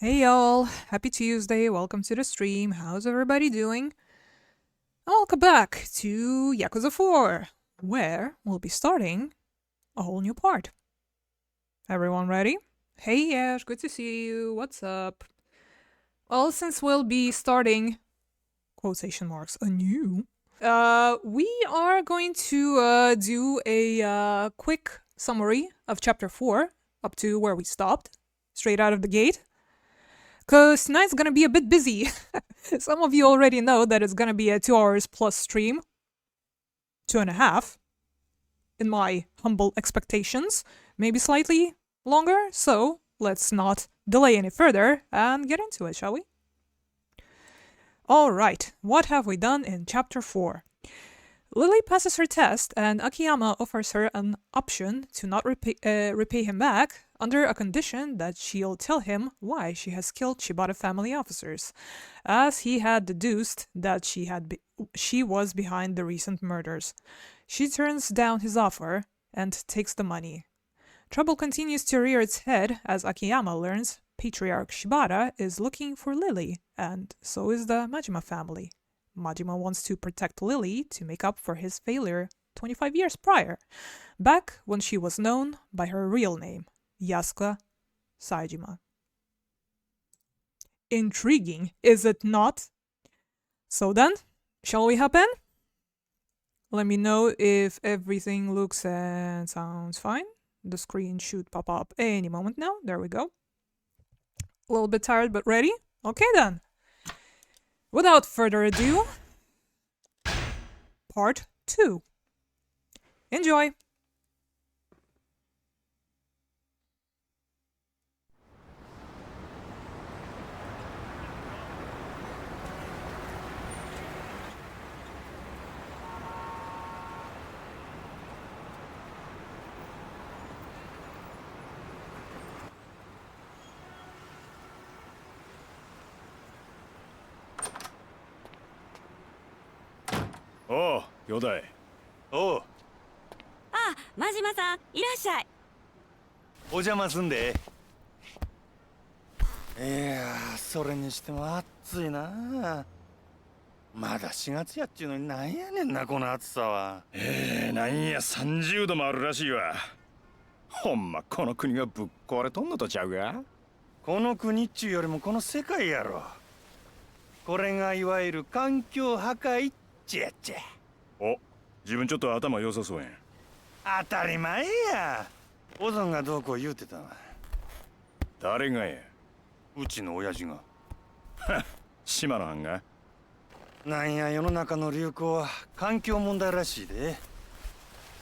Hey y'all, happy Tuesday, welcome to the stream. How's everybody doing? And welcome back to Yakuza 4, where we'll be starting a whole new part. Everyone ready? Hey Ash, good to see you. What's up? Well, since we'll be starting, quotation marks, anew, we are going to do a quick summary of Chapter 4, up to where we stopped, straight out of the gate. Because tonight's gonna be a bit busy. Some of you already know that it's gonna be a 2 hours plus stream. 2.5. In my humble expectations. Maybe slightly longer. So let's not delay any further and get into it, shall we? Alright, what have we done in Chapter 4? Lily passes her test and Akiyama offers her an option to not repay him back under a condition that she'll tell him why she has killed Shibata family officers, as he had deduced that she was behind the recent murders. She turns down his offer and takes the money. Trouble continues to rear its head as Akiyama learns Patriarch Shibata is looking for Lily, and so is the Majima family. Majima wants to protect Lily to make up for his failure 25 years prior, back when she was known by her real name, Yasuka Saejima. Intriguing, is it not? So then, shall we hop in? Let me know if everything looks and sounds fine. The screen should pop up any moment now. There we go. A little bit tired, but ready? Okay then. Without further ado, Part 2. Enjoy! Oh, 兄弟。おう、あ、真島さん、いらっしゃい。お邪魔すんで。いやー、それにしても暑いな。まだ4月やっちゅうのになんやねんな、この暑さは。なんや30度もあるらしいわ。ほんまこの国がぶっ壊れとんのとちゃうが。この国っちゅうよりもこの世界やろ。これがいわゆる環境破壊っちやっちゃ。お、自分ちょっと頭良さそうやん。当たり前や。オゾンがどうこう言うてたわ。誰がや。うちの親父が。島の藩が。なんや世の中の流行は環境問題らしいで。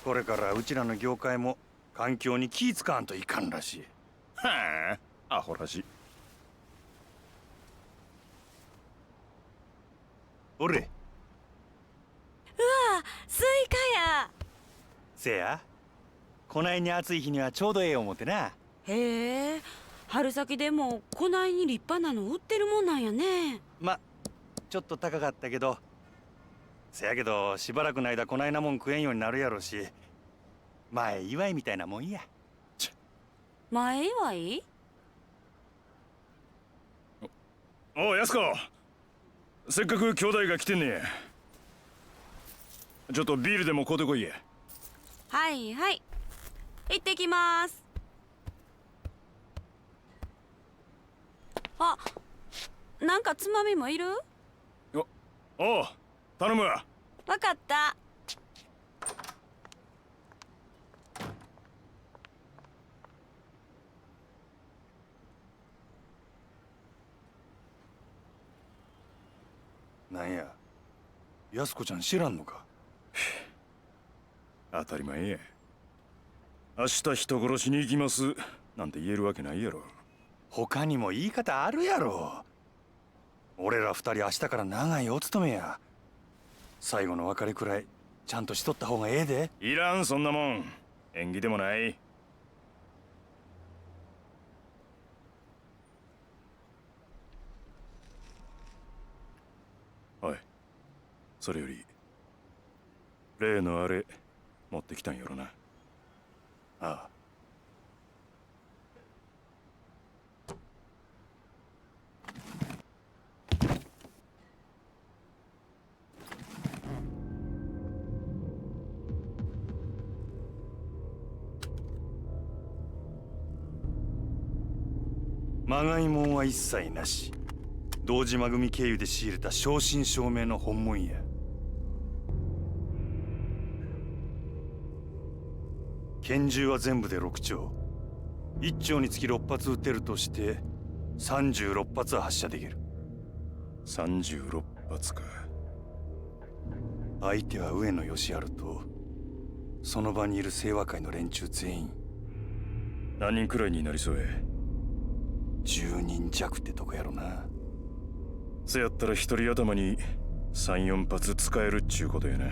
これからうちらの業界も環境に気ぃ使わんといかんらしい。はあ、アホらしい。おれ。うわ、スイカや。せや。こないに暑い日にはちょうどええ思ってな。へえ、春先でもこないに立派なの売ってるもんなんやね。ま、ちょっと高かったけど。せやけどしばらくの間こないなもん食えんようになるやろし。前祝いみたいなもんや。前祝い？おう、安子。せっかく兄弟が来てんねや。ちょっとビールでも買うてこいや。はいはい。行ってきます。あ、なんかつまみもいる？おう、頼むわ。わかった。なんや、安子ちゃん知らんのか。当たり前や。明日人殺しに行きますなんて言えるわけないやろ。他にも言い方あるやろ。俺ら二人明日から長いお勤めや。最後の別れくらいちゃんとしとった方がええで。いらん、そんなもん。縁起でもない。おい、それより例のあれ持ってきたんやろな。ああ。まがいもんは一切なし。堂島組経由で仕入れた正真正銘の本物や。拳銃は全部で6丁。1丁につき6発撃てるとして36発は発射できる。36発か。相手は上野義治とその場にいる清和会の連中全員。何人くらいになりそうや。10人弱ってとこやろな。せやったら一人頭に3、4発使えるっちゅうことやな。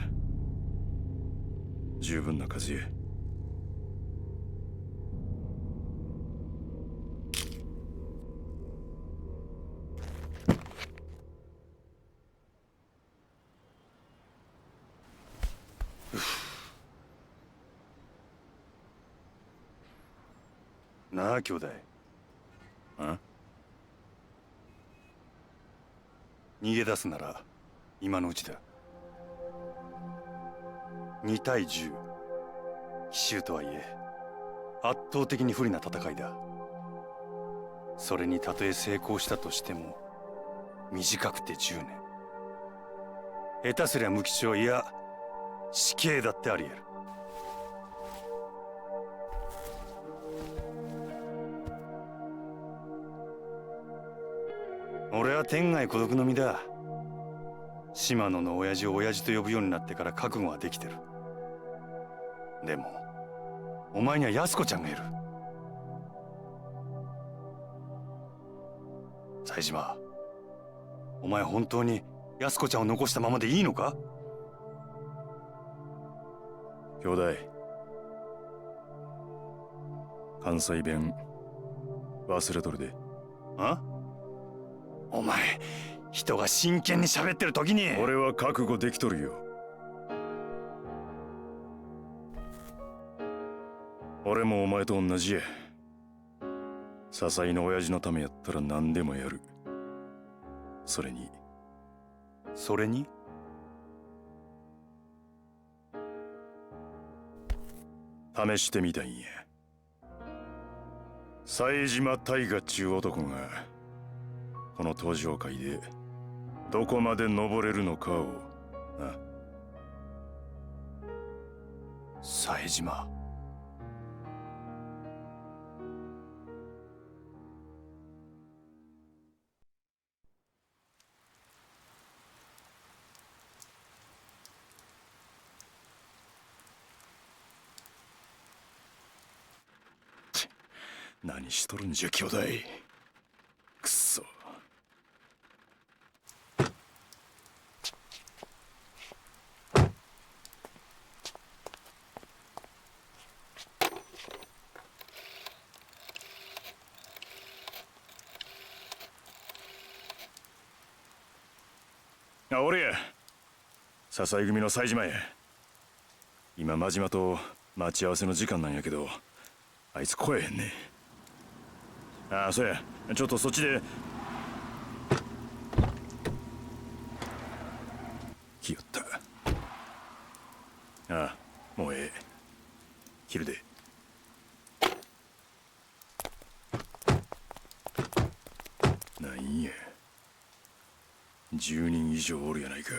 十分な数や。なあ兄弟。あ？逃げ出すなら今のうちだ。2対10。奇襲とはいえ圧倒的に不利な戦いだ。それにたとえ成功したとしても短くて10年。下手すりゃ無期懲、いや死刑だってあり得る。俺は天涯孤独の身だ。島野の親父を親父と呼ぶようになってから覚悟はできてる。でもお前には安子ちゃんがいる。冴島、お前本当に安子ちゃんを残したままでいいのか？兄弟、関西弁忘れとるで。あ？お前、人が真剣に喋ってる時に。俺は覚悟できとるよ。俺もお前と同じや。笹井の親父のためやったら何でもやる。それに試してみたいんや。冴島大河っちゅう男がこの登場界でどこまで登れるのかをな。冴島、何しとるんじゃ兄弟。くっそ。あ、俺や。笹井組の冴島や。今真島と待ち合わせの時間なんやけど、あいつ来えへんね。ああ、そうや。ちょっとそっちで。来よった。ああ、もうええ。切るで。なんや。10人以上おるやないか。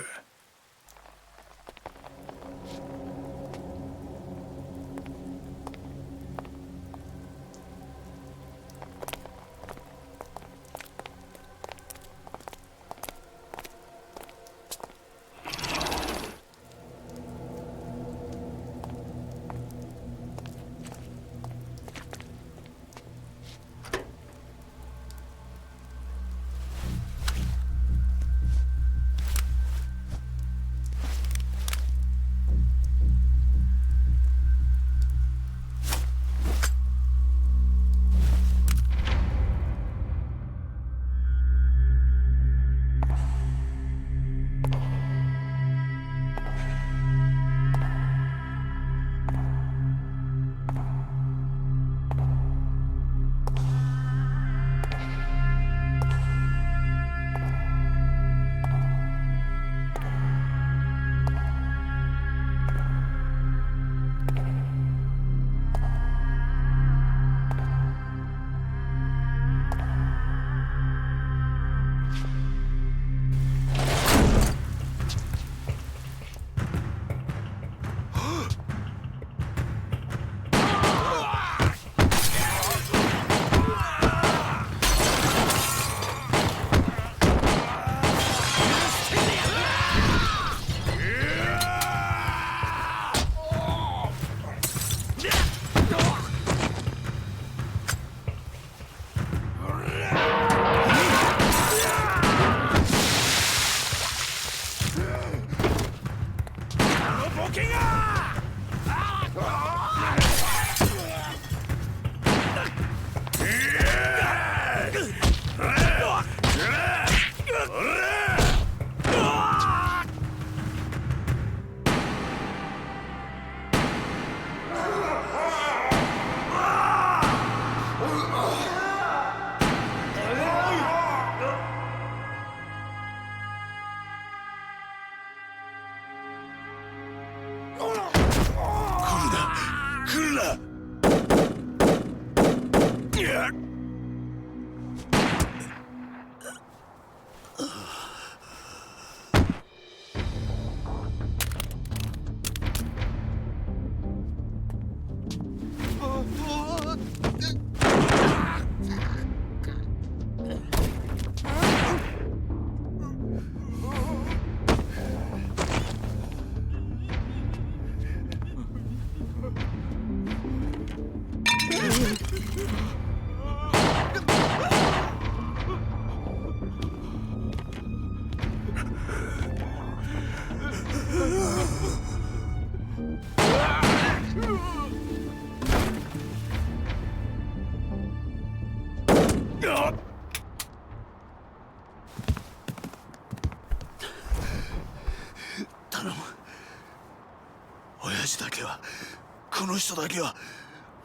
この人だけは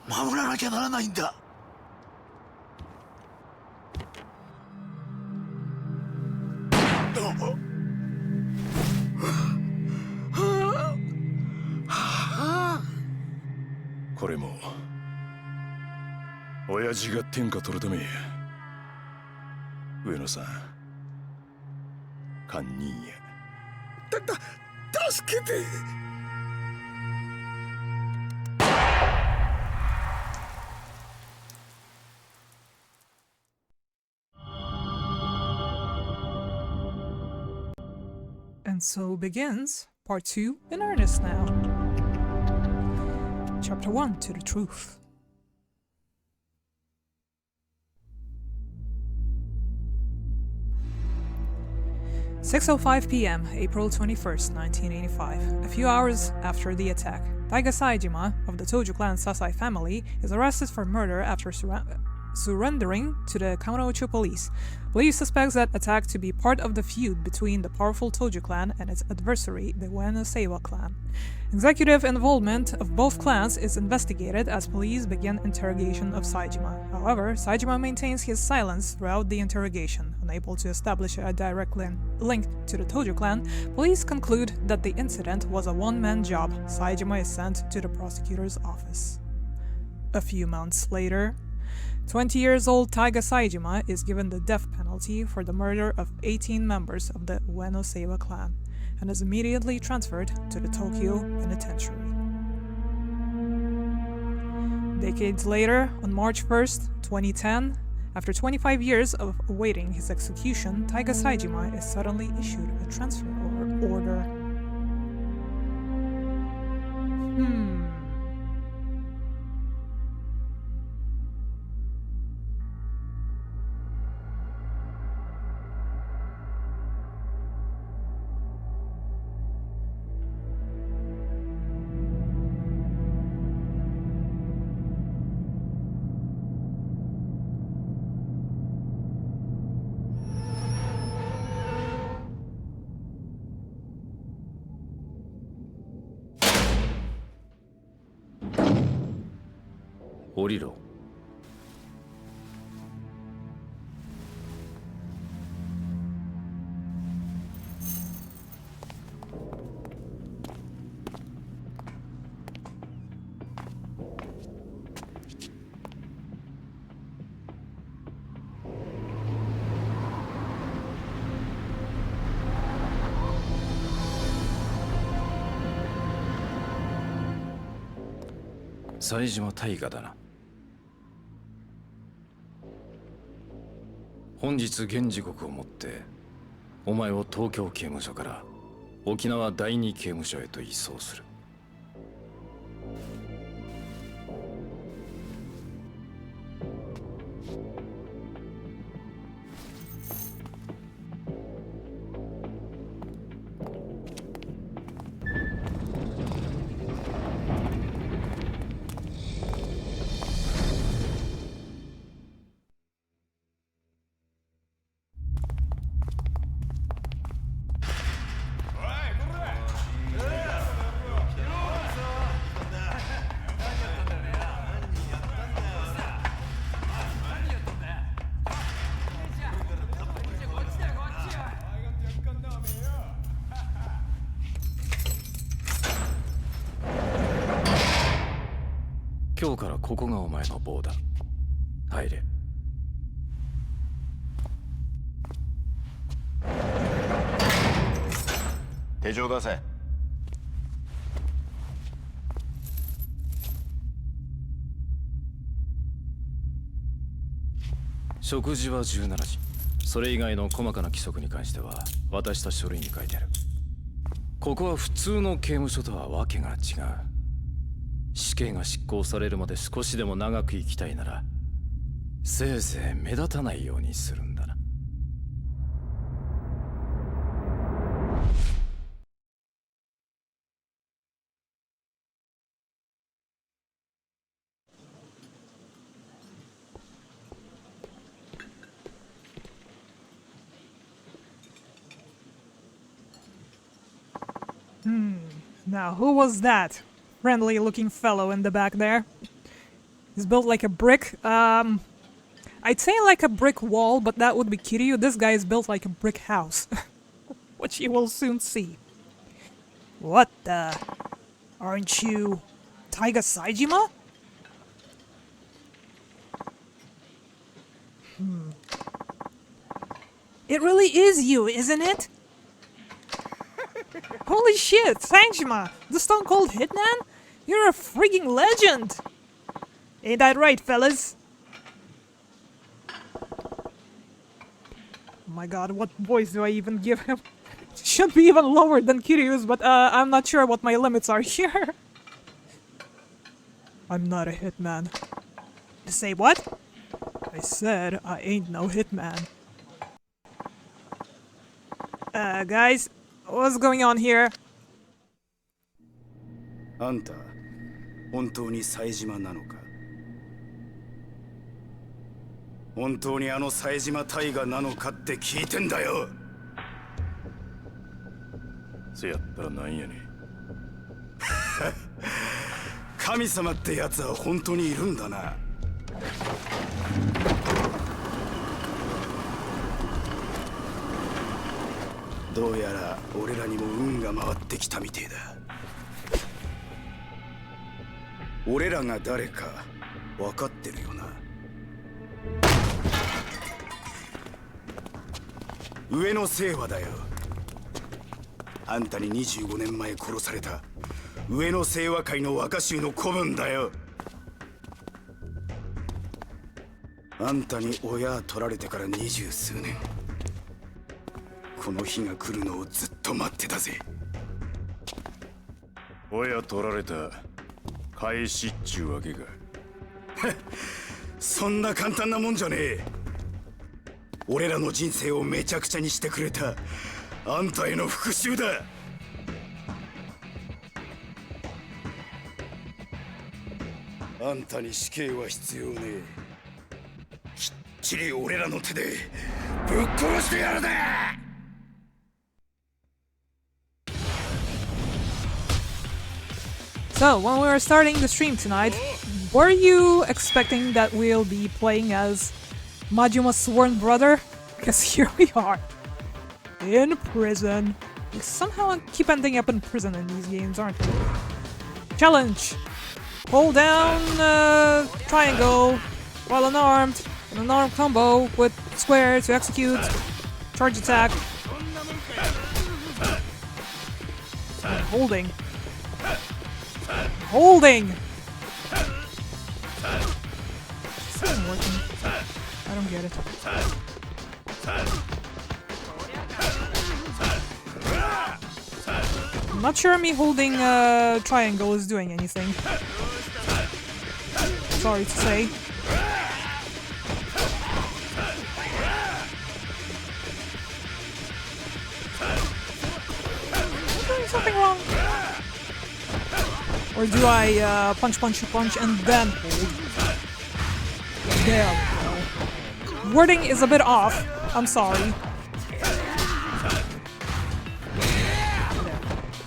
守らなきゃならないんだ。これも親父が天下取るためや。上野さん、堪忍や。助けて。And so begins part 2 in earnest now. Chapter 1 to the truth. "6:05 p.m., April 21st, 1985. A few hours after the attack, Taiga Saejima of the Tojo clan Sasai family is arrested for murder after surrendering to the Kamurocho police. Police suspects that attack to be part of the feud between the powerful Tojo clan and its adversary, the Ueno Seiwa clan. Executive involvement of both clans is investigated as police begin interrogation of Saejima. However, Saejima maintains his silence throughout the interrogation. Unable to establish a direct link to the Tojo clan, police conclude that the incident was a one-man job. Saejima is sent to the prosecutor's office. A few months later, 20-year-old Taiga Saejima is given the death penalty for the murder of 18 members of the Ueno Seiwa clan and is immediately transferred to the Tokyo Penitentiary. Decades later, on March 1st, 2010, after 25 years of awaiting his execution, Taiga Saejima is suddenly issued a transfer order.降りろ。冴島大河だな。本日現時刻をもってお前を東京刑務所から沖縄第二刑務所へと移送する。今日からここがお前の棒だ。入れ。手錠出せ。食事は17時。それ以外の細かな規則に関しては渡した書類に書いてある。ここは普通の刑務所とはわけが違う。死刑が執行されるまで少しでも長く生きたいならせいぜい目立たないようにするんだな。Now, who was that? friendly looking fellow in the back there. He's built like a brick. I'd say like a brick wall, but that would be Kiryu. This guy is built like a brick house, which you will soon see. What the? Aren't you Taiga Saejima? It really is you, isn't it? Holy shit, Saejima, the Stone Cold Hitman? You're a freaking legend! Ain't that right, fellas? Oh my god, what voice do I even give him? Should be even lower than Kiryu's, but I'm not sure what my limits are here. I'm not a hitman. You say what? I said I ain't no hitman. Guys, what's going on here? あんた本当に冴島なのか本当にあの冴島大河なのかって聞いてんだよせやったらなんやねん神様ってやつは本当にいるんだなどうやら俺らにも運が回ってきたみてえだ俺らが誰か分かってるよな上野清和だよあんたに25年前殺された上野清和会の若衆の子分だよあんたに親取られてから20数年この日が来るのをずっと待ってたぜ親取られた返しっちゅうわけかそんな簡単なもんじゃねえ俺らの人生をめちゃくちゃにしてくれたあんたへの復讐だあんたに死刑は必要ねえきっちり俺らの手でぶっ殺してやるぜSo, when we were starting the stream tonight, were you expecting that we'll be playing as Majuma's sworn brother? Because here we are. In prison. We somehow keep ending up in prison in these games, aren't we? Challenge! Hold down triangle while unarmed. An unarmed combo with square to execute. Charge attack. Holding. Holding! This isn't working. I don't get it. I'm not sure me holding triangle is doing anything. Sorry to say. I'm doing something wrong. Or do I punch, punch, punch, and then hold? There we go. Wording is a bit off. I'm sorry.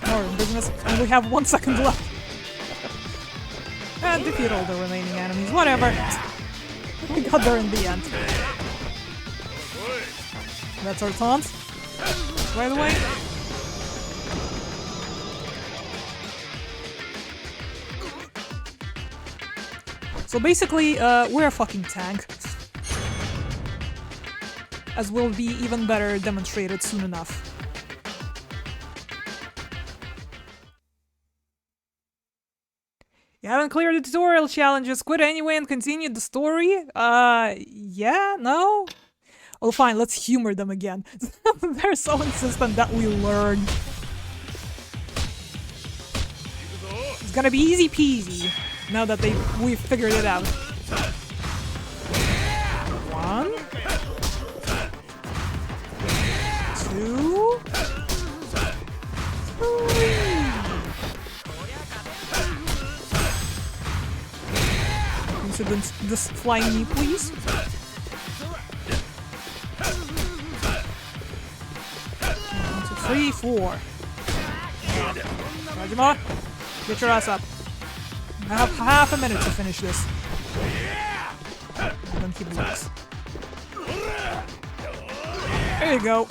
More in business, and we have 1 second left. And defeat all the remaining enemies. Whatever. We got there in the end. That's our taunt. By the way. So basically, we're a fucking tank. As will be even better demonstrated soon enough. You haven't cleared the tutorial challenges, quit anyway and continue the story? Yeah? No? Well fine, let's humor them again. They're so insistent that we learn. It's gonna be easy peasy. Now that we've figured it out. 1, 2, 3. Consider this flying knee, please. 1, 2, 3, 4. Majima, get your ass up. I have half a minute to finish this. Then he blocks. There you go.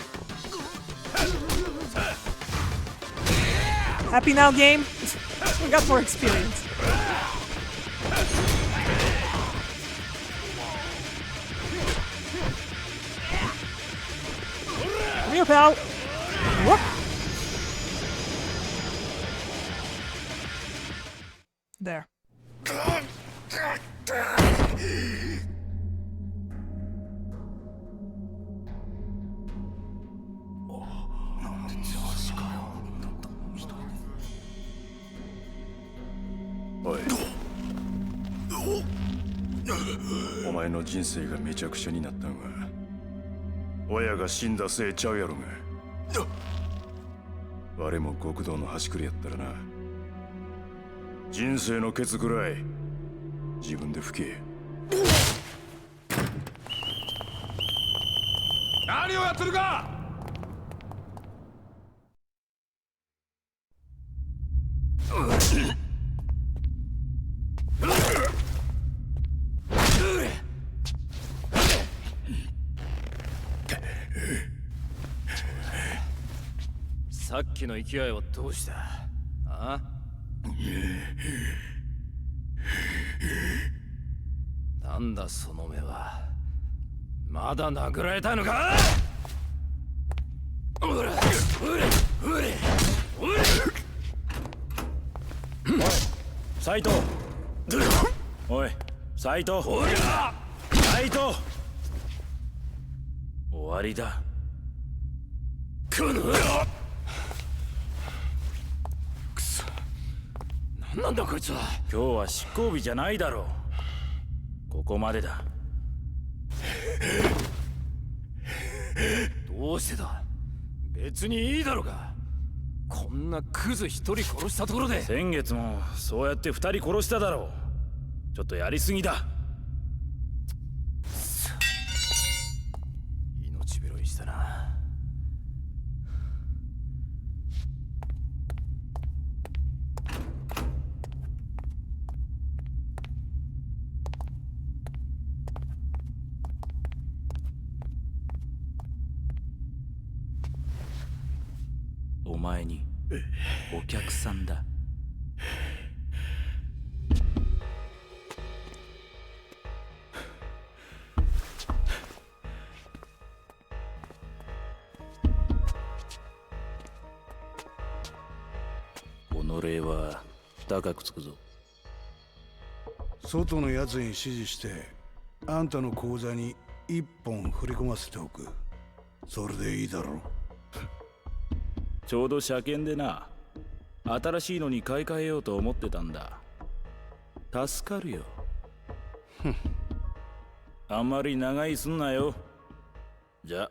Happy now, game? We got more experience. Come here, pal. Whoop. There.おいお前の人生がめちゃくちゃになったんは親が死んだせいちゃうやろが我も極道の端くれやったらな人生のケツくらい自分で吹け何をやってるかさっきの勢いはどうした？あ？なんだその目は。まだ殴られたのか？おら、斉藤おい斉藤斉藤終わりだこのくそ何なんだこいつは。今日は執行日じゃないだろうここまでだどうしてだ。別にいいだろうが。こんなクズ一人殺したところで。先月もそうやって二人殺しただろうちょっとやりすぎだ命拾いしたな。お前にお客さんだ。己は高くつくぞ。外のやつに指示してあんたの口座に1本振り込ませておく。それでいいだろう。ちょうど車検でな、新しいのに買い替えようと思ってたんだ。助かるよ。あんまり長居すんなよ。じゃ。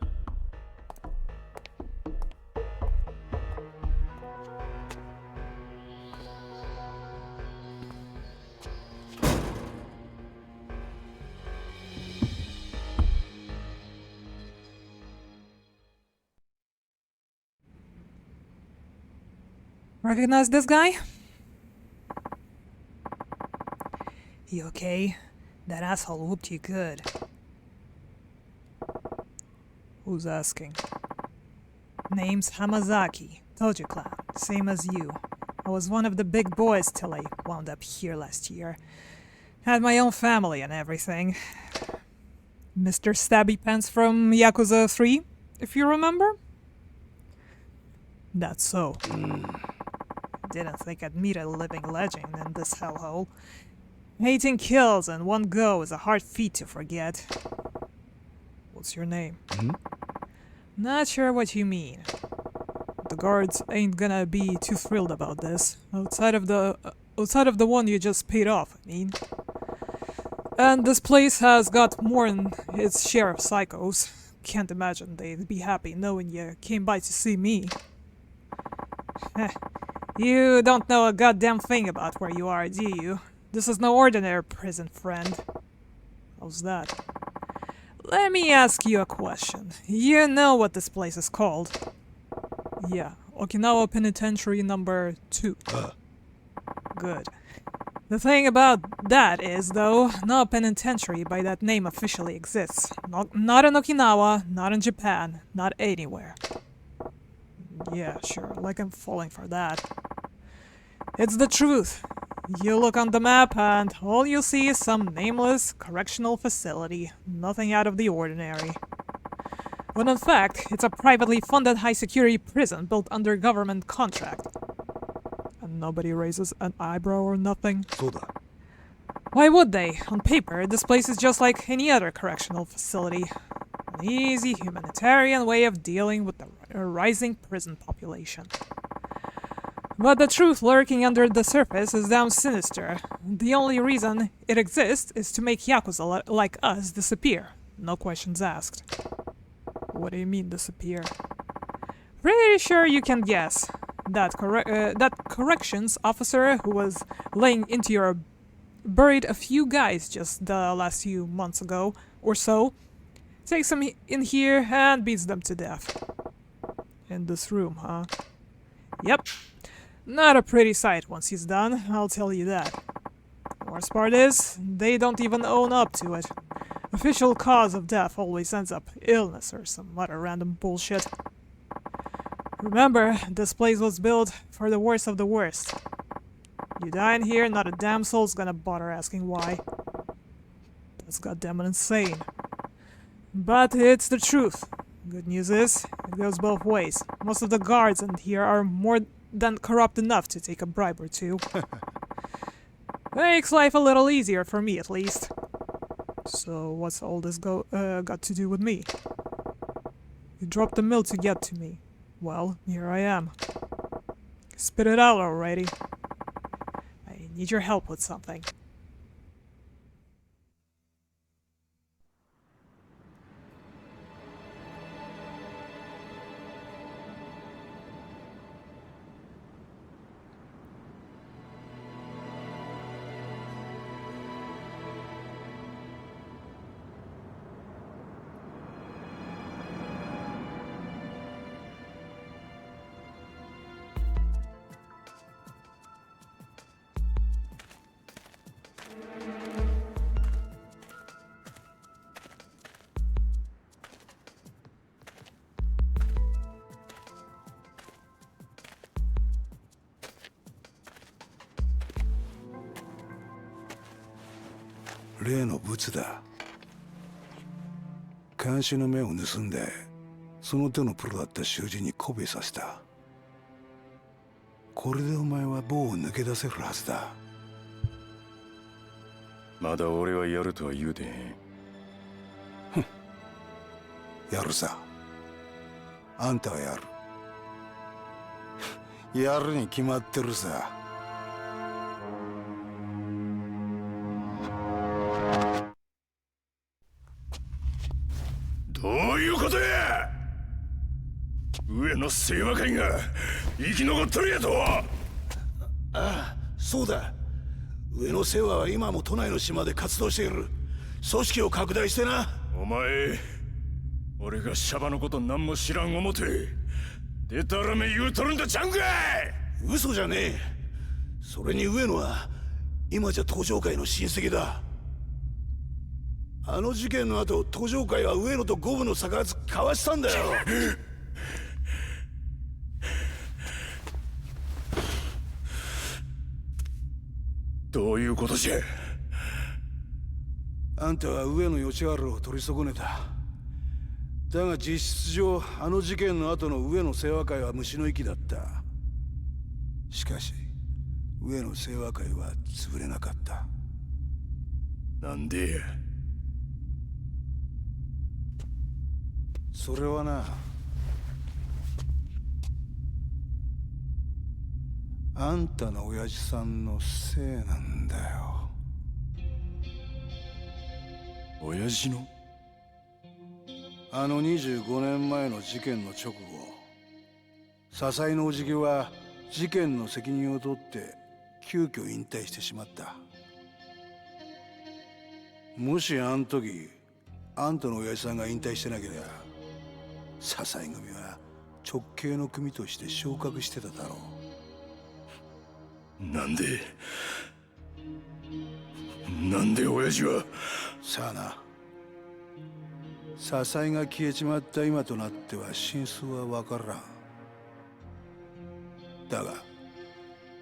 Recognize this guy? You okay? That asshole whooped you good. Who's asking? Name's Hamazaki. Told you, clown. Same as you. I was one of the big boys till I wound up here last year. Had my own family and everything. Mr. Stabby Pants from Yakuza 3, if you remember? That's so. Didn't think I'd meet a living legend in this hellhole. 18 kills and 1 go is a hard feat to forget. What's your name? Not sure what you mean. The guards ain't gonna be too thrilled about this. Outside of the one you just paid off, I mean. And this place has got more than its share of psychos. Can't imagine they'd be happy knowing you came by to see me. You don't know a goddamn thing about where you are, do you? This is no ordinary prison, friend. How's that? Let me ask you a question. You know what this place is called? Yeah, Okinawa Penitentiary number 2. Good. The thing about that is, though, no penitentiary by that name officially exists. Not in Okinawa, not in Japan, not anywhere. Yeah, sure, like I'm falling for that. It's the truth. You look on the map and all you see is some nameless correctional facility, nothing out of the ordinary. When in fact, it's a privately funded high-security prison built under government contract. And nobody raises an eyebrow or nothing. そうだ。 Why would they? On paper, this place is just like any other correctional facility. An easy humanitarian way of dealing with the rising prison population. But the truth lurking under the surface is damn sinister. The only reason it exists is to make Yakuza like us disappear. No questions asked. What do you mean disappear? Pretty sure you can guess. That corrections officer who was laying into your buried a few guys just the last few months ago or so, takes them in here and beats them to death. In this room, huh? Yep. Not a pretty sight once he's done, I'll tell you that. Worst part is, they don't even own up to it. Official cause of death always ends up illness or some other random bullshit. Remember, this place was built for the worst of the worst. You die in here, not a damn soul's gonna bother asking why. That's goddamn insane. But it's the truth. Good news is, it goes both ways. Most of the guards in here are more than corrupt enough to take a bribe or two. Makes life a little easier for me, at least. So what's all this got to do with me? You dropped the mill to get to me. Well, here I am. Spit it out already. I need your help with something.例のブツだ。監視の目を盗んで、その手のプロだった囚人に媚びさせた。これでお前は棒を抜け出せるはずだ。まだ俺はやるとは言うてへん。やるさ。あんたはやる。やるに決まってるさ。どういうことや。上の清和会が生き残っとるやと。ああ、そうだ。上野清和は今も都内の島で活動している。組織を拡大してな。お前、俺がシャバのこと何も知らん思てでたらめ言うとるんだちゃうんかい。嘘じゃねえ。それに上野は今じゃ東上会の親戚だ。あの事件の後、東上会は上野と五分の差が交わしたんだよ。どういうことじゃ。あんたは上野義治を取り損ねた。だが実質上、あの事件の後の上野清和会は虫の息だった。しかし、上野清和会は潰れなかった。なんでや。それはな、あんたの親父さんのせいなんだよ。親父の？あの25年前の事件の直後、笹井のおじきは事件の責任を取って急遽引退してしまった。もしあの時あんたの親父さんが引退してなければ、笹井組は直系の組として昇格してただろう。なんでなんで親父は。さあな。笹井が消えちまった今となっては真相はわからん。だが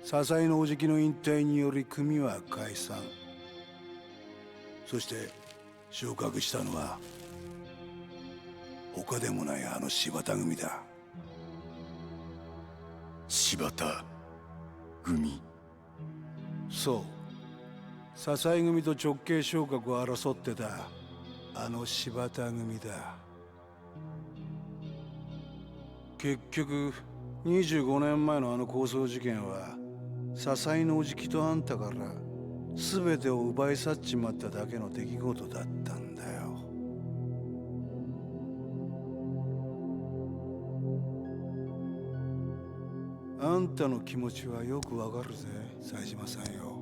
笹井のおじきの引退により組は解散。そして昇格したのは他でもないあの柴田組だ。柴田組。そう、笹井組と直系昇格を争ってたあの柴田組だ。結局25年前のあの抗争事件は笹井のおじきとあんたから全てを奪い去っちまっただけの出来事だったんだよ。あんたの気持ちはよくわかるぜ、冴島さんよ。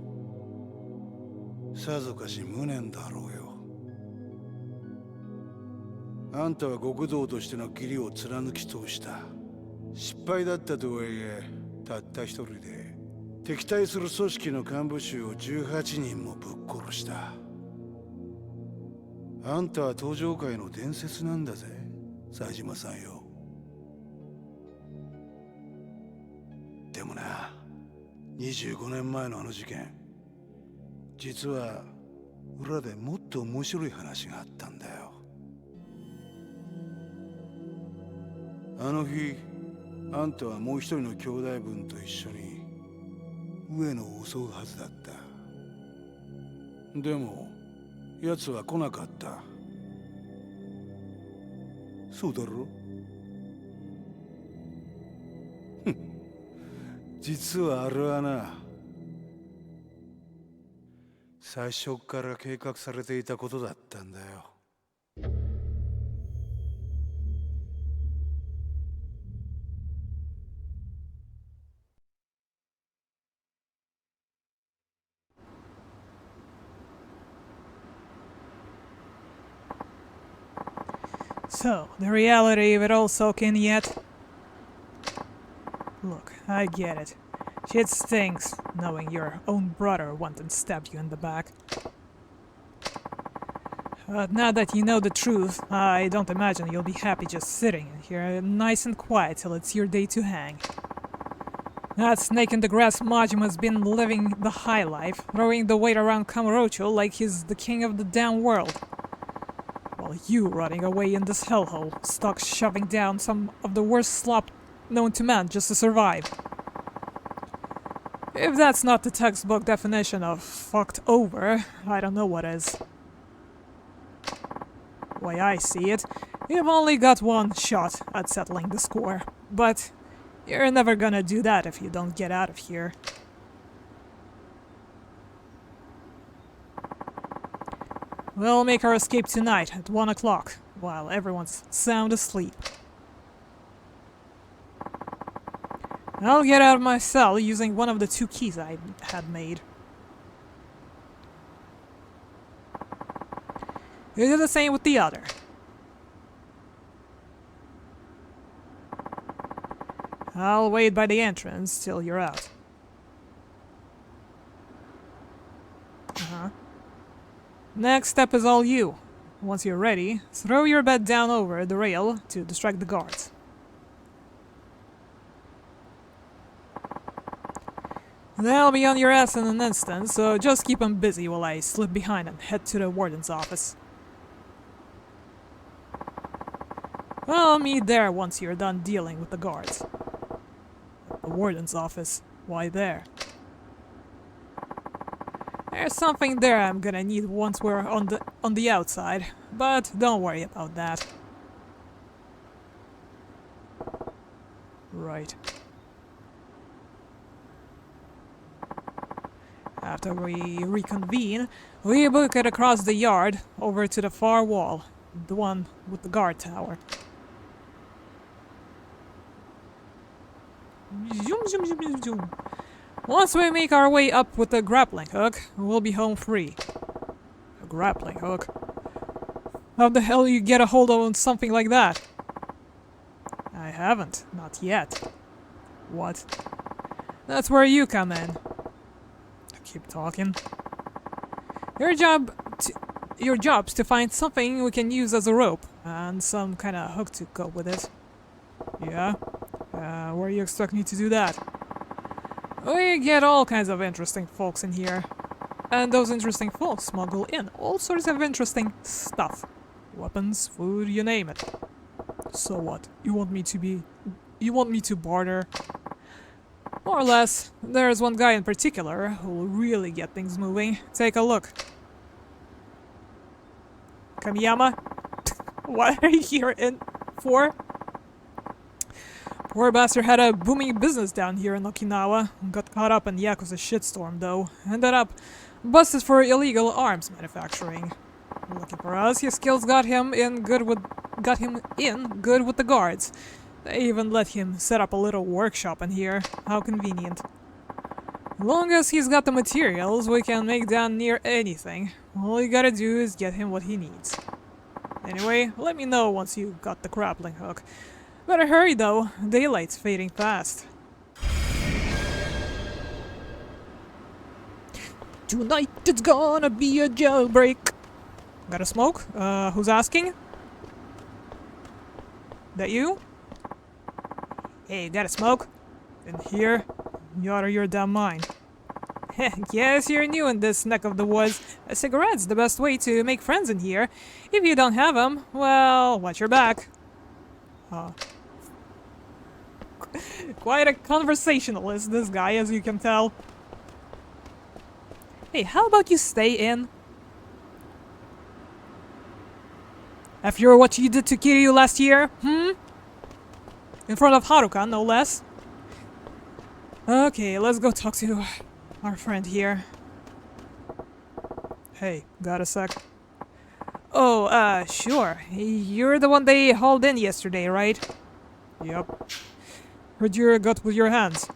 さぞかし無念だろうよ。あんたは極道としての義理を貫き通した。失敗だったとはいえ、たった一人で敵対する組織の幹部衆を18人もぶっ殺した。あんたは登場界の伝説なんだぜ、冴島さんよ。でもな、25年前のあの事件、実は裏でもっと面白い話があったんだよ。あの日あんたはもう一人の兄弟分と一緒に上野を襲うはずだった。でも奴は来なかった。そうだろ。実はあれはな、最初から計画されていたことだったんだよ。So, the reality of it all soak in yet? Look, I get it. Shit stinks, knowing your own brother went and stabbed you in the back. But now that you know the truth, I don't imagine you'll be happy just sitting here nice and quiet till it's your day to hang. That snake in the grass Majima's been living the high life, throwing the weight around Kamurocho like he's the king of the damn world. While you rotting away in this hellhole, stuck shoving down some of the worst slop known to man just to survive. If that's not the textbook definition of fucked over, I don't know what is. The way I see it, you've only got one shot at settling the score, but you're never gonna do that if you don't get out of here. We'll make our escape tonight at 1 o'clock, while everyone's sound asleep. I'll get out of my cell using one of the 2 keys I had made. You do the same with the other. I'll wait by the entrance till you're out. Next step is all you. Once you're ready, throw your bed down over the rail to distract the guards. They'll be on your ass in an instant, so just keep them busy while I slip behind and head to the warden's office. I'll meet there once you're done dealing with the guards. The warden's office? Why there? There's something there I'm gonna need once we're on the outside, but don't worry about that. Right. After we reconvene, we book it across the yard over to the far wall, the one with the guard tower. Zoom, zoom, zoom, zoom, zoom. Once we make our way up with the grappling hook, we'll be home free. A grappling hook? How the hell you get a hold on something like that? I haven't, not yet. What? That's where you come in. Keep talking. Your job's to find something we can use as a rope and some kind of hook to go with it. Yeah? Where do you expect me to do that? We get all kinds of interesting folks in here. And those interesting folks smuggle in all sorts of interesting stuff. Weapons, food, you name it. So what? You want me to barter? More or less. There's one guy in particular who will really get things moving. Take a look. Kamiyama? What are you here in for? Poor bastard had a booming business down here in Okinawa. Got caught up in Yakuza shitstorm though. Ended up busted for illegal arms manufacturing. Lucky for us, his skills got him in good with the guards. They even let him set up a little workshop in here. How convenient. As long as he's got the materials, we can make damn near anything. All you gotta do is get him what he needs. Anyway, let me know once you got the grappling hook. Better hurry though, daylight's fading fast. Tonight it's gonna be a jailbreak. Got a smoke? Who's asking? That you? Hey, got a smoke? In here? You out of your damn mind. Yes, you're new in this neck of the woods. A cigarette's the best way to make friends in here. If you don't have them, well, watch your back. Quite a conversationalist, this guy, as you can tell. Hey, how about you stay in? After what you did to Kiryu last year, In front of Haruka, no less. Okay, let's go talk to our friend here. Hey, got a sec? Oh, sure. You're the one they hauled in yesterday, right? Yep. Heard you got with your hands.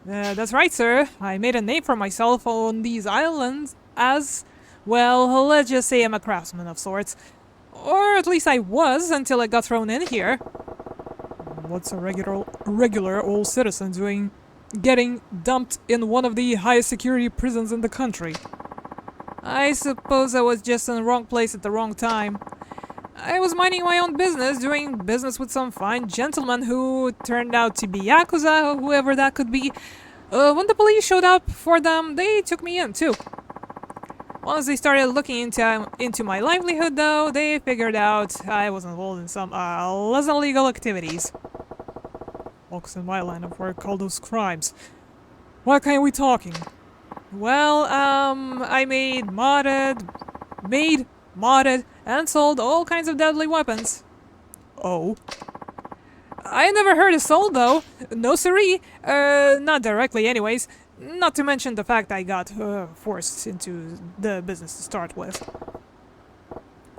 That's right, sir. I made a name for myself on these islands as, well, let's just say I'm a craftsman of sorts. Or at least I was until I got thrown in here. What's a regular old citizen doing getting dumped in one of the highest security prisons in the country? I suppose I was just in the wrong place at the wrong time. I was minding my own business, doing business with some fine gentleman who turned out to be Yakuza, or whoever that could be. When the police showed up for them, they took me in too. Once they started looking into my livelihood though, they figured out I was involved in some less than legal activities. Folks in my line of work call those crimes. What kind are we talking? Well, I made, modded, and sold all kinds of deadly weapons. Oh. I never heard of sold though. No siree. Not directly anyways. Not to mention the fact I got forced into the business to start with.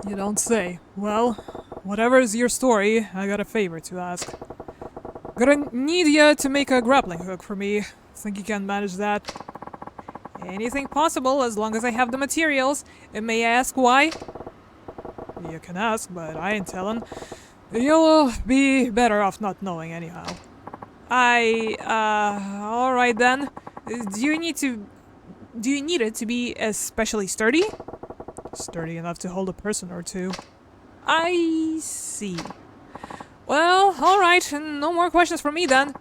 You don't say. Well, whatever's your story, I got a favor to ask. Gonna need ya to make a grappling hook for me. Think you can manage that? Anything possible as long as I have the materials. May I ask why? You can ask, but I ain't telling. You'll be better off not knowing anyhow. Alright then. Do you need it to be especially sturdy? Sturdy enough to hold a person or two. I see. Well, alright, no more questions from me then.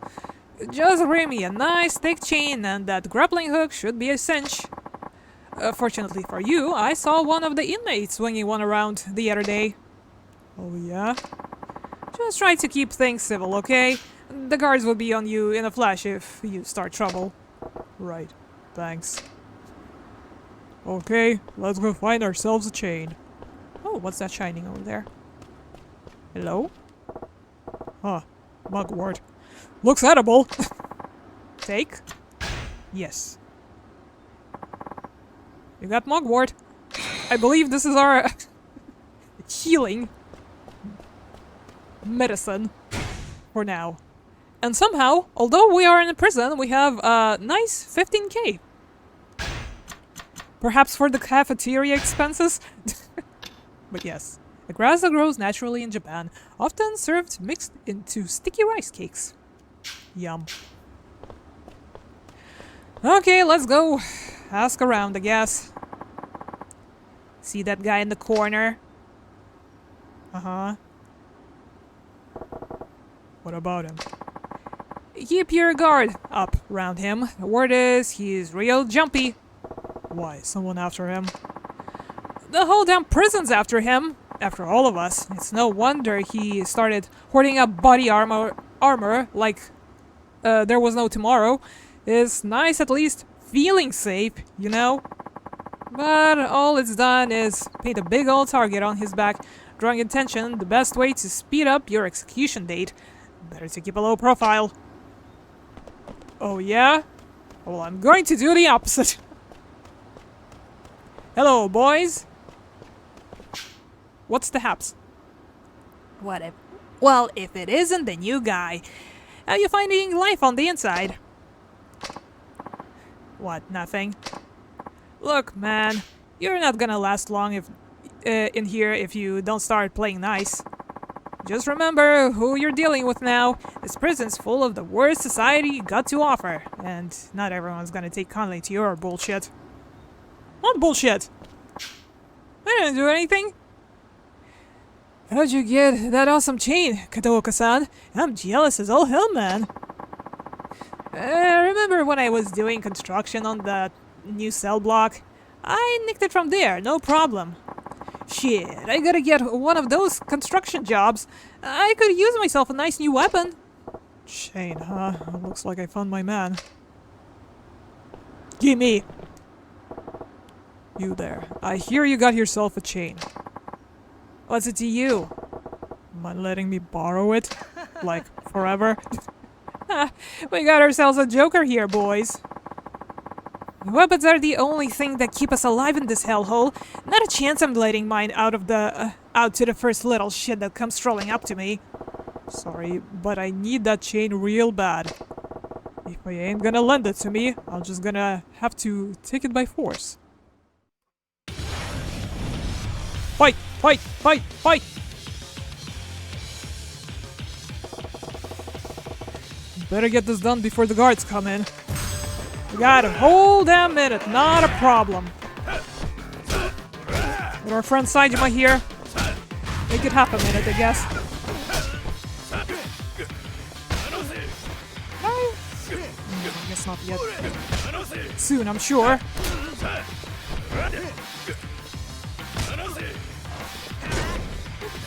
Just bring me a nice thick chain and that grappling hook should be a cinch. Fortunately for you, I saw one of the inmates swinging one around the other day. Oh yeah? Just try to keep things civil, okay? The guards will be on you in a flash if you start trouble. Right, thanks. Okay, let's go find ourselves a chain. Oh, what's that shining over there? Hello? Huh, mugwort. Looks edible! Take? Yes. You got mugwort. I believe this is our healing medicine for now. And somehow, although we are in a prison, we have a nice 15k. Perhaps for the cafeteria expenses? But yes, the grass that grows naturally in Japan, often served mixed into sticky rice cakes. Yum. Okay, let's go ask around, I guess. See that guy in the corner? Uh-huh. What about him? Keep your guard up around him. The word is he's real jumpy. Why? Someone after him? The whole damn prison's after him. After all of us. It's no wonder he started hoarding up body armor like there was no tomorrow. It's nice at least feeling safe, you know? But all it's done is paint a big old target on his back, drawing attention. The best way to speed up your execution date. Better to keep a low profile. Oh yeah? Well, I'm going to do the opposite. Hello, boys. What's the haps? What if... Well, if it isn't the new guy. How you finding life on the inside? What, nothing? Look, man. You're not gonna last long if in here if you don't start playing nice. Just remember who you're dealing with now. This prison's full of the worst society got to offer. And not everyone's gonna take kindly to your bullshit. What bullshit? I didn't do anything. How'd you get that awesome chain, Kataoka-san? I'm jealous as all hell, man. Remember when I was doing construction on the new cell block? I nicked it from there, no problem. Shit, I gotta get one of those construction jobs. I could use myself a nice new weapon. Chain, huh? Looks like I found my man. Gimme! You there. I hear you got yourself a chain. What's it to you? Mind letting me borrow it? Like, forever? We got ourselves a joker here, boys. Weapons are the only thing that keep us alive in this hellhole. Not a chance I'm letting mine out to the first little shit that comes strolling up to me. Sorry, but I need that chain real bad. If I ain't gonna lend it to me, I'm just gonna have to take it by force. Fight! Fight! Fight! Fight! Better get this done before the guards come in. We got a whole damn minute, not a problem. With our friend Saijima here, make it half a minute, I guess. I guess not yet. Soon, I'm sure.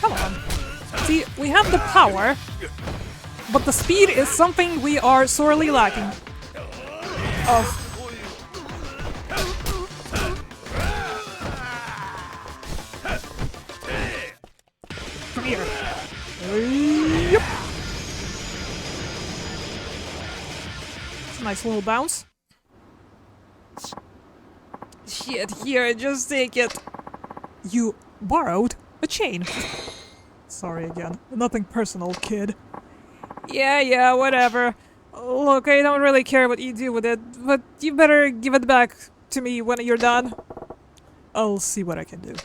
Come on. See, we have the power, but the speed is something we are sorely lacking of. Come here. Yep. It's a nice little bounce. Shit, here, just take it. You borrowed a chain. Sorry again. Nothing personal, kid. Yeah, whatever. Look, I don't really care what you do with it, but you better give it back to me when you're done. I'll see what I can do.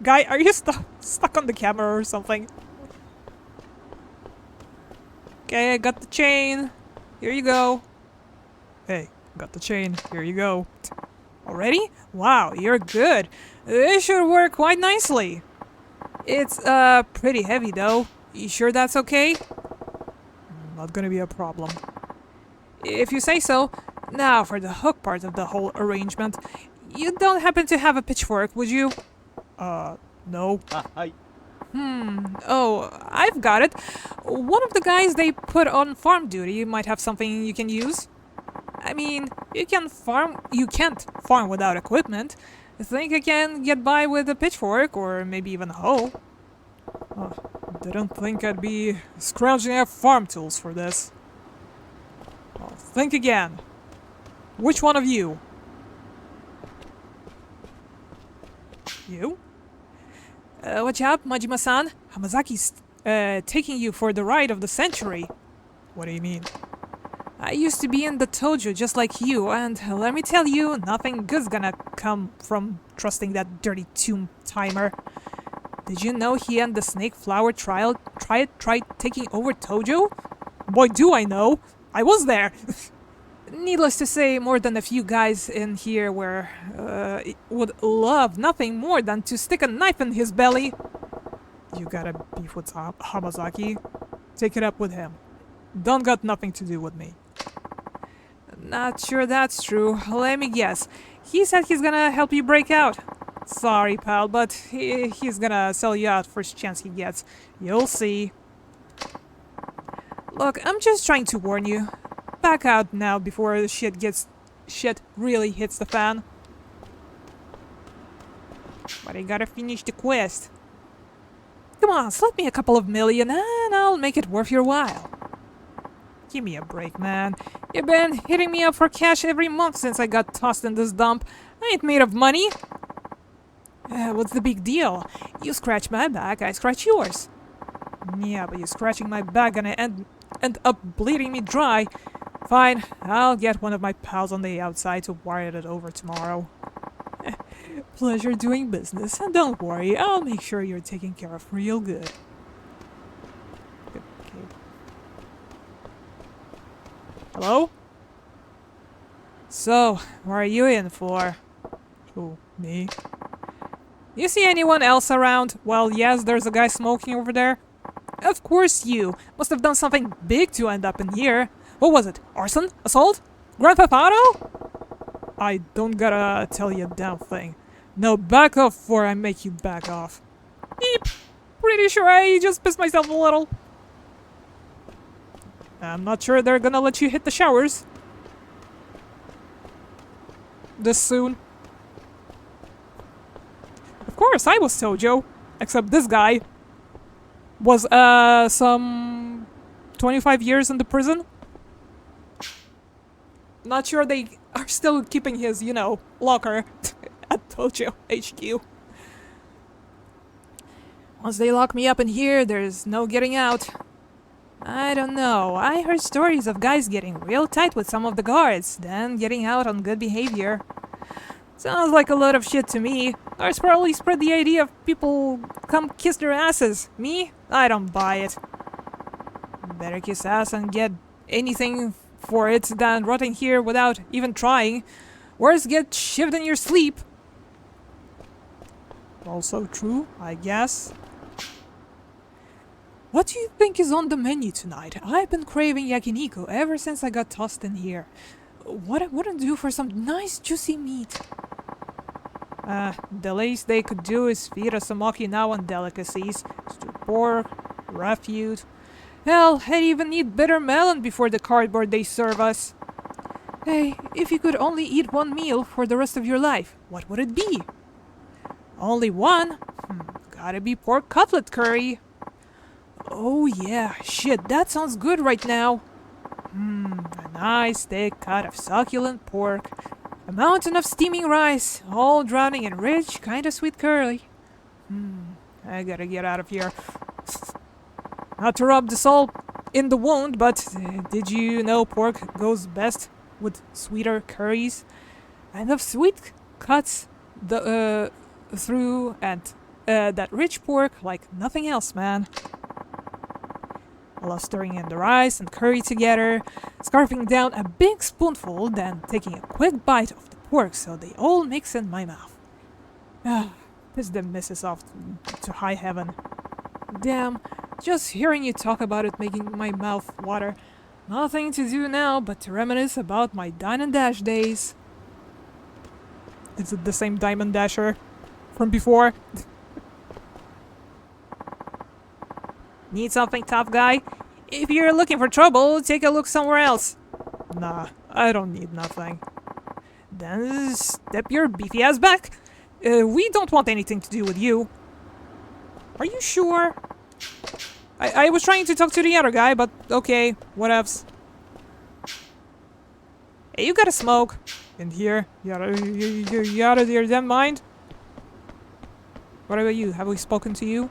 Guy, are you stuck on the camera or something? Okay, I got the chain. Here you go. Hey, got the chain. Here you go. Already? Wow, you're good. This should work quite nicely. It's, pretty heavy though. You sure that's okay? Not gonna be a problem. If you say so. Now for the hook part of the whole arrangement. You don't happen to have a pitchfork, would you? No. Oh, I've got it. One of the guys they put on farm duty might have something you can use. I mean, you can't farm without equipment. I think I can get by with a pitchfork or maybe even a hoe. Didn't think I'd be scrounging up farm tools for this. Well, think again. Which one of you? You? Watch out, Majima-san. Hamazaki's taking you for the ride of the century. What do you mean? I used to be in the Tojo just like you, and let me tell you, nothing good's gonna come from trusting that dirty tomb timer. Did you know he and the Snake Flower tried taking over Tojo? Boy, do I know! I was there! Needless to say, more than a few guys in here would love nothing more than to stick a knife in his belly. You gotta beef with Hamazaki. Take it up with him. Don't got nothing to do with me. Not sure that's true. Let me guess. He said he's gonna help you break out. Sorry, pal, but he's gonna sell you out first chance he gets. You'll see. Look, I'm just trying to warn you. Back out now before the shit really hits the fan. But I gotta finish the quest. Come on, slip me a couple of million and I'll make it worth your while. Give me a break, man. You've been hitting me up for cash every month since I got tossed in this dump. I ain't made of money. What's the big deal? You scratch my back, I scratch yours. Yeah, but you're scratching my back gonna end up bleeding me dry. Fine, I'll get one of my pals on the outside to wire it over tomorrow. Pleasure doing business, and don't worry, I'll make sure you're taken care of real good. Okay. Hello? So, what are you in for? Who, me? You see anyone else around? Well, yes, there's a guy smoking over there. Of course you. Must have done something big to end up in here. What was it? Arson? Assault? Grand Theft Auto? I don't gotta tell you a damn thing. No, back off before I make you back off. Eep. Pretty sure I just pissed myself a little. I'm not sure they're gonna let you hit the showers this soon. Of course, I was Sojo. Except this guy was, some 25 years in the prison. Not sure they are still keeping his, you know, locker at Tojo HQ. Once they lock me up in here, there's no getting out. I don't know. I heard stories of guys getting real tight with some of the guards, then getting out on good behavior. Sounds like a lot of shit to me. Guards probably spread the idea of people come kiss their asses. Me? I don't buy it. Better kiss ass and get anything for it than rotting here without even trying. Worse, get shivved in your sleep. Also true, I guess. What do you think is on the menu tonight? I've been craving yakiniku ever since I got tossed in here. What I wouldn't do for some nice juicy meat. The least they could do is feed us some Okinawan delicacies. Stewed pork, refute. Hell, I'd even eat bitter melon before the cardboard they serve us. Hey, if you could only eat one meal for the rest of your life, what would it be? Only one? Gotta be pork cutlet curry. Oh yeah, shit, that sounds good right now. A nice thick cut of succulent pork. A mountain of steaming rice, all drowning in rich, kinda sweet curry. I gotta get out of here. Not to rub the salt in the wound, but did you know pork goes best with sweeter curries? And of sweet cuts through and that rich pork like nothing else, man. I love stirring in the rice and curry together, scarfing down a big spoonful, then taking a quick bite of the pork so they all mix in my mouth. Piss the missus off to high heaven. Damn, just hearing you talk about it making my mouth water. Nothing to do now but to reminisce about my Dine and Dash days. Is it the same Diamond Dasher from before? Need something, tough guy? If you're looking for trouble, take a look somewhere else. Nah, I don't need nothing. Then step your beefy ass back. We don't want anything to do with you. Are you sure? I was trying to talk to the other guy, but okay, whatevs. Hey, you gotta smoke. In here. You out of your damn mind? What about you? Have we spoken to you?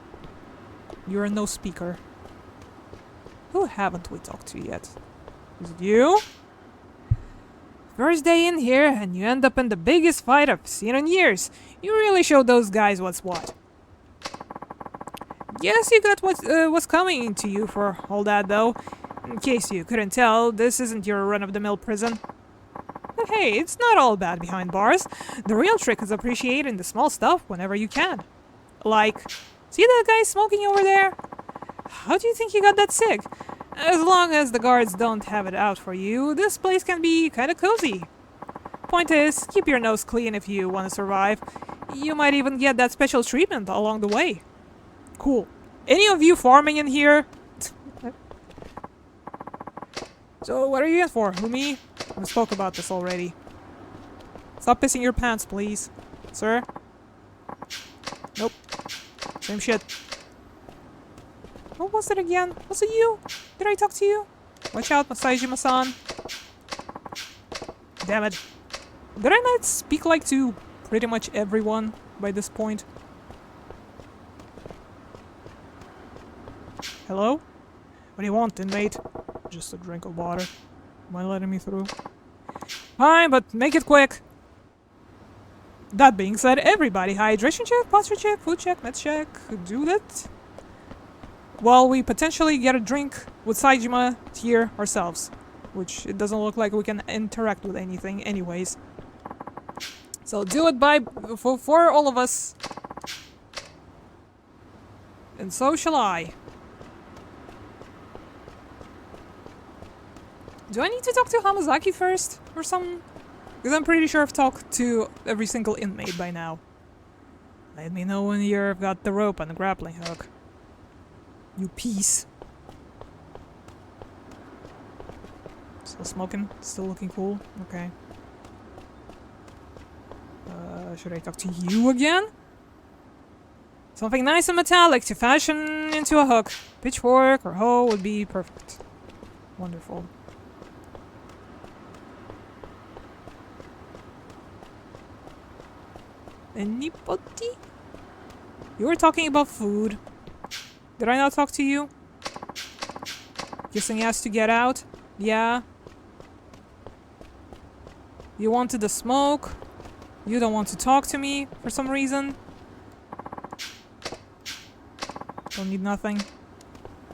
You're no speaker. Who haven't we talked to yet? Is it you? First day in here, and you end up in the biggest fight I've seen in years. You really showed those guys what's what. Guess you got what's coming to you for all that, though. In case you couldn't tell, this isn't your run-of-the-mill prison. But hey, it's not all bad behind bars. The real trick is appreciating the small stuff whenever you can. Like, see that guy smoking over there? How do you think he got that sick? As long as the guards don't have it out for you, this place can be kinda cozy. Point is, keep your nose clean if you want to survive. You might even get that special treatment along the way. Cool. Any of you farming in here? So, what are you in for, Humi? We spoke about this already. Stop pissing your pants, please. Sir? Nope. Same shit. What was it again? Was it you? Did I talk to you? Watch out, Masaijima-san. Damn it. Did I not speak like to pretty much everyone by this point? Hello? What do you want, inmate? Just a drink of water. Am I letting me through? Fine, but make it quick. That being said, everybody, hydration check, posture check, food check, med check, do that. While we potentially get a drink with Saijima here ourselves. Which it doesn't look like we can interact with anything anyways. So do it for all of us. And so shall I. Do I need to talk to Hamazaki first? Or something? Because I'm pretty sure I've talked to every single inmate by now. Let me know when you've got the rope and the grappling hook. You piece. Still smoking? Still looking cool? Okay. Should I talk to you again? Something nice and metallic to fashion into a hook. Pitchfork or hoe would be perfect. Wonderful. Anybody? You were talking about food. Did I not talk to you? Kissing ass to get out? Yeah. You wanted the smoke. You don't want to talk to me for some reason. Don't need nothing.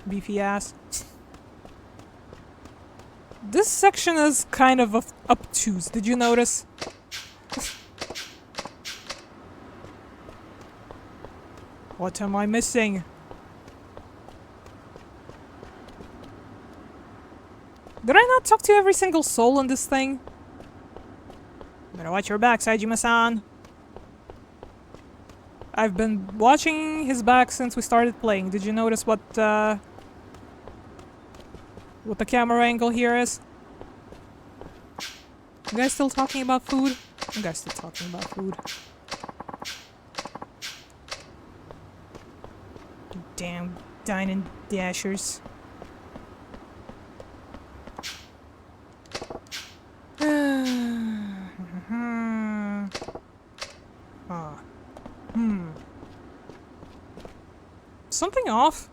Beefy ass. This section is kind of obtuse. Did you notice? What am I missing? Did I not talk to every single soul in this thing? Better watch your back, Saijima-san. I've been watching his back since we started playing. Did you notice what the camera angle here is? You guys still talking about food? You guys still talking about food? You damn dining dashers. Something off?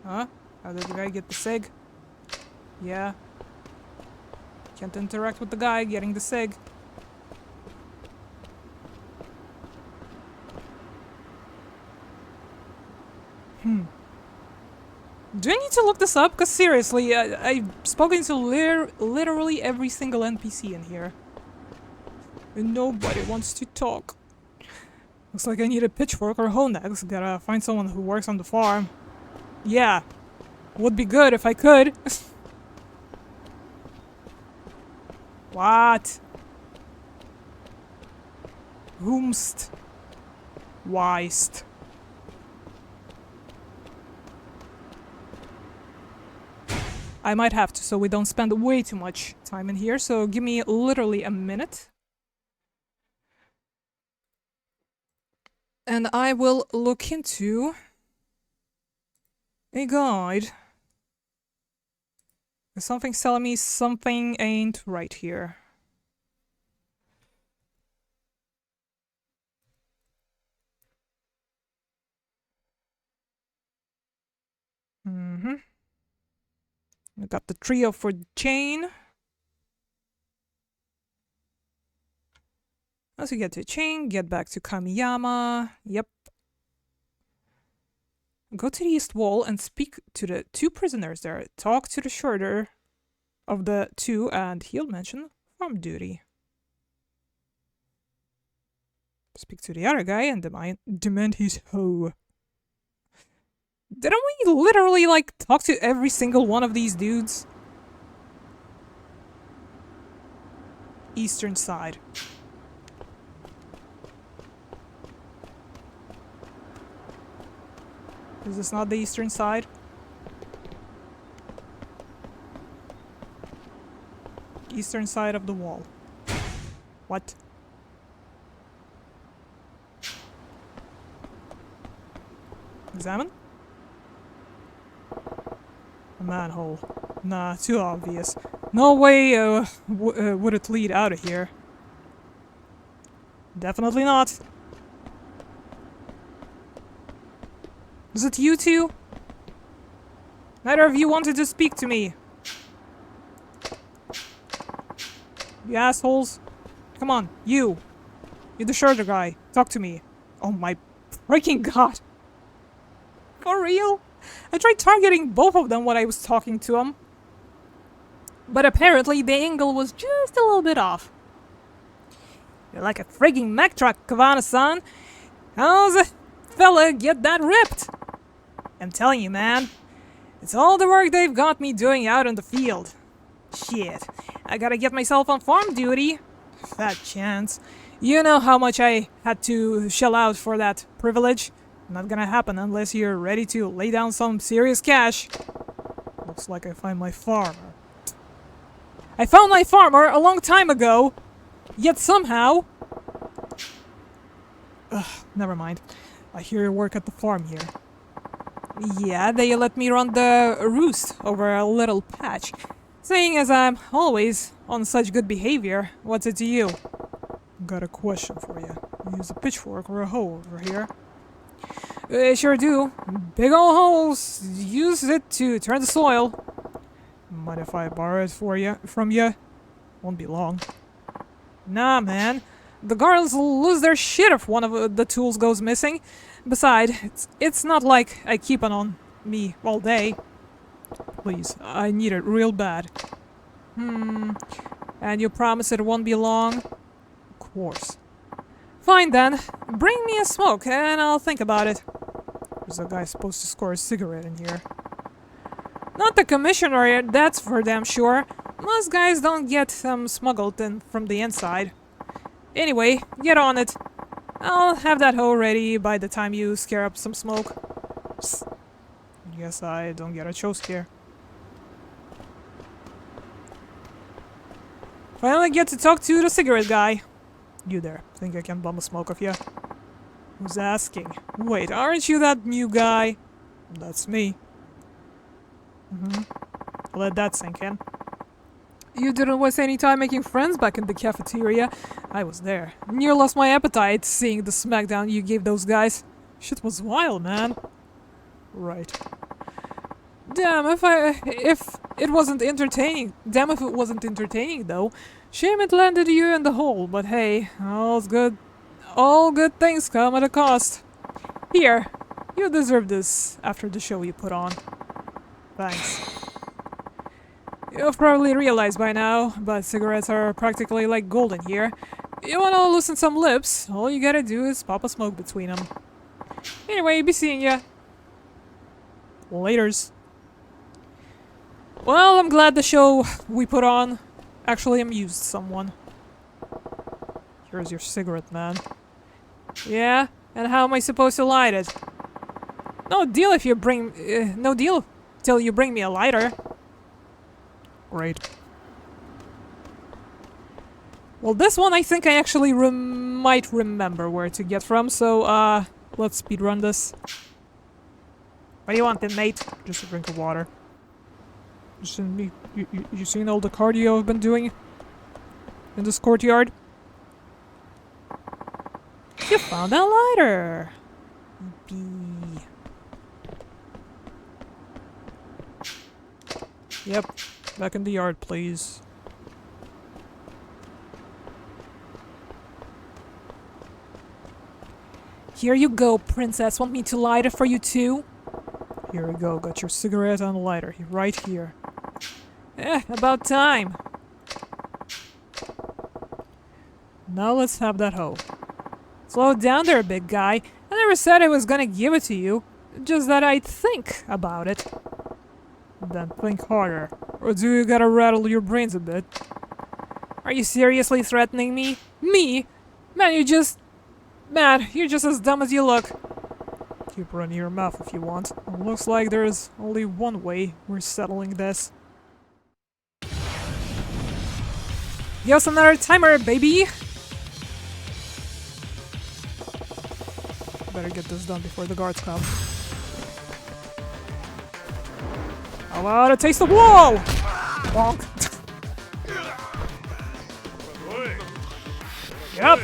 Huh? How did the guy get the sig? Yeah. Can't interact with the guy getting the sig. Do I need to look this up? Because seriously, I've spoken to literally every single NPC in here. And nobody wants to talk. Looks like I need a pitchfork or a hoe next. Gotta find someone who works on the farm. Yeah. Would be good if I could. What? Whomst? Weist. I might have to, so we don't spend way too much time in here, so give me literally a minute. And I will look into a guide. Something's telling me something ain't right here. I got the trio for the chain. Once we get to the chain, get back to Kamiyama. Yep. Go to the east wall and speak to the 2 prisoners there. Talk to the shorter of the 2 and he'll mention farm duty. Speak to the other guy and demand his hoe. Didn't we literally, like, talk to every single one of these dudes? Eastern side. Is this not the eastern side? Eastern side of the wall. What? Examine? A manhole. Nah, too obvious. No way would it lead out of here. Definitely not. Is it you two? Neither of you wanted to speak to me. You assholes. Come on, you. You're the shorter guy. Talk to me. Oh my freaking god. For real? I tried targeting both of them when I was talking to them. But apparently the angle was just a little bit off. You're like a frigging Mack truck, Kavana-san. How's a fella get that ripped? I'm telling you, man. It's all the work they've got me doing out in the field. Shit. I gotta get myself on farm duty. Fat chance. You know how much I had to shell out for that privilege. Not gonna happen unless you're ready to lay down some serious cash. Looks like I find my farmer. I found my farmer a long time ago. Yet somehow... Ugh, never mind. I hear you work at the farm here. Yeah, they let me run the roost over a little patch. Saying as I'm always on such good behavior, what's it to you? Got a question for you. Use a pitchfork or a hoe over here? Sure do. Big ol' holes. Use it to turn the soil. Mind if I borrow it from you? Won't be long. Nah, man. The guards will lose their shit if one of the tools goes missing. Besides, it's not like I keep it on me all day. Please, I need it real bad. And you promise it won't be long? Of course. Fine then. Bring me a smoke and I'll think about it. There's a guy supposed to score a cigarette in here. Not the commissioner, that's for damn sure. Most guys don't get smuggled in from the inside. Anyway, get on it. I'll have that hoe ready by the time you scare up some smoke. Psst. Guess I don't get a choice here. Finally get to talk to the cigarette guy. You there. Think I can bum a smoke of you? Who's asking? Wait, aren't you that new guy? That's me. Let that sink in. You didn't waste any time making friends back in the cafeteria. I was there. Near lost my appetite seeing the smackdown you gave those guys. Shit was wild, man. Right. Damn if it wasn't entertaining. Damn if it wasn't entertaining though. Shame it landed you in the hole, but hey, all's good. All good things come at a cost. Here, you deserve this after the show you put on. Thanks. You've probably realized by now, but cigarettes are practically like gold in here. You wanna loosen some lips, all you gotta do is pop a smoke between them. Anyway, be seeing ya. Laters. Well, I'm glad the show we put on actually amused someone. Here's your cigarette, man. Yeah? And how am I supposed to light it? No deal if you bring... no deal till you bring me a lighter. Great. Well, this one I think I actually might remember where to get from, so, let's speedrun this. What do you want then, mate? Just a drink of water. You seen all the cardio I've been doing in this courtyard? You found a lighter! Yippee. Yep, back in the yard, please. Here you go, princess. Want me to light it for you too? Here we go, got your cigarette and lighter right here. About time. Now let's have that hoe. Slow down there, big guy. I never said I was gonna give it to you. Just that I'd think about it. Then think harder. Or do you gotta rattle your brains a bit? Are you seriously threatening me? Me? Man, you're just as dumb as you look. Keep running your mouth if you want. It looks like there's only one way we're settling this. Give us another timer, baby! Better get this done before the guards come. How about a taste of wall? Bonk. Yep.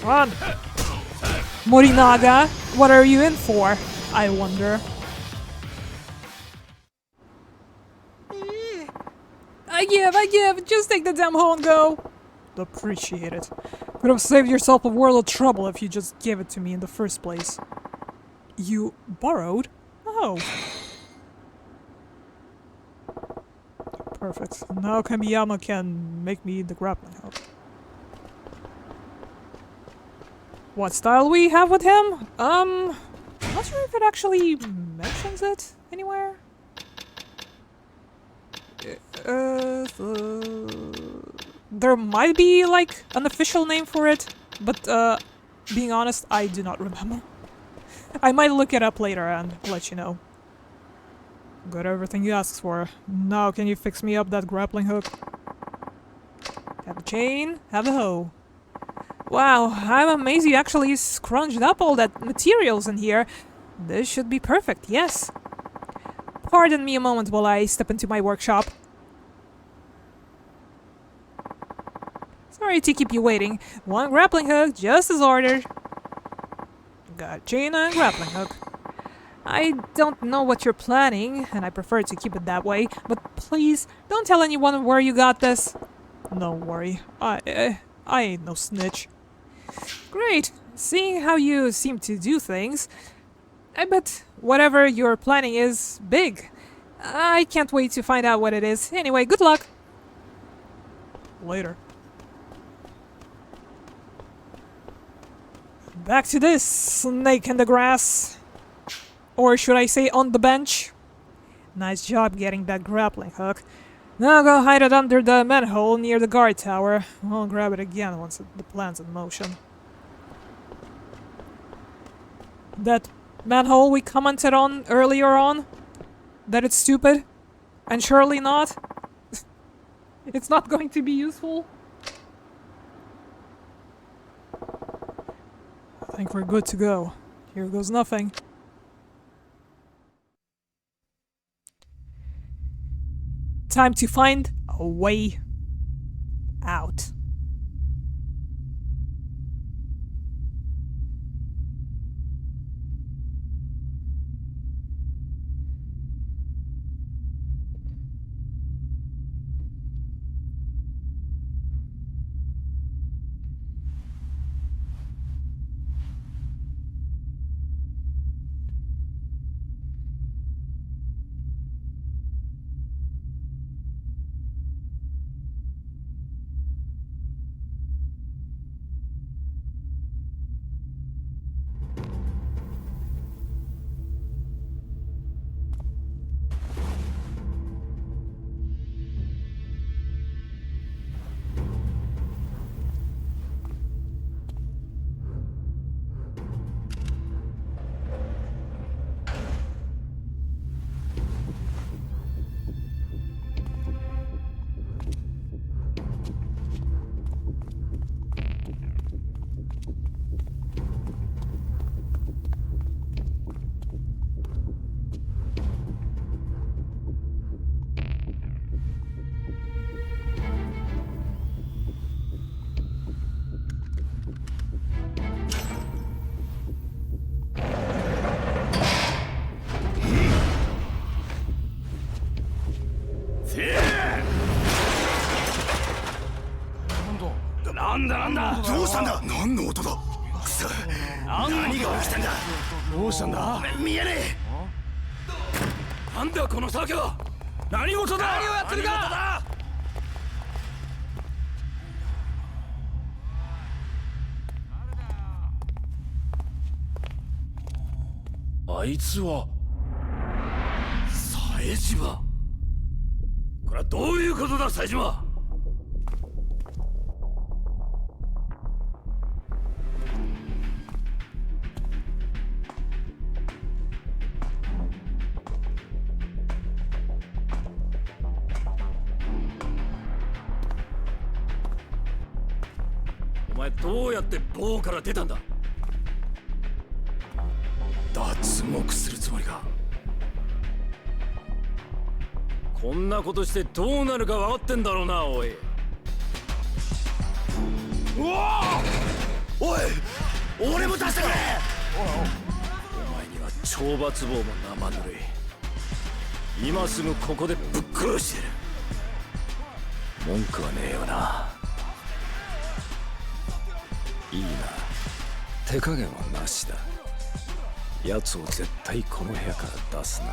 Run! Morinaga, what are you in for? I wonder. I give! Just take the damn hoe and go! Appreciate it. Could have saved yourself a world of trouble if you just gave it to me in the first place. You borrowed? Oh. Perfect. Now Kamiyama can make me the grappling hook. What style we have with him? I'm not sure if it actually mentions it anywhere. There might be like an official name for it, but being honest, I do not remember. I might look it up later and let you know. Got everything you asked for. Now can you fix me up that grappling hook? Have a chain, have a hoe. Wow, I'm amazed you actually scrounged up all that materials in here. This should be perfect, yes. Pardon me a moment while I step into my workshop. Sorry to keep you waiting. One grappling hook, just as ordered. Got chain and grappling hook. I don't know what you're planning, and I prefer to keep it that way, but please, don't tell anyone where you got this. No worry, I ain't no snitch. Great, seeing how you seem to do things, I bet whatever you're planning is big. I can't wait to find out what it is. Anyway, good luck. Later. Back to this snake in the grass. Or should I say on the bench? Nice job getting that grappling hook. Now go hide it under the manhole near the guard tower. I'll grab it again once the plan's in motion. That manhole we commented on earlier on? That it's stupid? And surely not? It's not going to be useful? I think we're good to go. Here goes nothing. Time to find a way out. どうしたんだ。何の音だ。くそ、何が起きてんだ。どうしたんだ。見えねなんだこの作業。何事だ。何をやってるか。あいつは冴島。これはどういうことだ冴島。お前どうやって棒から出たんだ。脱獄するつもりか。こんなことしてどうなるか分かってんだろうな。おいおい、俺も出してくれ。お前には懲罰棒も生ぬるい。今すぐここでぶっ殺してやる。文句はねえよな。いいな、手加減はなしだ。奴を絶対この部屋から出すな。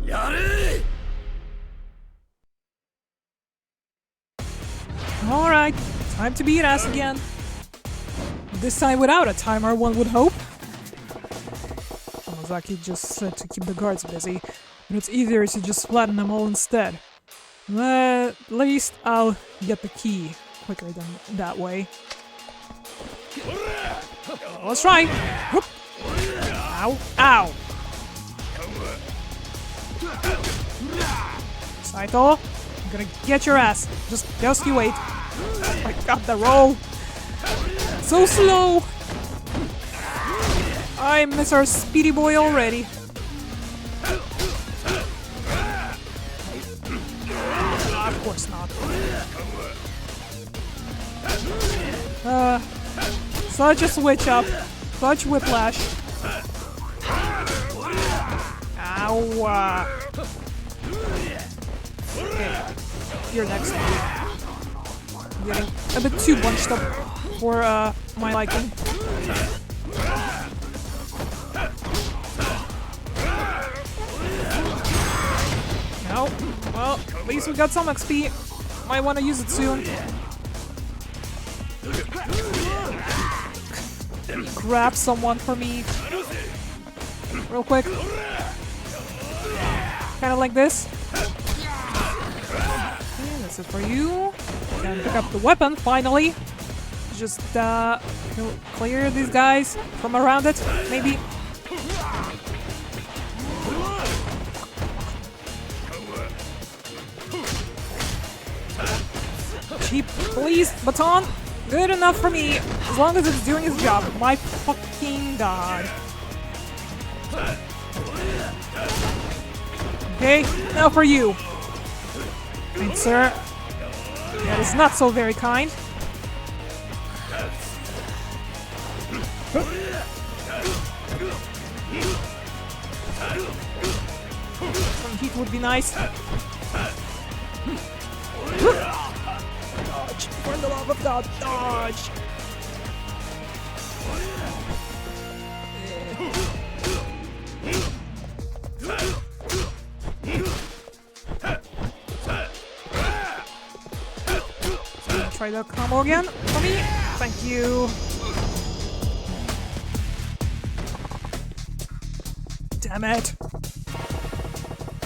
やれ。 Alright, time to beat ass again. This time without a timer, one would hope. Hamazaki just said to keep the guards busy, but it's easier to just flatten them all instead. At least I'll get the key quicker than that way. Let's try! Whoop. Ow! Ow! Saito, I'm gonna get your ass. Just you wait. I got the roll. So slow. I miss our speedy boy already. Of course not. Such a switch up. Such whiplash. Ow. Okay, you're next. I'm getting a bit too bunched up for my liking. No. Well, at least we got some XP. Might want to use it soon. Grab someone for me. Real quick. Kind of like this. Okay, that's it for you. And pick up the weapon, finally. Just, clear these guys from around it, maybe. Cheap, please, baton. Good enough for me, as long as it's doing its job. My fucking god. Okay, now for you. Kind sir. That is not so very kind. Some heat would be nice. Dodge! For the love of God, dodge! Try the combo again for me. Thank you. Damn it.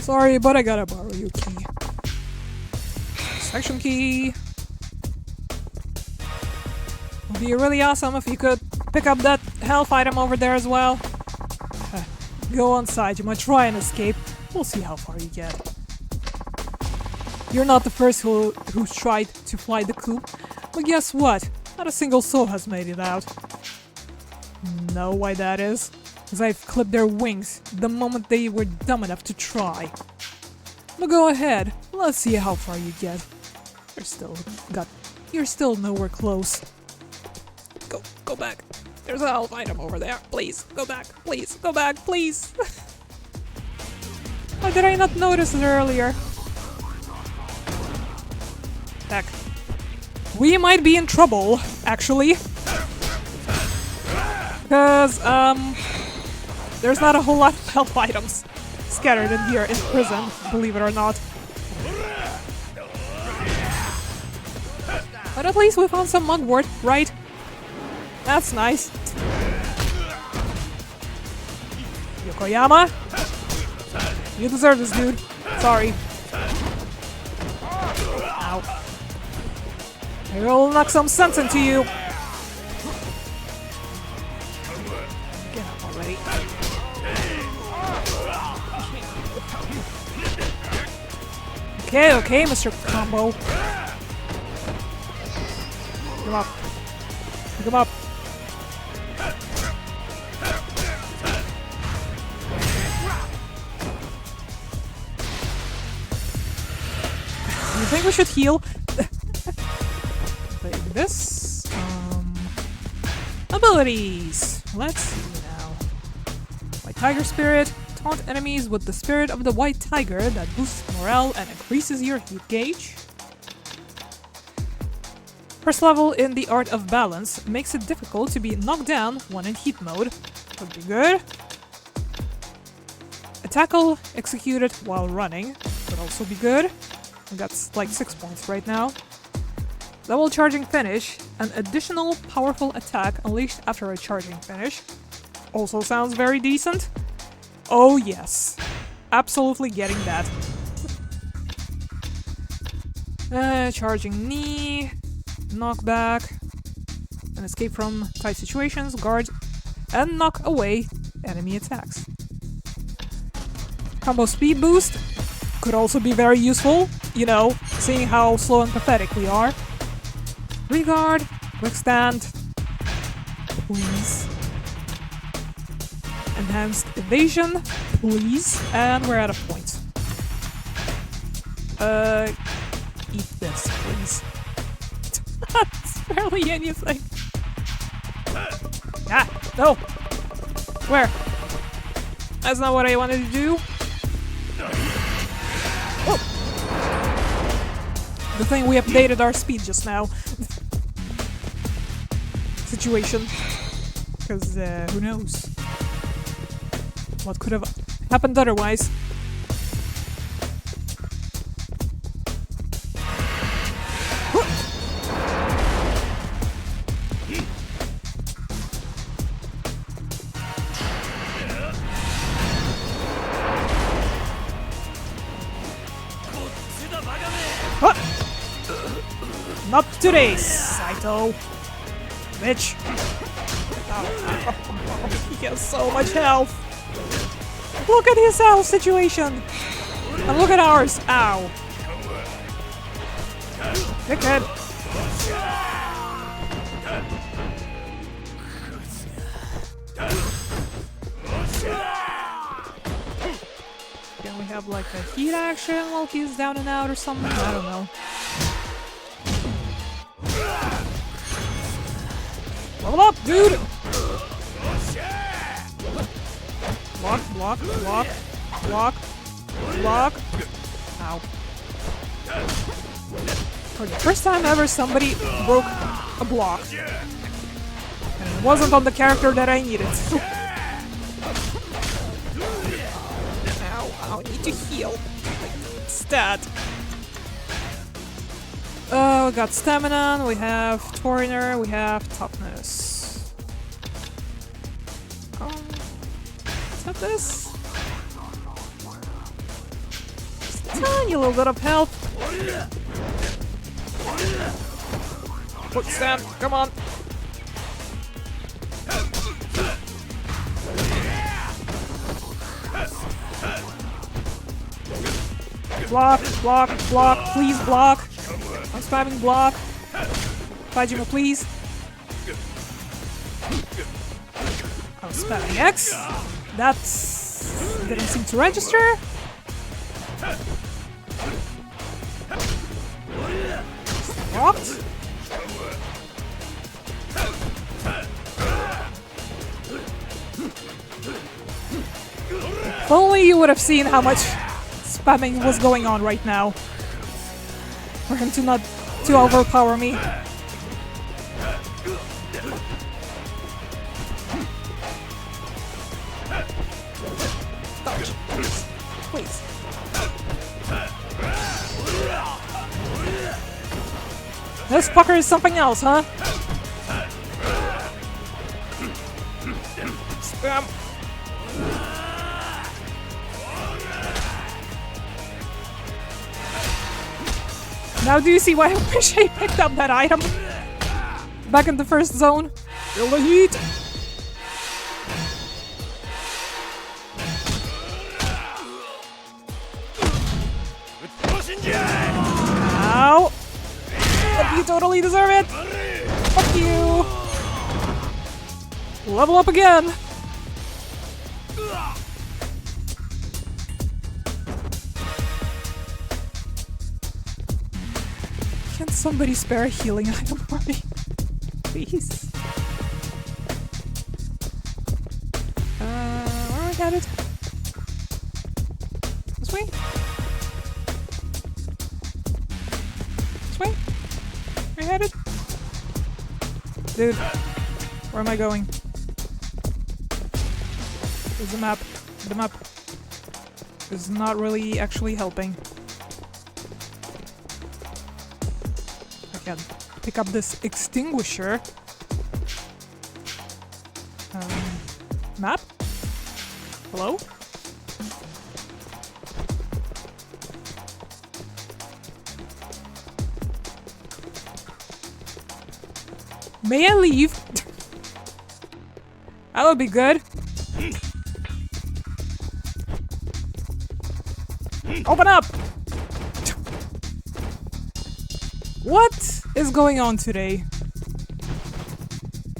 Sorry, but I gotta borrow your key. Section key. Would be really awesome if you could pick up that health item over there as well. Go inside, you might try and escape. We'll see how far you get. You're not the first who's tried to fly the coop, but guess what? Not a single soul has made it out. Know why that is? Because I've clipped their wings the moment they were dumb enough to try. But go ahead, let's see how far you get. You're still nowhere close. Go back. There's a health item over there. Please, go back. Please, go back, please. Why did I not notice it earlier? Heck. We might be in trouble, actually. Because, there's not a whole lot of health items scattered in here in prison, believe it or not. But at least we found some mugwort, right? That's nice. Yokoyama? You deserve this, dude. Sorry. Ow. I will knock some sense into you. Get up already. Okay, Mr. Combo. Pick him up. Pick him up. You think we should heal? Like this. Abilities. Let's see now. White Tiger Spirit. Taunt enemies with the spirit of the White Tiger that boosts morale and increases your heat gauge. First level in the Art of Balance makes it difficult to be knocked down when in heat mode. Could be good. A tackle executed while running could also be good. That's like 6 points right now. Double charging finish, an additional powerful attack unleashed after a charging finish. Also sounds very decent. Oh yes, absolutely getting that. Charging knee, knockback, an escape from tight situations, guard, and knock away enemy attacks. Combo speed boost could also be very useful, you know, seeing how slow and pathetic we are. Regard, quick stand, please. Enhanced evasion, please. And we're out of points. Eat this, please. That's barely anything. Ah, no! Where? That's not what I wanted to do. Oh. Good thing we updated our speed just now. Situation. Because, who knows? What could have happened otherwise? Not today, Saito. Bitch. He has so much health. Look at his health situation. And look at ours. Ow. Dickhead. Can we have like a heat action while he's down and out or something? I don't know. Level up, dude! Block, block, block, block, block. Ow. For the first time ever, somebody broke a block. And it wasn't on the character that I needed. Ow, ow, I need to heal. Stat. We got stamina, we have Toriner, we have toughness. Is that this? Just a tiny little bit of health. Quick stand, come on. Block, block, block, please block. I'm spamming block. Fajima, please. I'm spamming X. That's... didn't seem to register. Blocked. If only you would have seen how much spamming what's going on right now. For him to not to overpower me. Dodge. Please. This fucker is something else, huh? Spam. Now do you see why I wish I picked up that item? Back in the first zone. Feel the heat. Ow! But you totally deserve it! Fuck you! Level up again! Can somebody spare a healing item for me? Please. Where are we headed? This way? This way? Where are you headed? Dude, where am I going? There's the map. The map is not really actually helping. I can pick up this extinguisher. Map? Hello? May I leave? That would be good. Open up! What is going on today?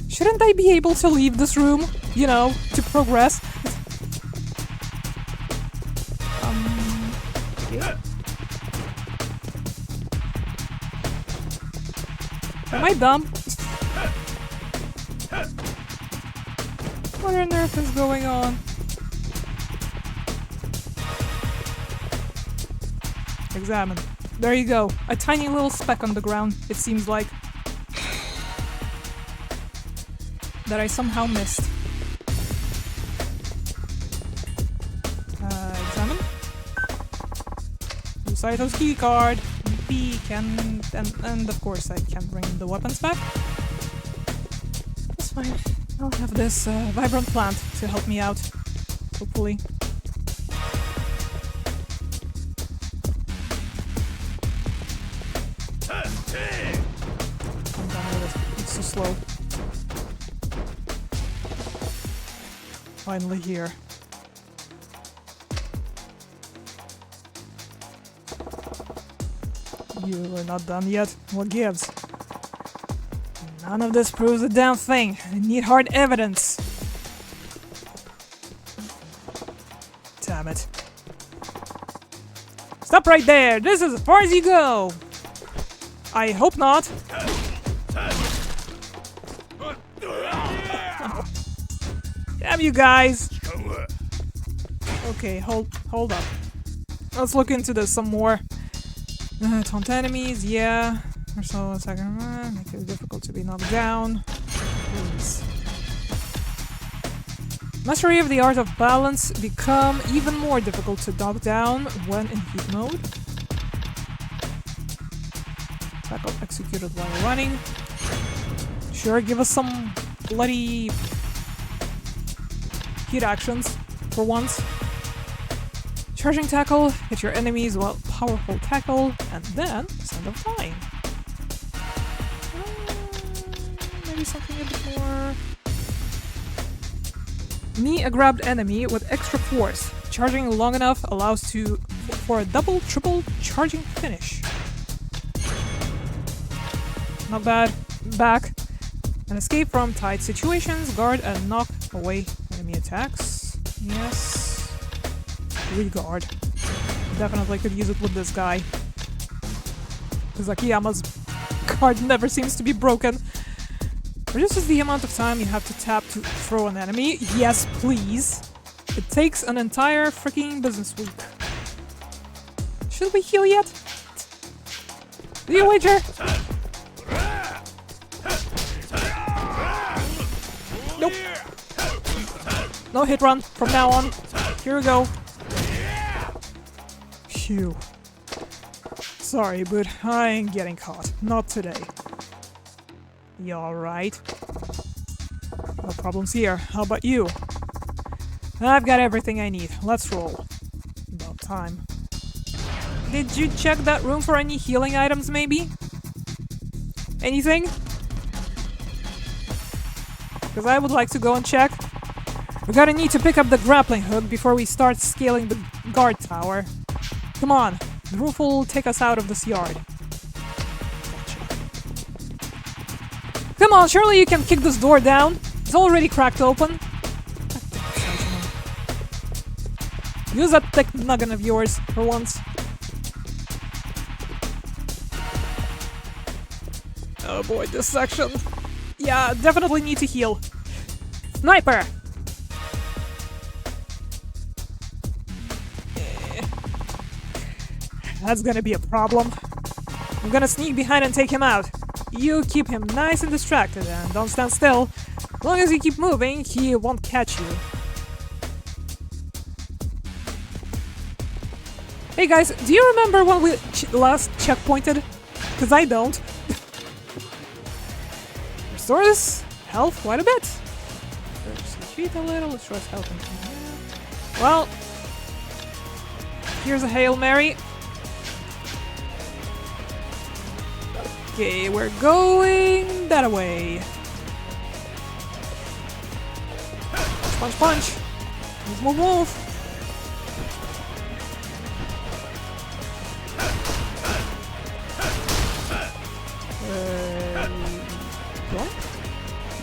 Shouldn't I be able to leave this room? You know, to progress? Okay. Am I dumb? What on earth is going on? Examine. There you go. A tiny little speck on the ground, it seems like. That I somehow missed. Examine. Saito's keycard. B can and of course I can bring the weapons back. That's fine. I'll have this vibrant plant to help me out. Hopefully. I'm done with it. It's too slow. Finally here. You are not done yet? What gives? None of this proves a damn thing. I need hard evidence. Damn it. Stop right there! This is as far as you go! I hope not. Damn you guys! Okay, hold up. Let's look into this some more. Taunt enemies, yeah. Or so a second. Make it difficult to be knocked down. Please. Mastery of the art of balance become even more difficult to knock down when in heat mode. Tackle executed while running. Sure, give us some bloody heat actions for once. Charging tackle, hit your enemies while powerful tackle, and then send off flying. Maybe something a bit more. Knee a grabbed enemy with extra force. Charging long enough allows for a double, triple charging finish. Not bad. Back. And escape from tight situations. Guard and knock away enemy attacks. Yes. Regard. Definitely could use it with this guy. Because Akiyama's card never seems to be broken. Reduces the amount of time you have to tap to throw an enemy. Yes, please. It takes an entire freaking business week. Should we heal yet? Do you wager? Nope. No hit run from now on. Here we go. Phew. Sorry, but I ain't getting caught. Not today. You alright? No problems here. How about you? I've got everything I need. Let's roll. About time. Did you check that room for any healing items, maybe? Anything? Because I would like to go and check. We're gonna need to pick up the grappling hook before we start scaling the guard tower. Come on, the roof will take us out of this yard. Come on, surely you can kick this door down. It's already cracked open. Use that thick noggin of yours for once. Oh boy, this section. Yeah, definitely need to heal. Sniper! That's gonna be a problem. I'm gonna sneak behind and take him out. You keep him nice and distracted and don't stand still. As long as you keep moving, he won't catch you. Hey guys, do you remember when we last checkpointed? Cause I don't. Restores health quite a bit. Retreat a little, restores health. Well, here's a Hail Mary. Okay, we're going that way. Punch, punch. Move, move, move.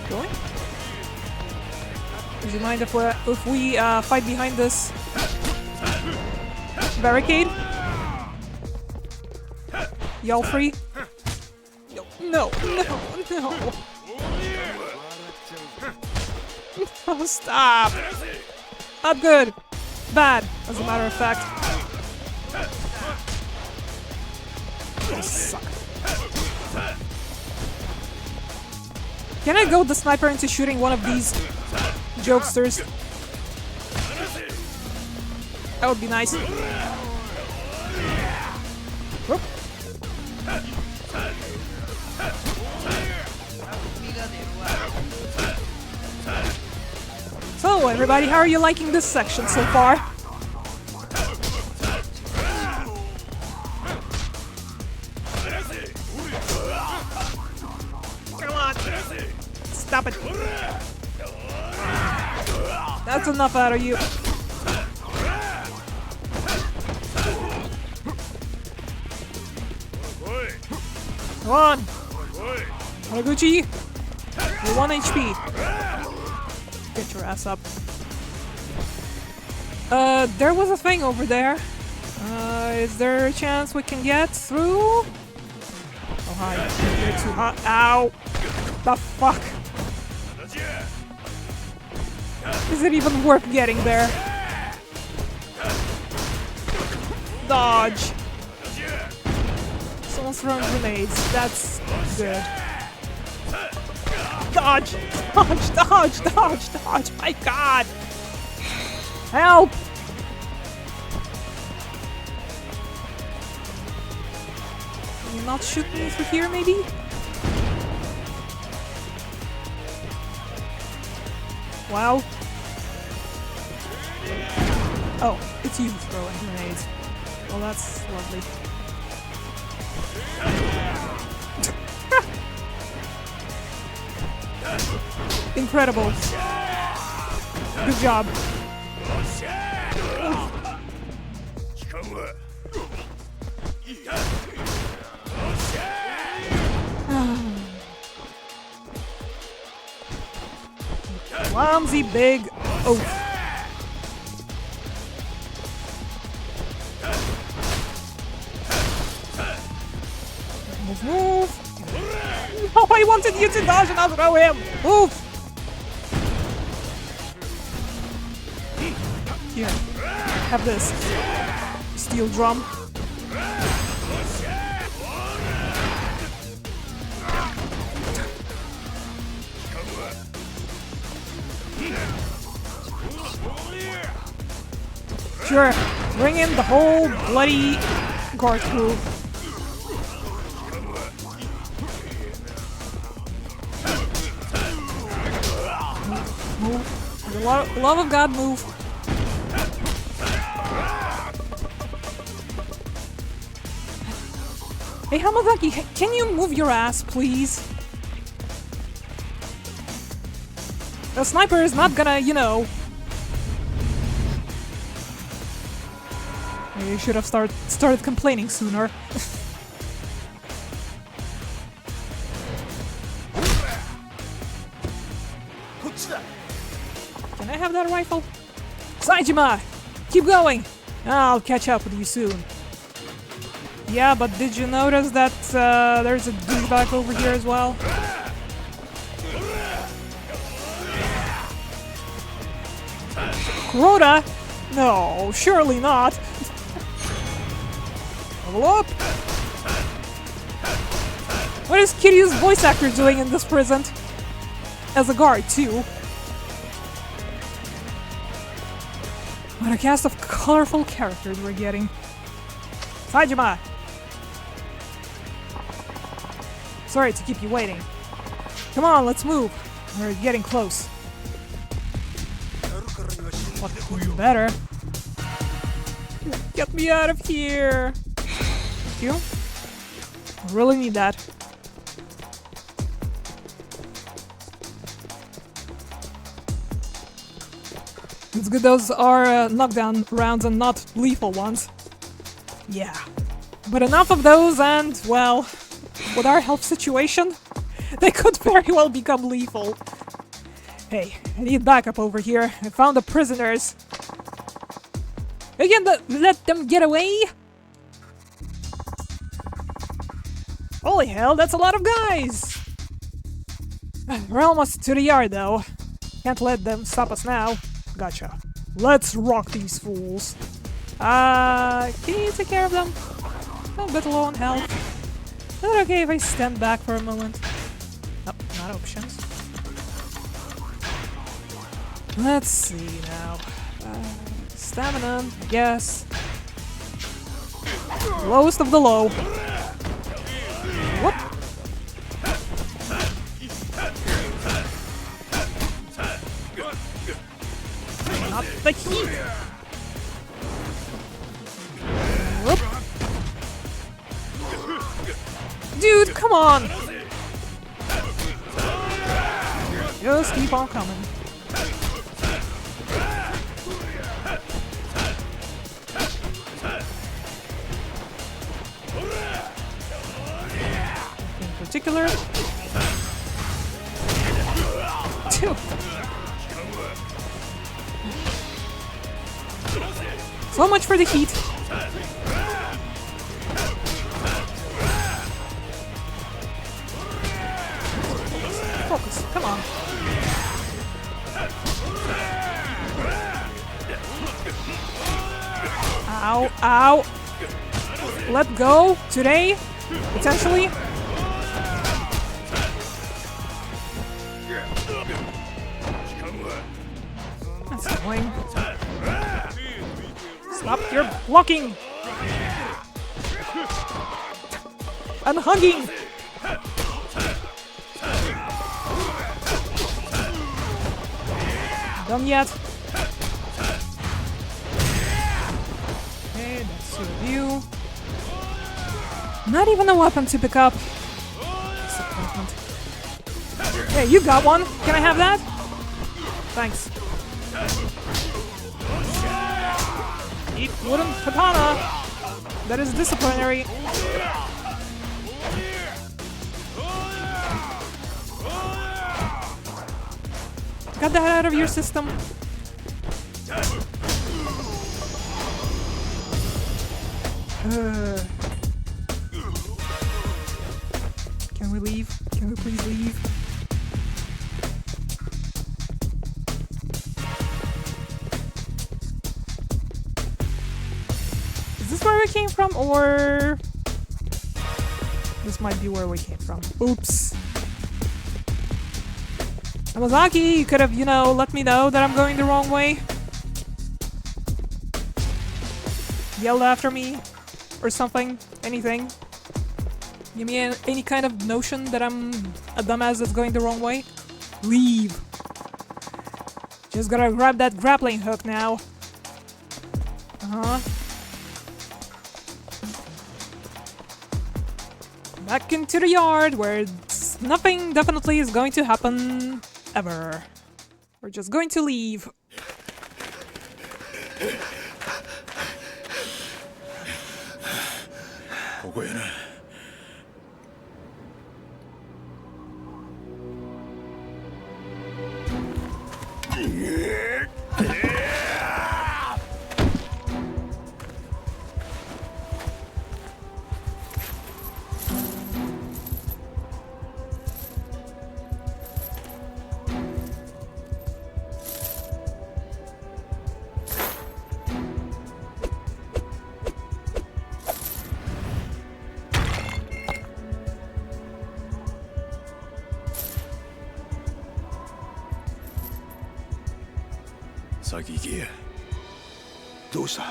Going? Would you mind if we fight behind this barricade? Y'all free? No, no, no. Oh, stop. Not good. Bad, as a matter of fact. Oh, suck. Can I goad the sniper into shooting one of these jokesters? That would be nice. Whoop. So, everybody, how are you liking this section so far? Come on! Stop it! That's enough out of you. Come on! Haraguchi! You're 1 HP. Get your ass up. There was a thing over there. Is there a chance we can get through? Oh, hi. You're too hot. Ow! The fuck? Is it even worth getting there? Dodge! Someone's throwing grenades. That's good. Dodge! Dodge! Dodge! Dodge! Dodge! My god! Help! Can you not shoot me through here, maybe? Wow. Oh, it's you throwing grenades. Well, that's lovely. Incredible. Good job. Clumsy big oaf. Move, move. No, I wanted you to dodge and I'll throw him. Move. Here, have this. Steel drum. Sure, bring in the whole bloody guard crew. Move. For the love of God, move. Hey, Hamazaki, can you move your ass, please? The sniper is not gonna, you know... You should have started complaining sooner. Can I have that rifle? Saijima! Keep going! I'll catch up with you soon. Yeah, but did you notice that there's a douchebag over here as well? Kuroda? No, surely not. Level up! What is Kiryu's voice actor doing in this prison? As a guard, too. What a cast of colorful characters we're getting. Saijima! Sorry to keep you waiting. Come on, let's move. We're getting close. Fucking better. Get me out of here! Thank you. I really need that. It's good those are knockdown rounds and not lethal ones. Yeah. But enough of those and, well, with our health situation, they could very well become lethal. Hey, I need backup over here. I found the prisoners. Again, let them get away? Holy hell, that's a lot of guys! We're almost to the yard, though. Can't let them stop us now. Gotcha. Let's rock these fools. Can you take care of them? I'm a bit low on health. Is it okay if I stand back for a moment? Nope, not options. Let's see now. Stamina, I guess. Lowest of the low. What? Not the heat! Whoop. Dude, come on! Just keep on coming. In particular... Two! So much for the heat. Focus, come on. Ow, ow. Let go today, potentially. That's annoying. Stop your blocking! I'm hugging! Done yet? Okay, that's two of you. Not even a weapon to pick up. Disappointment. Hey, you got one! Can I have that? Thanks. Eat wooden katana! That is disciplinary. Got that out of your system. Can we leave? Can we please leave? Is this where we came from, or... This might be where we came from. Oops. Hamazaki, you could have, you know, let me know that I'm going the wrong way. yelled after me or something, anything. Give me any kind of notion that I'm a dumbass that's going the wrong way. Leave. Just gotta grab that grappling hook now. Uh-huh. Back into the yard where nothing definitely is going to happen ever. We're just going to leave.先行けや。どうした？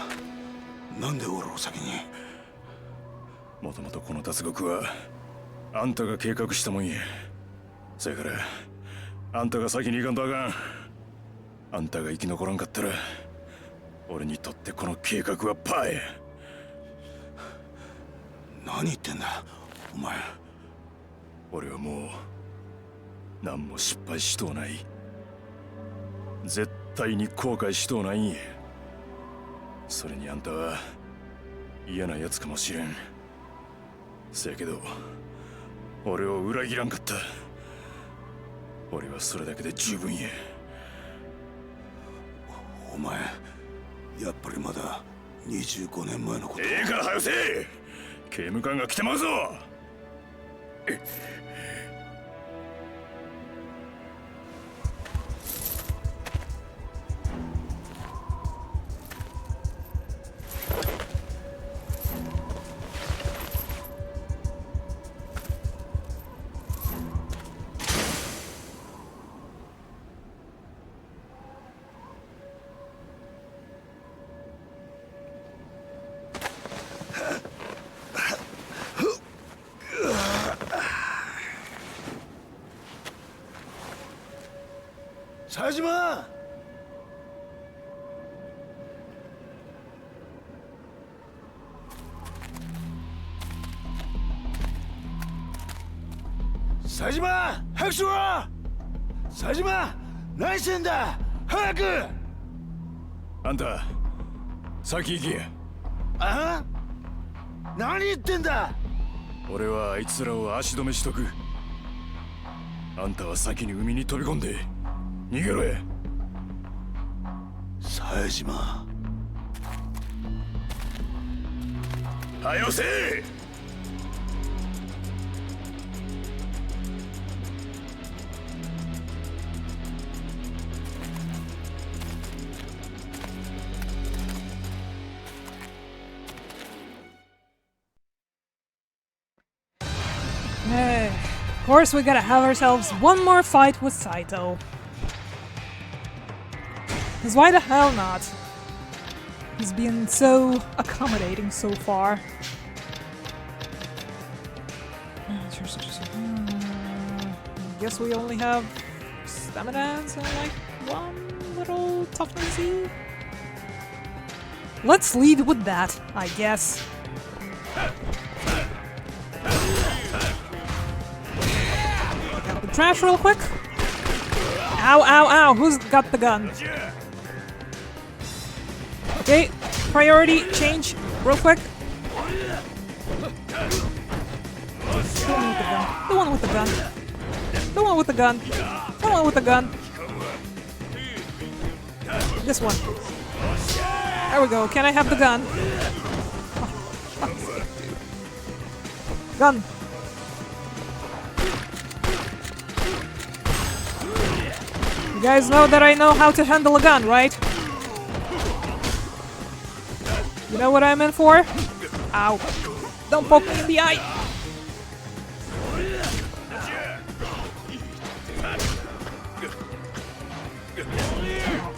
なんで俺を先に？もともとこの脱獄はあんたが計画したもんや。そやからあんたが先に行かんとあかん。あんたが生き残らんかったら俺にとってこの計画はパーや。何言ってんだお前。俺はもう何も失敗しとうない。絶対に後悔しとうないんや。それにあんたは嫌なやつかもしれん。せやけど俺を裏切らんかった。俺はそれだけで十分や。お前やっぱりまだ25年前のこと。ええから早せえ。刑務官が来てまうぞ。冴島！冴島！早くしろ！冴島！何してんだ！早く！あんた先行けや。あ？何言ってんだ！俺はあいつらを足止めしとく。あんたは先に海に飛び込んで逃げろや。冴島。はよせえ。Of course, we gotta have ourselves one more fight with Saito. Because why the hell not? He's been so accommodating so far. Guess we only have staminas and like one little toughness. Let's lead with that, I guess. Trash real quick. Ow, ow, ow. Who's got the gun? Okay, priority change real quick. The one with the gun. The one with the gun. The one with the gun. This one. There we go. Can I have the gun? Gun. You guys know that I know how to handle a gun, right? You know what I'm in for? Ow. Don't poke me in the eye.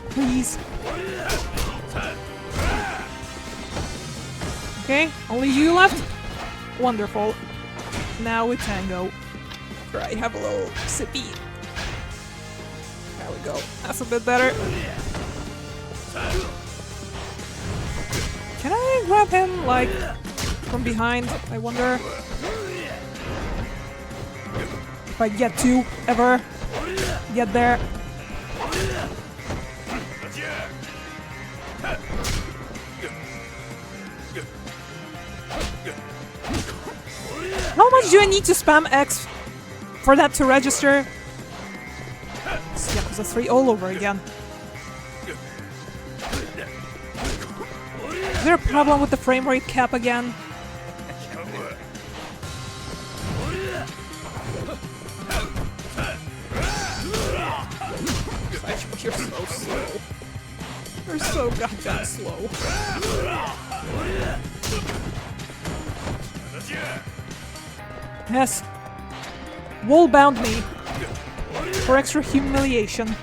Please. Okay, only you left? Wonderful. Now we tango. Right, have a little sippy. There we go. That's a bit better. Can I grab him, like, from behind? I wonder if I get to ever get there. How much do I need to spam X for that to register? It's Yakuza 3 all over again. Is there a problem with the frame rate cap again? You're so slow. You're so goddamn slow. Yes. Wall bound me. For extra humiliation.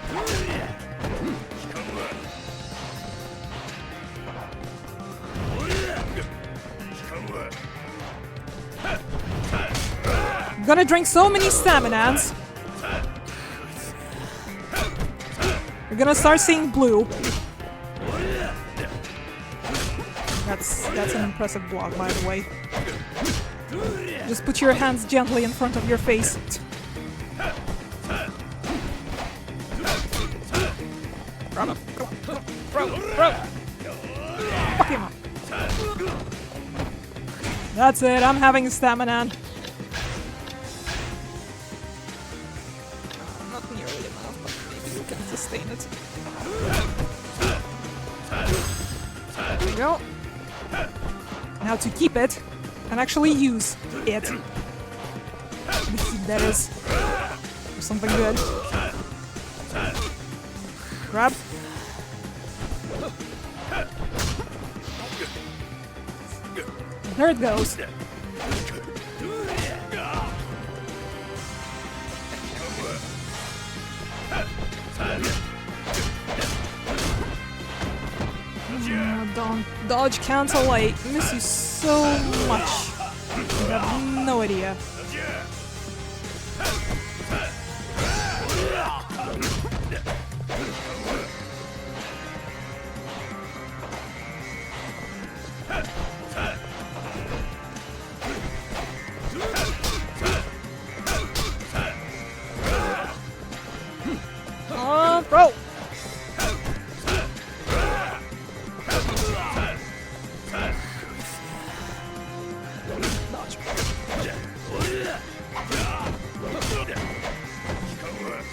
I'm gonna drink so many staminans. We're gonna start seeing blue. That's an impressive block, by the way. Just put your hands gently in front of your face. Grab him. Come on. Throw. Fuck him up. That's it. I'm having a stamina. Not nearly enough, but maybe you can sustain it. There we go. Now to keep it and actually use it. That is for something good. Grab. There it goes. Don't dodge, cancel, I miss you so much. You have no idea. Bro!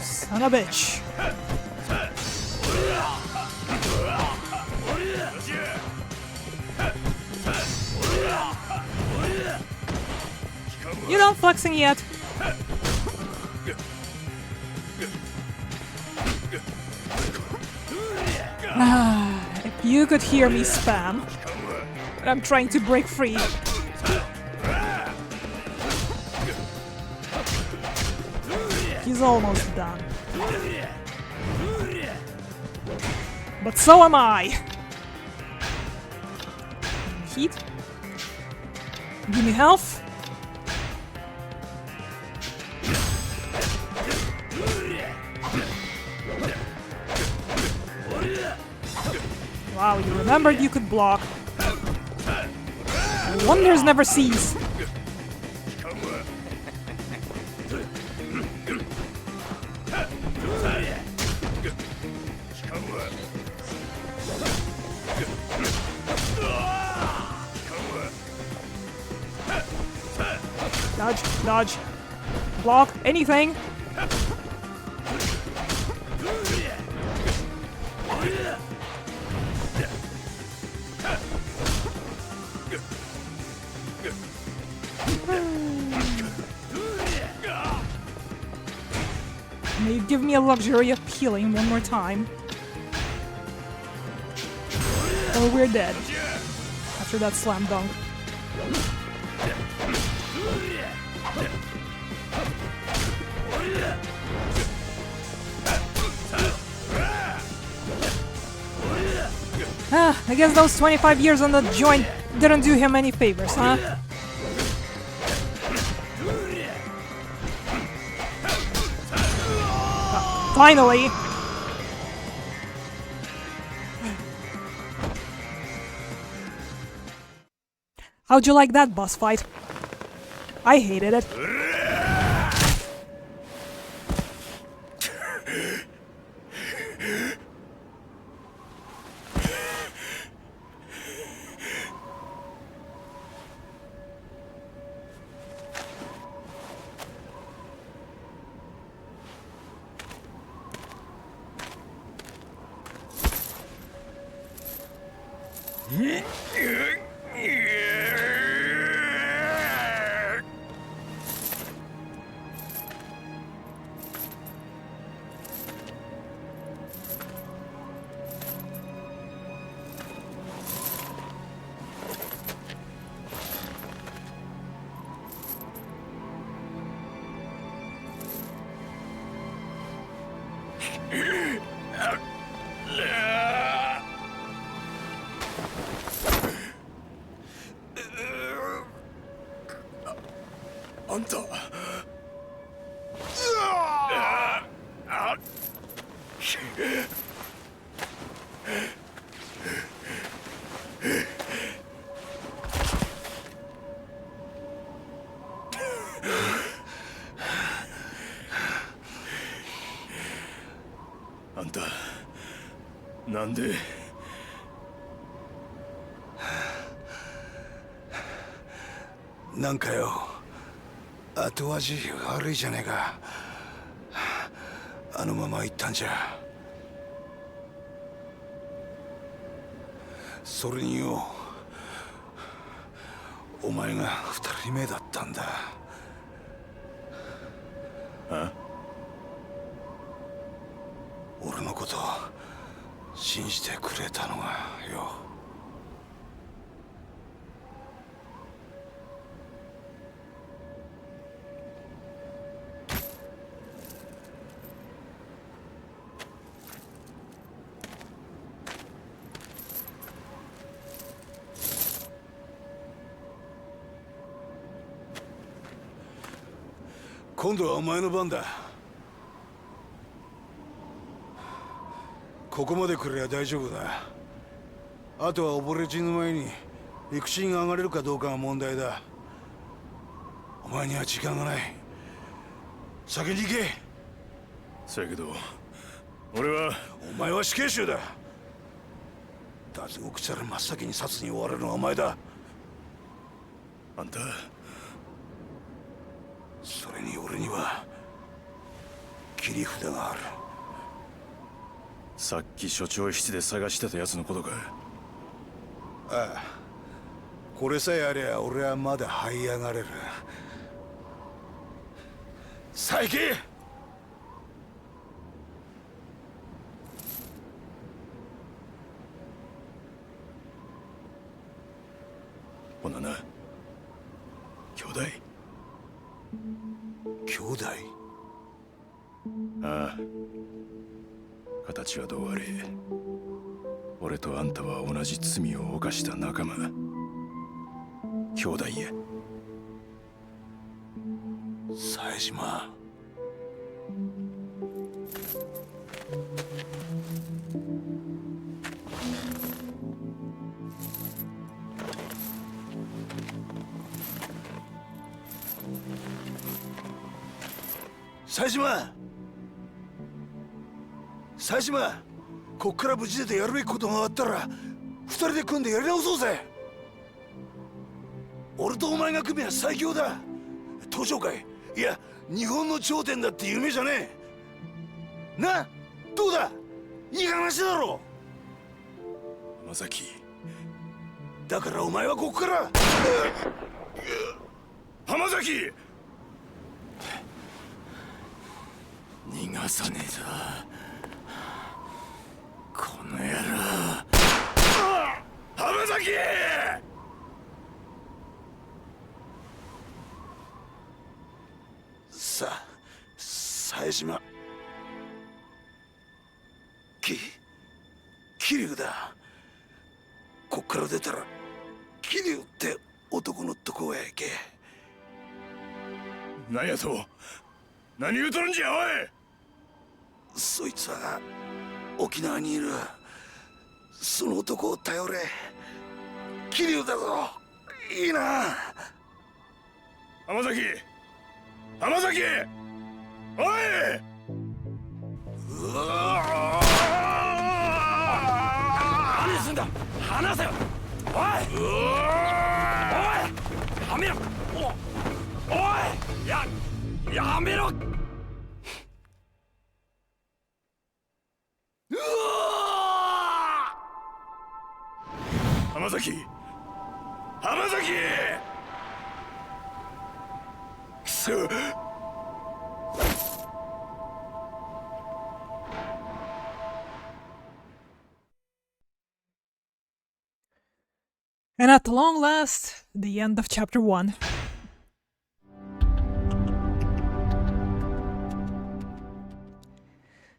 Son of a bitch. You're not flexing yet. If you could hear me spam, but I'm trying to break free. He's almost done. But so am I. Heat. Give me health. Wow, you remembered you could block. Wonders never cease. Dodge, dodge, block, anything. May you give me a luxury of healing one more time. Or we're dead. After that slam dunk. I guess those 25 years on the joint didn't do him any favors, huh? Finally! How'd you like that boss fight? I hated it. あんたあんたなんでなんかよ後味悪いじゃねえかあのまま行ったんじゃそれによお前が二人目だったんだあ俺のこと信じてくれたのがよ今度はお前の番だここまで来れば大丈夫だあとは溺れ死ぬ前に陸地に上がれるかどうかが問題だお前には時間がない先に行けそやけど俺はお前は死刑囚だ脱獄したら真っ先に殺に追われるのはお前だあんたそれに俺には切り札があるさっき所長室で探してたやつのことかああこれさえありゃ俺はまだ這い上がれるさあ行けほなな兄弟兄弟ああ形はどうあれ俺とあんたは同じ罪を犯した仲間兄弟や冴島冴島冴島こっから無事出てやるべきことがあったら二人で組んでやり直そうぜ俺とお前が組めば最強だ東上界いや日本の頂点だって夢じゃねえなどうだいい話だろ山崎だからお前はここから浜崎逃がさねえぞこの野郎浜崎さあ冴島切り札こっから出たら切桐生って男のとこへ行け。何やと、何言うとるんじゃおい。そいつは沖縄にいる。その男を頼れ。桐生だぞ。いいな。浜崎、浜崎、おい。何すんだ、離せよ。おいおい、やめろ。おい、やめろ。浜崎、浜崎。くそ。And at long last, the end of chapter 1.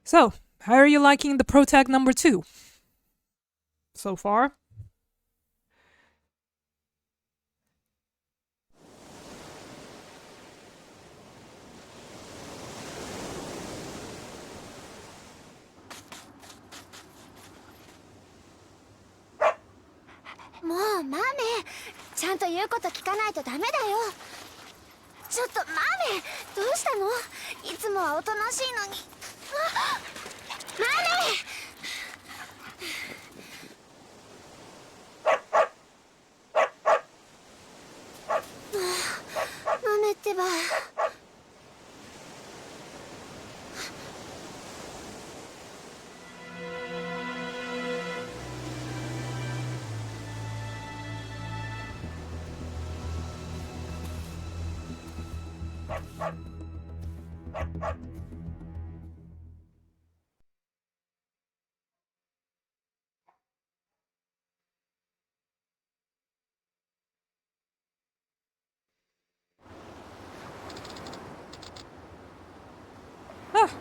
So, how are you liking the protag number 2? So far? Mom, マメ、ちゃんと言うこと聞かないとダメだよ。ちょっとマメ、どうしたの？いつもはおとなしいのに。マメ。マメってば。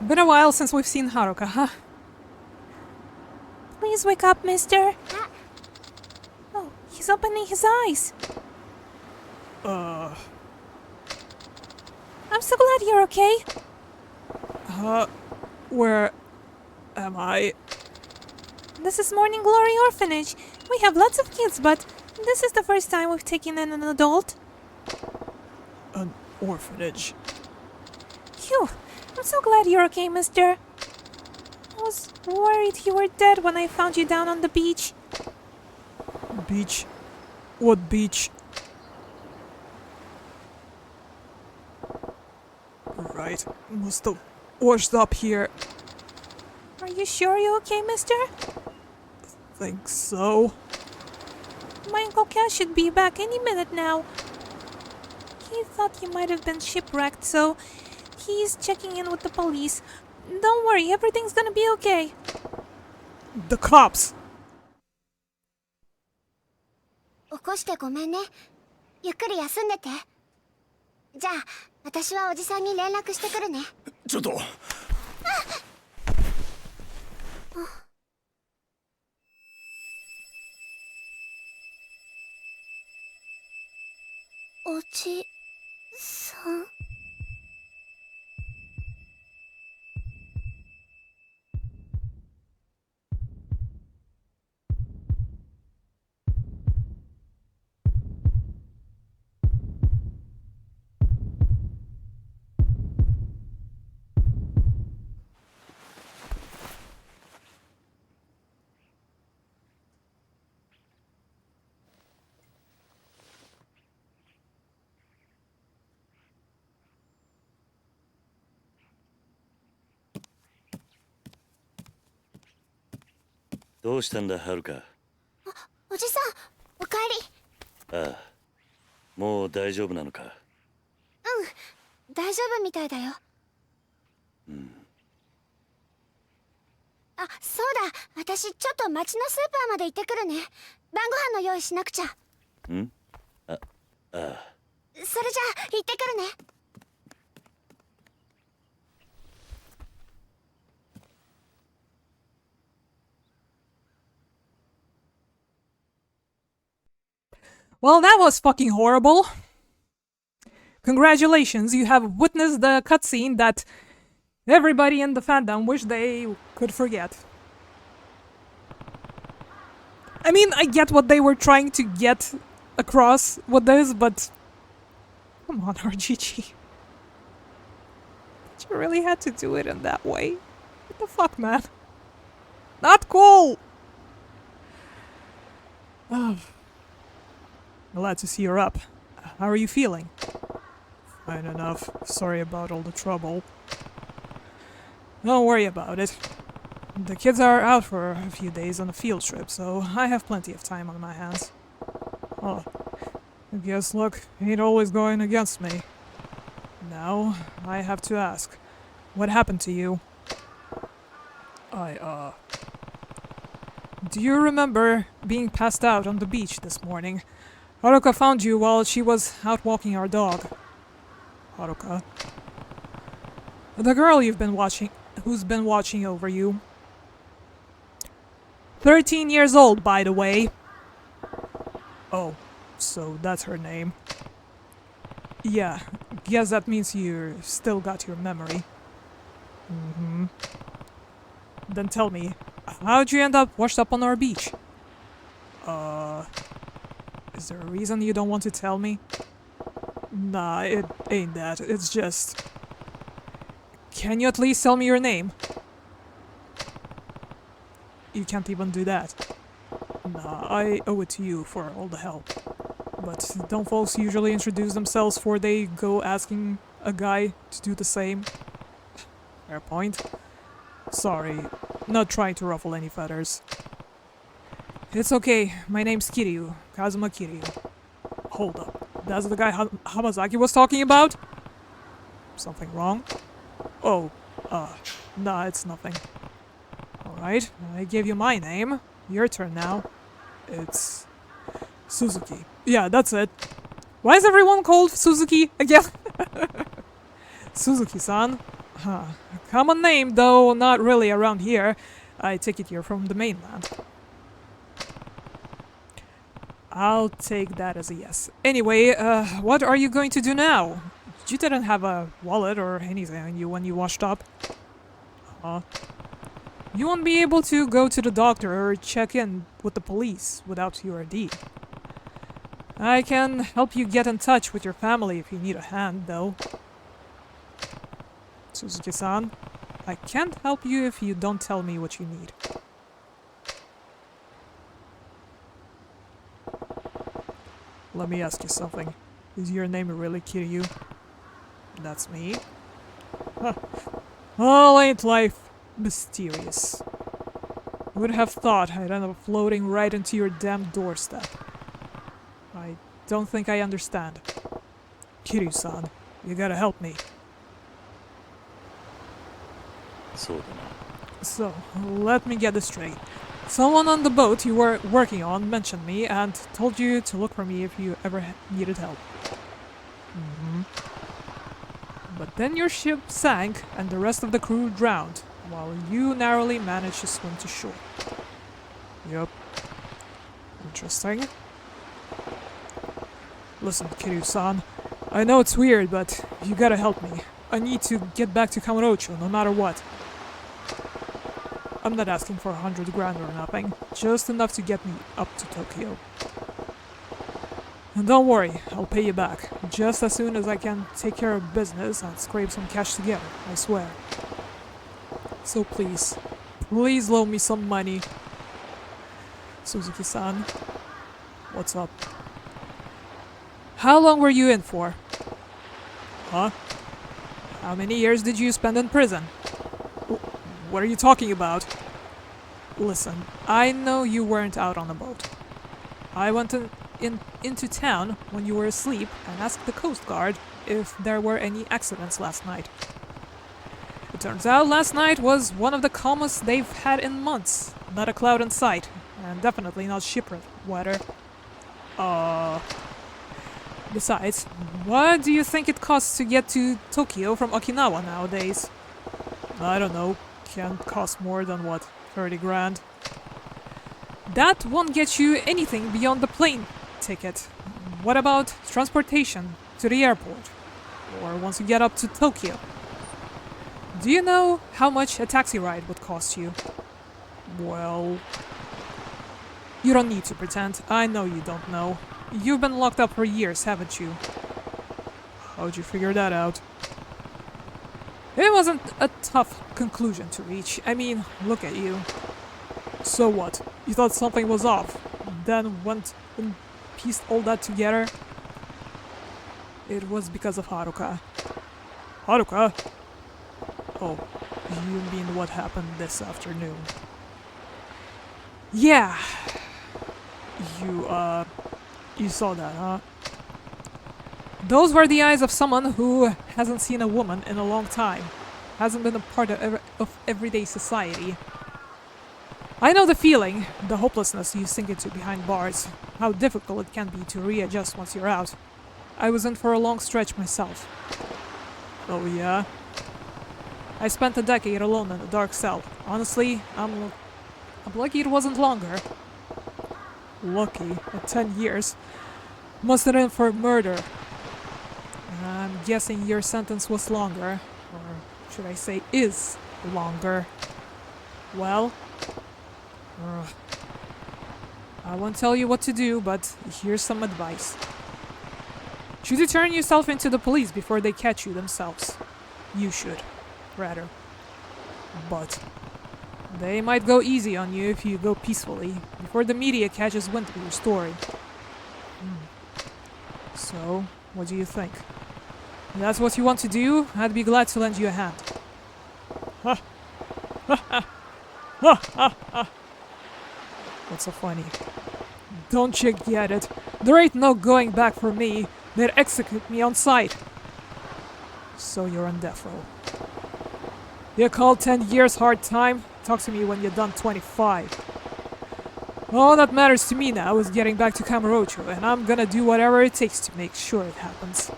Been a while since we've seen Haruka, huh? Please wake up, mister. Oh, he's opening his eyes. I'm so glad you're okay. Where am I? This is Morning Glory Orphanage. We have lots of kids, but this is the first time we've taken in an adult. An orphanage. Phew. I'm so glad you're okay, mister. I was worried you were dead when I found you down on the beach. Beach? What beach? Right, must have washed up here. Are you sure you're okay, mister? Think so. My Uncle Cash should be back any minute now. He thought you might have been shipwrecked, so he's checking in with the police. Don't worry, everything's gonna be okay. The cops! 起こしてごめんね。ゆっくり休んでて。じゃあ、私はおじさんに連絡してくるね。ちょっと。おじさん。どうしたんだ、はるか。おじさん、おかえり。ああ、もう大丈夫なのか。うん、大丈夫みたいだよ。あ、そうだ、私ちょっと町のスーパーまで行ってくるね。晩ご飯の用意しなくちゃ。ん？ああ。それじゃあ行ってくるね。Well, that was fucking horrible. Congratulations, you have witnessed the cutscene that everybody in the fandom wish they could forget. I mean, I get what they were trying to get across with this, but come on, RGG. You really had to do it in that way. What the fuck, man? Not cool! Oh. Glad to see you're up. How are you feeling? Fine enough. Sorry about all the trouble. Don't worry about it. The kids are out for a few days on a field trip, so I have plenty of time on my hands. Oh, I guess luck ain't always going against me. Now, I have to ask, what happened to you? Do you remember being passed out on the beach this morning? Haruka found you while she was out walking our dog. Haruka? The girl who's been watching over you. 13 years old, by the way. Oh, so that's her name. Yeah, guess that means you still got your memory. Mm-hmm. Then tell me, how'd you end up washed up on our beach? Is there a reason you don't want to tell me? Nah, it ain't that. It's just... Can you at least tell me your name? You can't even do that. Nah, I owe it to you for all the help. But don't folks usually introduce themselves before they go asking a guy to do the same? Fair point. Sorry, not trying to ruffle any feathers. It's okay, my name's Kiryu, Kazuma Kiryu. Hold up, that's the guy Hamazaki was talking about? Something wrong? Oh, nah, it's nothing. Alright, I gave you my name. Your turn now. It's... Suzuki. Yeah, that's it. Why is everyone called Suzuki again? Suzuki-san. Huh. Common name, though not really around here. I take it you're from the mainland. I'll take that as a yes. Anyway, what are you going to do now? You didn't have a wallet or anything on you when you washed up. You won't be able to go to the doctor or check in with the police without your ID. I can help you get in touch with your family if you need a hand, though. Suzuki-san, I can't help you if you don't tell me what you need. Let me ask you something. Is your name really Kiryu? That's me. Huh. Well, ain't life mysterious? Would have thought I'd end up floating right into your damn doorstep. I don't think I understand. Kiryu-san, you gotta help me. So, let me get this straight. Someone on the boat you were working on mentioned me and told you to look for me if you ever needed help. Mm-hmm. But then your ship sank and the rest of the crew drowned, while you narrowly managed to swim to shore. Yup. Interesting. Listen, Kiryu-san, I know it's weird, but you gotta help me. I need to get back to Kamurocho, no matter what. I'm not asking for 100 grand or nothing, just enough to get me up to Tokyo. And don't worry, I'll pay you back, just as soon as I can take care of business and scrape some cash together, I swear. So please loan me some money. Suzuki-san, what's up? How long were you in for? Huh? How many years did you spend in prison? What are you talking about? Listen, I know you weren't out on a boat. I went into town when you were asleep and asked the Coast Guard if there were any accidents last night. It turns out last night was one of the calmest they've had in months. Not a cloud in sight, and definitely not shipwreck weather. Besides, what do you think it costs to get to Tokyo from Okinawa nowadays? I don't know. Can't cost more than, what, 30 grand? That won't get you anything beyond the plane ticket. what about transportation to the airport? Or once you get up to Tokyo? Do you know how much a taxi ride would cost you? Well, you don't need to pretend. I know you don't know. You've been locked up for years, haven't you? How'd you figure that out? It wasn't a tough conclusion to reach. I mean, look at you. So what? You thought something was off, then went and pieced all that together? It was because of Haruka. Haruka? Oh, you mean what happened this afternoon? Yeah. You saw that, huh? Those were the eyes of someone who hasn't seen a woman in a long time. Hasn't been a part of everyday society. I know the feeling, the hopelessness you sink into behind bars, how difficult it can be to readjust once you're out. I was in for a long stretch myself. Oh yeah? I spent a decade alone in a dark cell. Honestly, I'm lucky it wasn't longer. Lucky? At 10 years? Must have been for murder. I'm guessing your sentence was longer. Or should I say is longer. Well... I won't tell you what to do, but here's some advice. Should you turn yourself into the police before they catch you themselves? You should, rather. But they might go easy on you if you go peacefully, before the media catches wind of your story. So, what do you think? If that's what you want to do, I'd be glad to lend you a hand. Ha! Ha ha! Ha ha ha! What's so funny? Don't you get it? There ain't no going back for me. They'd execute me on sight. So you're on death row. You call 10 years hard time? Talk to me when you're done 25. All that matters to me now is getting back to Kamurocho, and I'm gonna do whatever it takes to make sure it happens.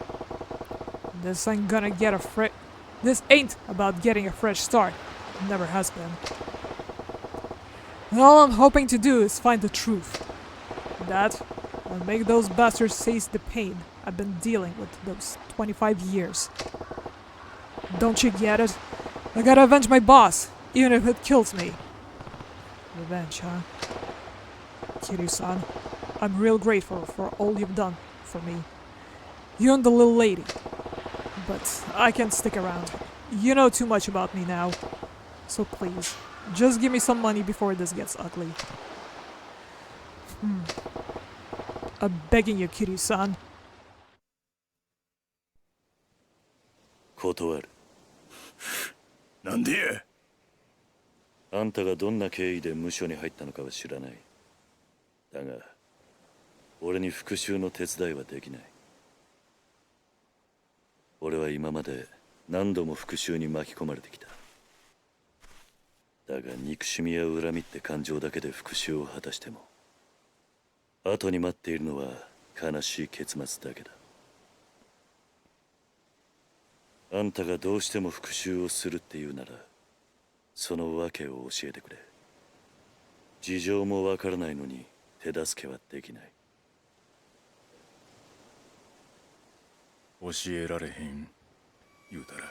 This ain't about getting a fresh start. It never has been. And all I'm hoping to do is find the truth. That, and make those bastards taste the pain I've been dealing with those 25 years. Don't you get it? I gotta avenge my boss, even if it kills me. Revenge, huh? Kiryu-san, I'm real grateful for all you've done for me. You and the little lady. But I can't stick around. You know too much about me now. So please, just give me some money before this gets ugly. I'm begging you, Kiryu-san. 断る。なんでや。あんたがどんな経緯で無所に入ったのかは知らない。だが、俺に復讐の手伝いはできない。俺は今まで何度も復讐に巻き込まれてきた。だが憎しみや恨みって感情だけで復讐を果たしても、後に待っているのは悲しい結末だけだ。あんたがどうしても復讐をするっていうなら、その訳を教えてくれ。事情もわからないのに手助けはできない。教えられへん言うたら。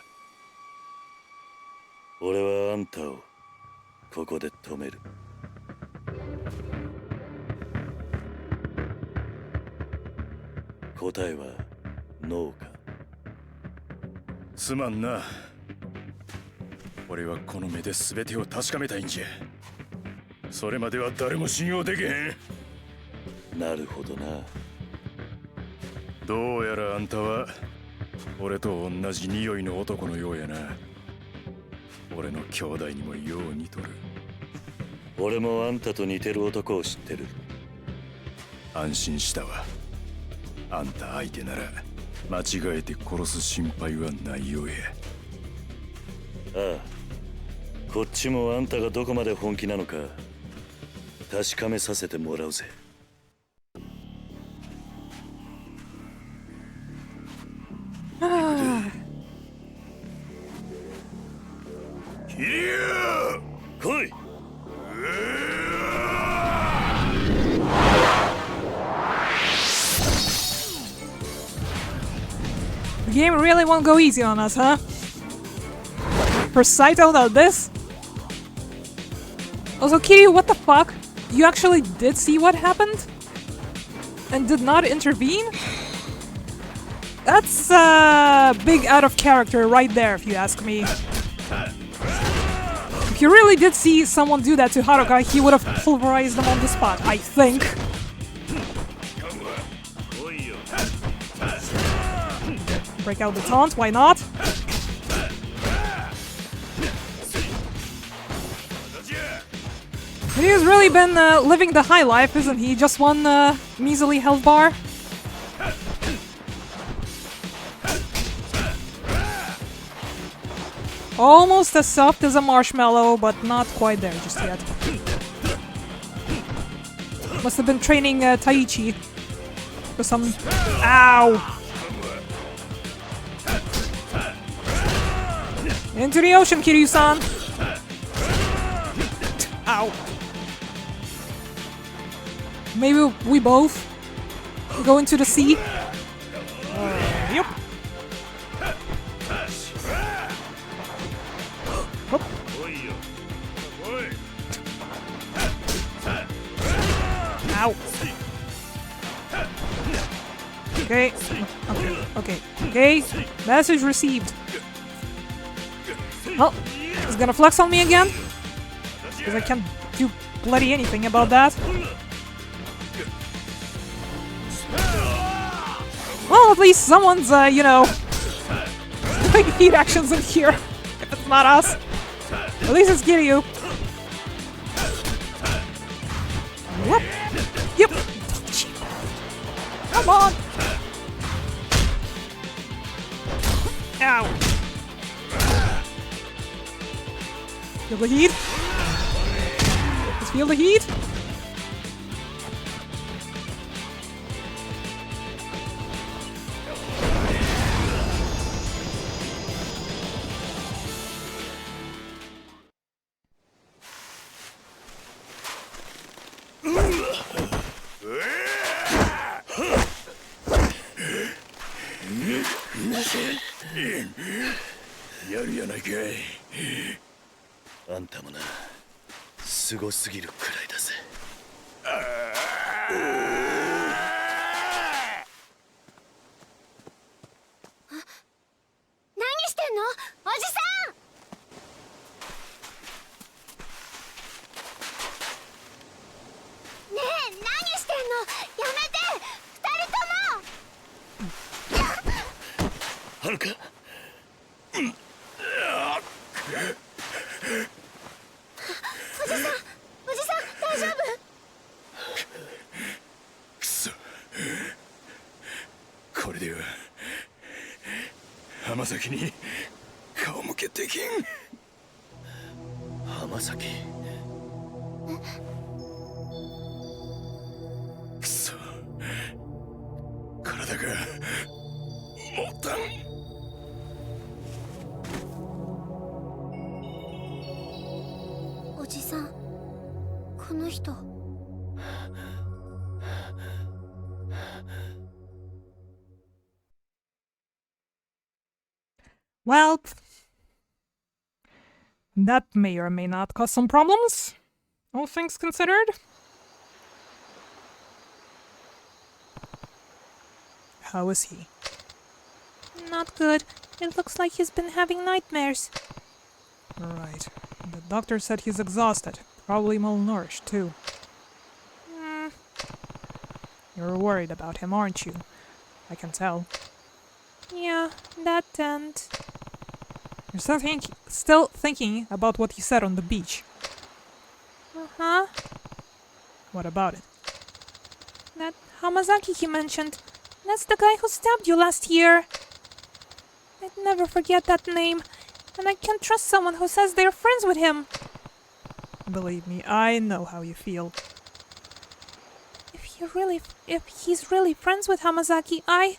俺はあんたをここで止める。答えはノーか。すまんな。俺はこの目で全てを確かめたいんじゃ。それまでは誰も信用できへん。なるほどな。どうやらあんたは俺と同じ匂いの男のようやな。俺の兄弟にもよう似とる。俺もあんたと似てる男を知ってる。安心したわ。あんた相手なら間違えて殺す心配はないようや。ああ、こっちもあんたがどこまで本気なのか確かめさせてもらうぜ。キリュウ！来い！ won't go easy on us, huh? For Saito, not this? Also, Kiryu, what the fuck? You actually did see what happened? And did not intervene? That's big out of character right there, if you ask me. If you really did see someone do that to Haruka, he would have pulverized them on the spot, I think. Break out the taunt, why not? But he's really been living the high life, isn't he? Just one measly health bar. Almost as soft as a marshmallow, but not quite there just yet. Must have been training Taichi for some... Ow! Into the ocean, Kiryu-san! Ow. Maybe we both go into the sea? Yep. Whoop. Ow. Okay. Okay. Message received. Oh, he's gonna flex on me again? Because I can't do bloody anything about that. Well, at least someone's, you know, doing heat actions in here. If it's not us. At least it's Kiryu. Whoop. Yep. Come on. Ow. Feel the heat? Let's feel the heat?やるやないかい。あんたもな、すごすぎるくらいだぜ。何してんの？おじさん！ねえ、何してんの？やめて！二人とも！はるか。おじさん、大丈夫？くそ。これでは浜崎に顔向けできん。浜崎。くそ。体が持たん。おじさん、この人。Well, that may or may not cause some problems, all things considered. How is he? Not good. It looks like he's been having nightmares. Right. The doctor said he's exhausted, probably malnourished too. You're worried about him, aren't you? I can tell. Yeah, that and... You're still thinking about what he said on the beach. Uh-huh. What about it? That Hamazaki he mentioned. That's the guy who stabbed you last year. I'd never forget that name. And I can't trust someone who says they're friends with him. Believe me, I know how you feel. If he's really friends with Hamazaki, I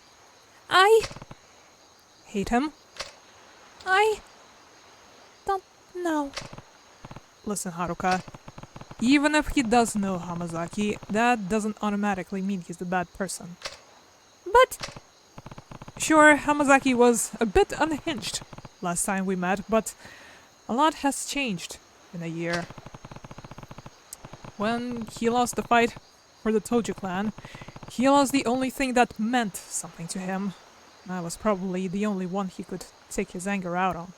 Hate him? I don't know. Listen, Haruka. Even if he does know Hamazaki, that doesn't automatically mean he's the bad person. But Sure, Hamazaki was a bit unhinged last time we met, but a lot has changed in a year. When he lost the fight for the Tojo clan, he lost the only thing that meant something to him. I was probably the only one he could take his anger out on.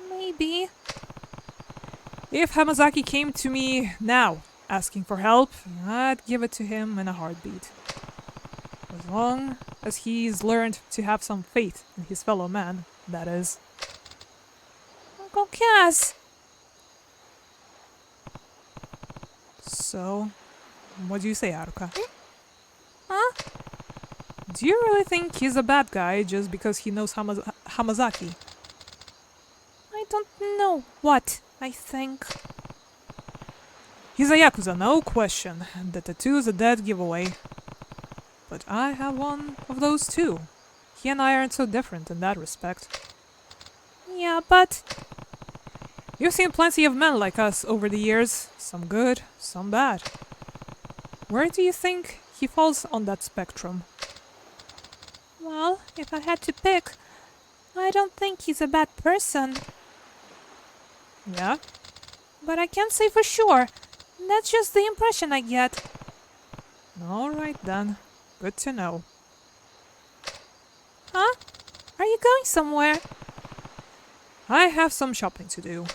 Maybe. If Hamazaki came to me now, asking for help, I'd give it to him in a heartbeat. As long as he's learned to have some faith in his fellow man, that is. Uncle Cass! So, what do you say, Haruka? Huh? Do you really think he's a bad guy just because he knows Hamazaki? I don't know what I think. He's a Yakuza, no question. The tattoo's a dead giveaway. But I have one of those too. He and I aren't so different in that respect. Yeah, but You've seen plenty of men like us over the years. Some good, some bad. Where do you think he falls on that spectrum? well, if I had to pick, I don't think he's a bad person. Yeah? But I can't say for sure. That's just the impression I get. Alright then. Good to know. Huh? Are you going somewhere? I have some shopping to do.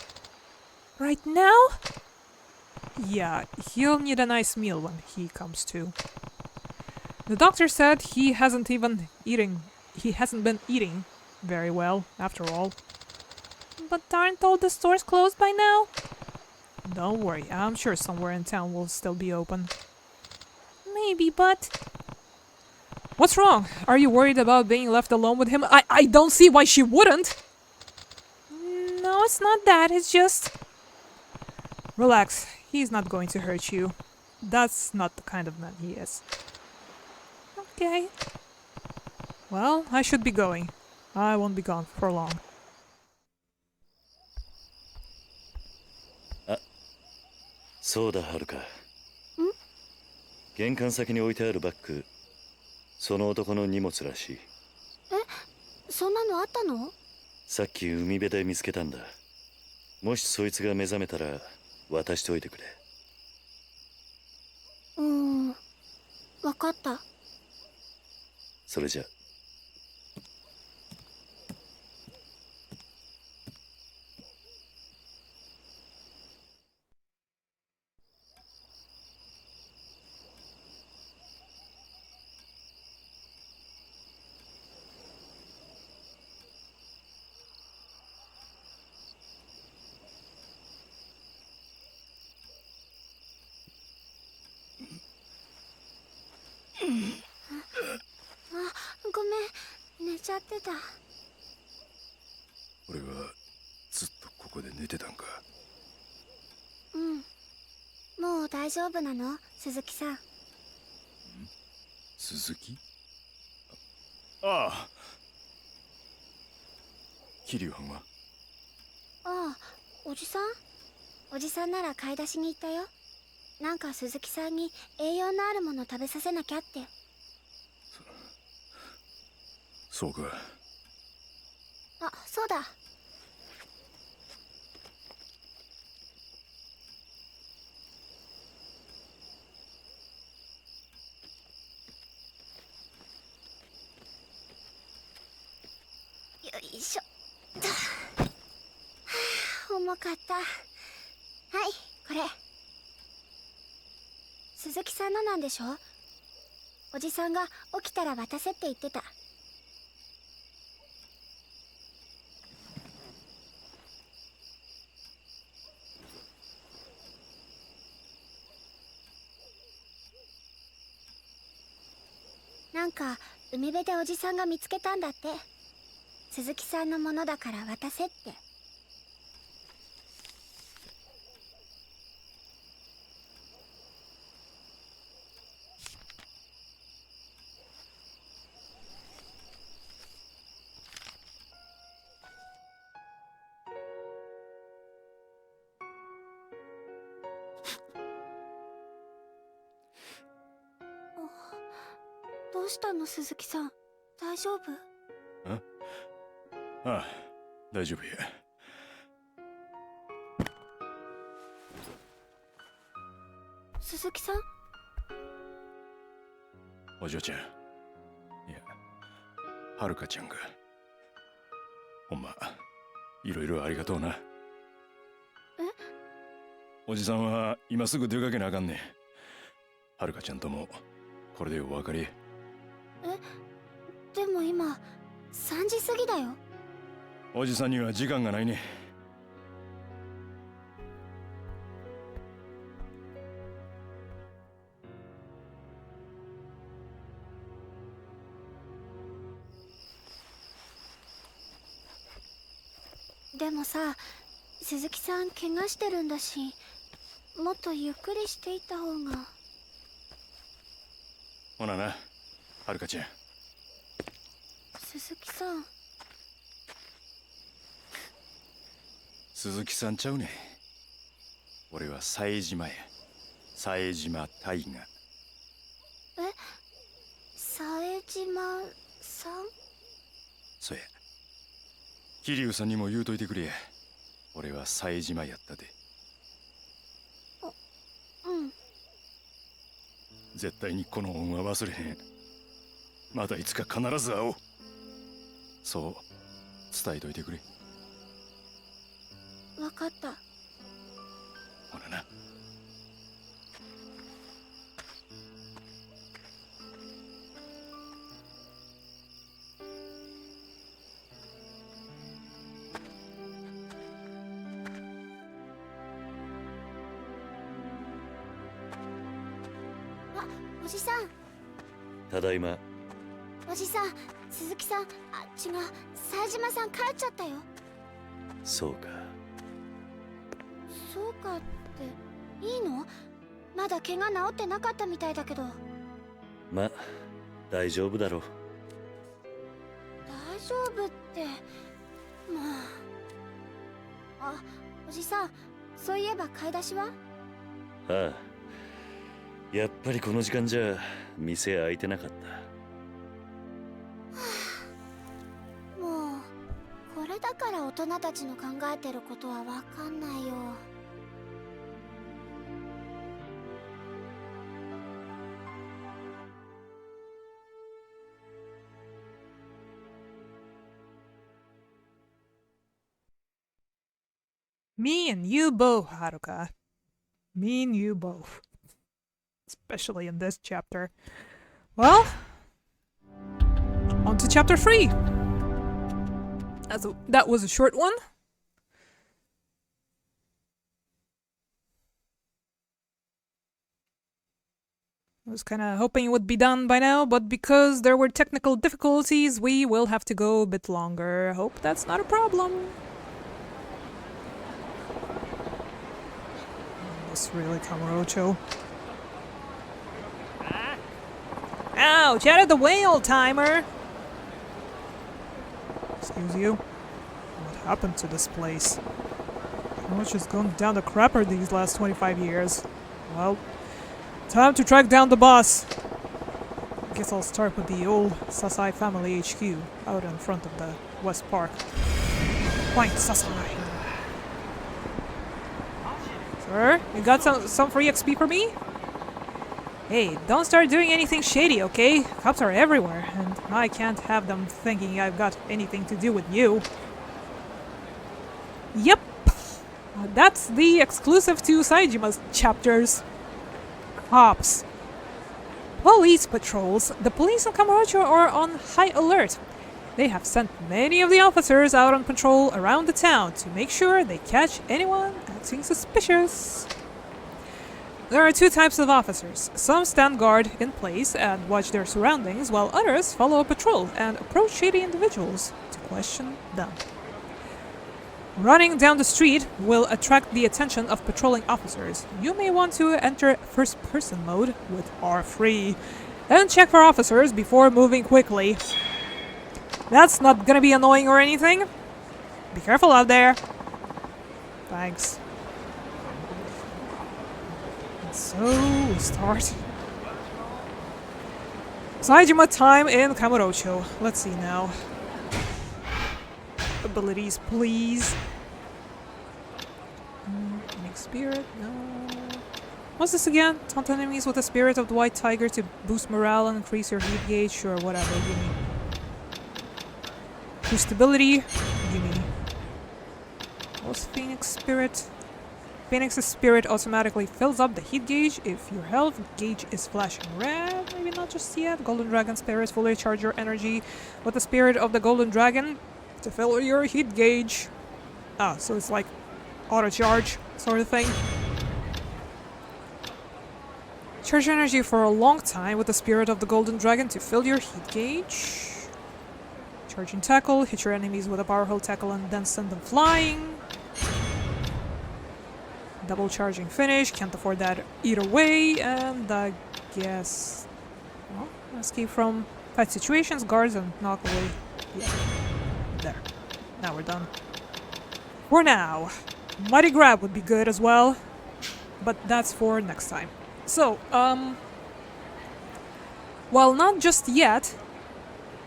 Right now? Yeah, he'll need a nice meal when he comes to. The doctor said he hasn't been eating very well, after all. But aren't all the stores closed by now? Don't worry, I'm sure somewhere in town will still be open. Maybe, but What's wrong? Are you worried about being left alone with him? I don't see why she wouldn't! no, it's not that. It's just Relax, he's not going to hurt you. That's not the kind of man he is. okay. Well, I should be going. I won't be gone for long. そうだ、はるか。玄関先に置いてあるバッグ、その男の荷物らしい。そんなのあったの？さっき海辺で見つけたんだ。もしそいつが目覚めたら渡しておいてくれ。わかった。それじゃ。ごめん、寝ちゃってた。俺はずっとここで寝てたんか。もう大丈夫なの、鈴木さん。鈴木？ああ。桐生は？ああ、おじさん？おじさんなら買い出しに行ったよ。なんか鈴木さんに栄養のあるもの食べさせなきゃって。そうか。あ、そうだ。よいしょ。はあ、重かった。はい、これ。鈴木さんのなんでしょ？おじさんが起きたら渡せって言ってた。なんか海辺でおじさんが見つけたんだって。鈴木さんのものだから渡せって。どうしたの鈴木さん、大丈夫？ああ、大丈夫や。鈴木さん？お嬢ちゃん、いや、はるかちゃんが。ほんま、いろいろありがとうな。おじさんは今すぐ出かけなあかんねん。はるかちゃんともこれでお別れ。でも今3時過ぎだよ。おじさんには時間がないね。でもさ、鈴木さん怪我してるんだし、もっとゆっくりしていった方が。ほなな、はるかちゃん。鈴木さん。鈴木さんちゃうねん。俺は冴島や。冴島大河。冴島さん？そや。桐生さんにも言うといてくれや。俺は冴島やったで。うん。絶対にこの恩は忘れへん。またいつか必ず会おう。そう伝えといてくれ。わかった。ほらな。おじさん。ただいま。おじさん、鈴木さん、違う、冴島さん帰っちゃったよ。そうか。そうかっていいの？まだ怪我治ってなかったみたいだけど。ま、大丈夫だろう。大丈夫って、まあ。おじさん、そういえば買い出しは？ああ、やっぱりこの時間じゃ店開いてなかった。もうこれだから大人たちの考えてることはわかんないよ。Me and you both, Haruka. Me and you both. Especially in this chapter. Well, on to chapter 3. That was a short one. I was kind of hoping it would be done by now, but because there were technical difficulties, we will have to go a bit longer. Hope that's not a problem. This really Kamurocho. Ouch! Out of the way, old timer! Excuse you? What happened to this place? How much has gone down the crapper these last 25 years? Well, time to track down the boss. Guess I'll start with the old Sasai family HQ out in front of the West Park. Point Sasai. Sir, you got some free XP for me? Hey, don't start doing anything shady, okay? Cops are everywhere, and I can't have them thinking I've got anything to do with you. Yep. That's the exclusive to Saijima's chapters. Cops. Police patrols. The police in Kamurocho are on high alert. They have sent many of the officers out on patrol around the town to make sure they catch anyone acting suspicious. There are two types of officers. Some stand guard in place and watch their surroundings, while others follow a patrol and approach shady individuals to question them. Running down the street will attract the attention of patrolling officers. You may want to enter first-person mode with R3 and check for officers before moving quickly. That's not gonna be annoying or anything. Be careful out there. Thanks. And so we start. Saejima time in Kamurocho. Let's see now. Abilities, please. Unique spirit, no. What's this again? Taunt enemies with the spirit of the white tiger to boost morale and increase your heat gauge. Sure, whatever. Give me. Boost stability. Give me. What's Phoenix spirit? Phoenix's spirit automatically fills up the heat gauge if your health gauge is flashing red. Maybe not just yet. Golden Dragon spirit fully charge your energy with the spirit of the Golden Dragon to fill your heat gauge. Ah, so it's like auto charge sort of thing. Charge energy for a long time with the spirit of the Golden Dragon to fill your heat gauge. Charging tackle, hit your enemies with a powerful tackle and then send them flying. Double charging finish, can't afford that either way, and I guess... well, escape from fight situations, guards, and knock away. Yeah. There. Now we're done. For now. Mighty Grab would be good as well, but that's for next time. So, well, not just yet,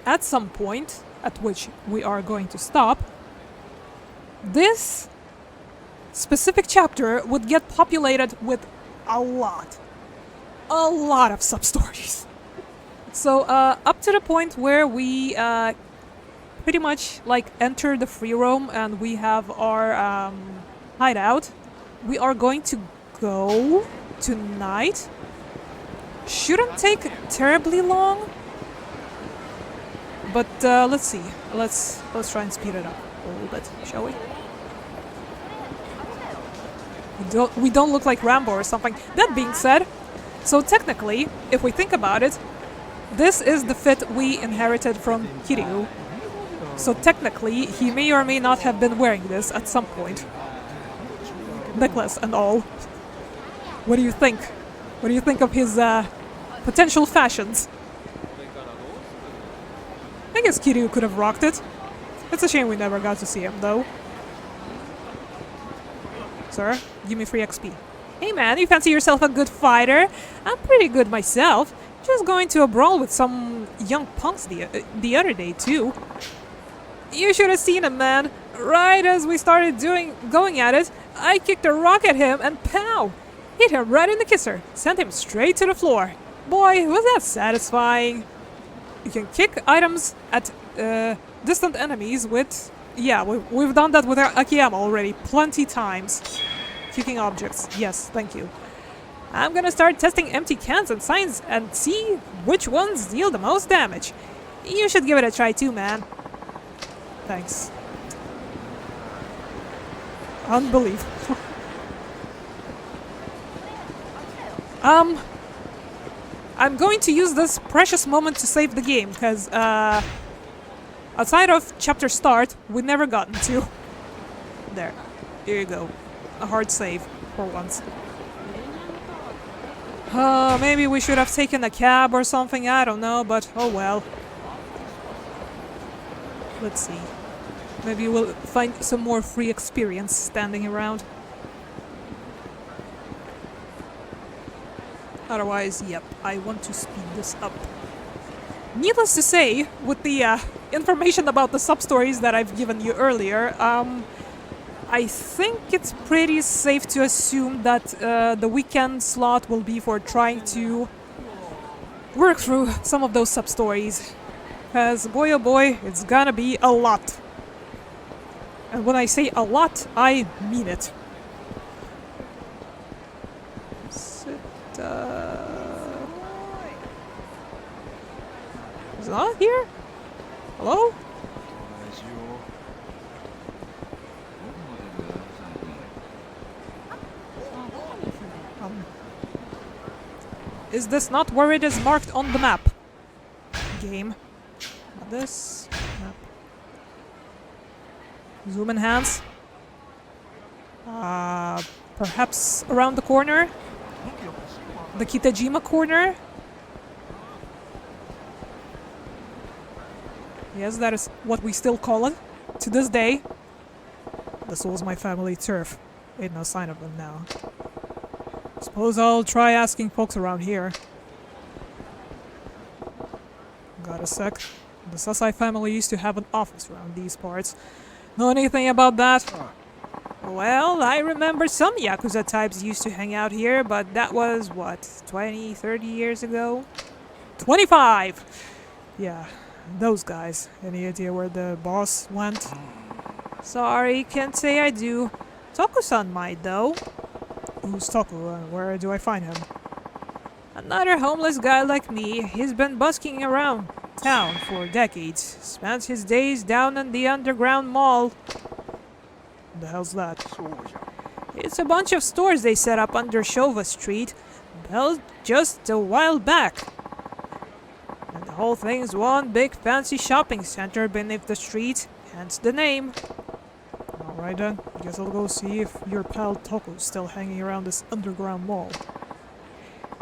at some point at which we are going to stop, this specific chapter would get populated with a lot of sub-stories. So, up to the point where we pretty much like enter the free roam and we have our hideout, we are going to go tonight. Shouldn't take terribly long, but let's see. Let's try and speed it up a little bit, shall we? We don't look like Rambo or something. That being said, so technically, if we think about it, this is the fit we inherited from Kiryu. So technically, he may or may not have been wearing this at some point. Necklace and all. What do you think? What do you think of his potential fashions? I guess Kiryu could have rocked it. It's a shame we never got to see him, though. Sir, give me free XP. Hey man, you fancy yourself a good fighter? I'm pretty good myself. Just going to a brawl with some young punks the other day, too. You should have seen him, man. Right as we started going at it, I kicked a rock at him and pow! Hit him right in the kisser. Sent him straight to the floor. Boy, was that satisfying. You can kick items at distant enemies with... yeah, we've done that with our Akiyama already plenty times. Kicking objects. Yes, thank you. I'm gonna start testing empty cans and signs and see which ones deal the most damage. You should give it a try too, man. Thanks. Unbelievable. I'm going to use this precious moment to save the game, because, outside of chapter start, we never gotten to. There. Here you go. A hard save, for once. Maybe we should have taken a cab or something, I don't know, but oh well. Let's see. Maybe we'll find some more free experience standing around. Otherwise, yep, I want to speed this up. Needless to say, with the information about the sub-stories that I've given you earlier, I think it's pretty safe to assume that the weekend slot will be for trying to work through some of those sub-stories. Because, boy oh boy, it's gonna be a lot. And when I say a lot, I mean it. Is it here? Hello? Is this not where it is marked on the map? Game. Not this. Map. Zoom enhance. Perhaps around the corner? The Kitajima corner? Yes, that is what we still call it. To this day. This was my family turf. Ain't no sign of them now. Suppose I'll try asking folks around here. a sec. The Sasai family used to have an office around these parts. Know anything about that? Well, I remember some Yakuza types used to hang out here, but that was, what, 20, 30 years ago? 25! Yeah, those guys. Any idea where the boss went? Sorry, can't say I do. Toku-san might, though. Who's Toku, and where do I find him? Another homeless guy like me. He's been busking around town for decades. Spends his days down in the underground mall. What the hell's that? It's a bunch of stores they set up under Shova Street, built just a while back. And the whole thing's one big fancy shopping center beneath the street, hence the name. Alright then, I guess I'll go see if your pal Toku's still hanging around this underground mall.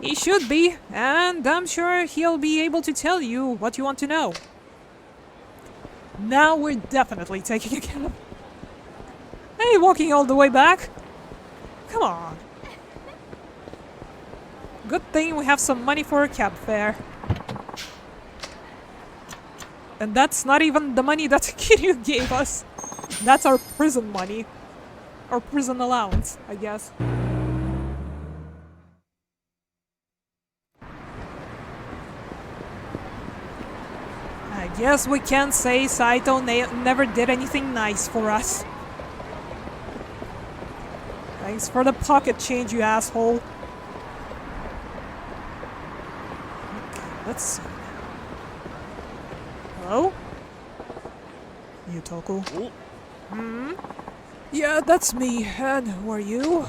He should be, and I'm sure he'll be able to tell you what you want to know. Now we're definitely taking a cab. Hey, walking all the way back? Come on. Good thing we have some money for a cab fare. And that's not even the money that Kiryu gave us. That's our prison money. Our prison allowance, I guess. I guess we can't say Saito never did anything nice for us. Thanks for the pocket change, you asshole. Okay, let's see now. Hello? You, Toku? Hmm? Yeah, that's me. And who are you?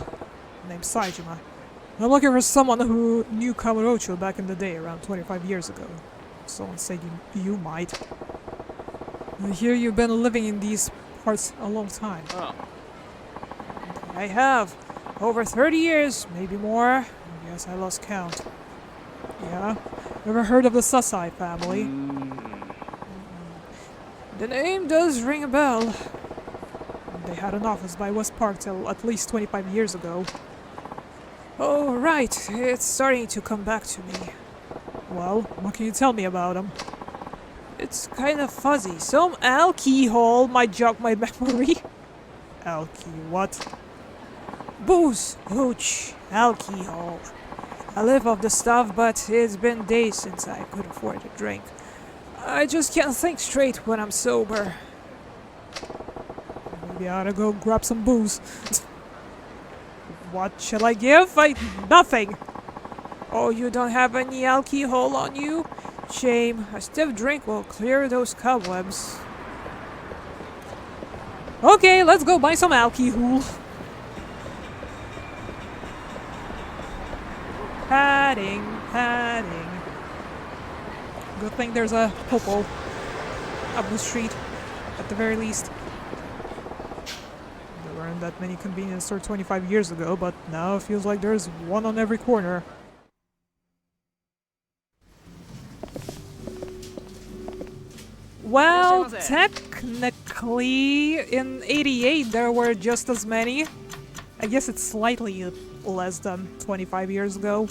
Name's Saijima. I'm looking for someone who knew Kamurocho back in the day, around 25 years ago. Someone said you might. I hear you've been living in these parts a long time. Oh. I have. Over 30 years, maybe more. I guess I lost count. Yeah? Ever heard of the Sasai family? The name does ring a bell. They had an office by West Park till at least 25 years ago. Oh, right. It's starting to come back to me. Well, what can you tell me about them? It's kind of fuzzy. Some alcohol might jog my memory. What? Booze, hooch, alcohol. I live off the stuff, but it's been days since I could afford a drink. I just can't think straight when I'm sober. Maybe I ought to go grab some booze. What shall I give? Nothing! Oh, you don't have any alcohol on you? Shame. A stiff drink will clear those cobwebs. Okay, let's go buy some alcohol. Padding. Good thing there's a popo up the street, at the very least. There weren't that many convenience stores 25 years ago, but now it feels like there's one on every corner. Well, technically, in 88 there were just as many. I guess it's slightly less than 25 years ago.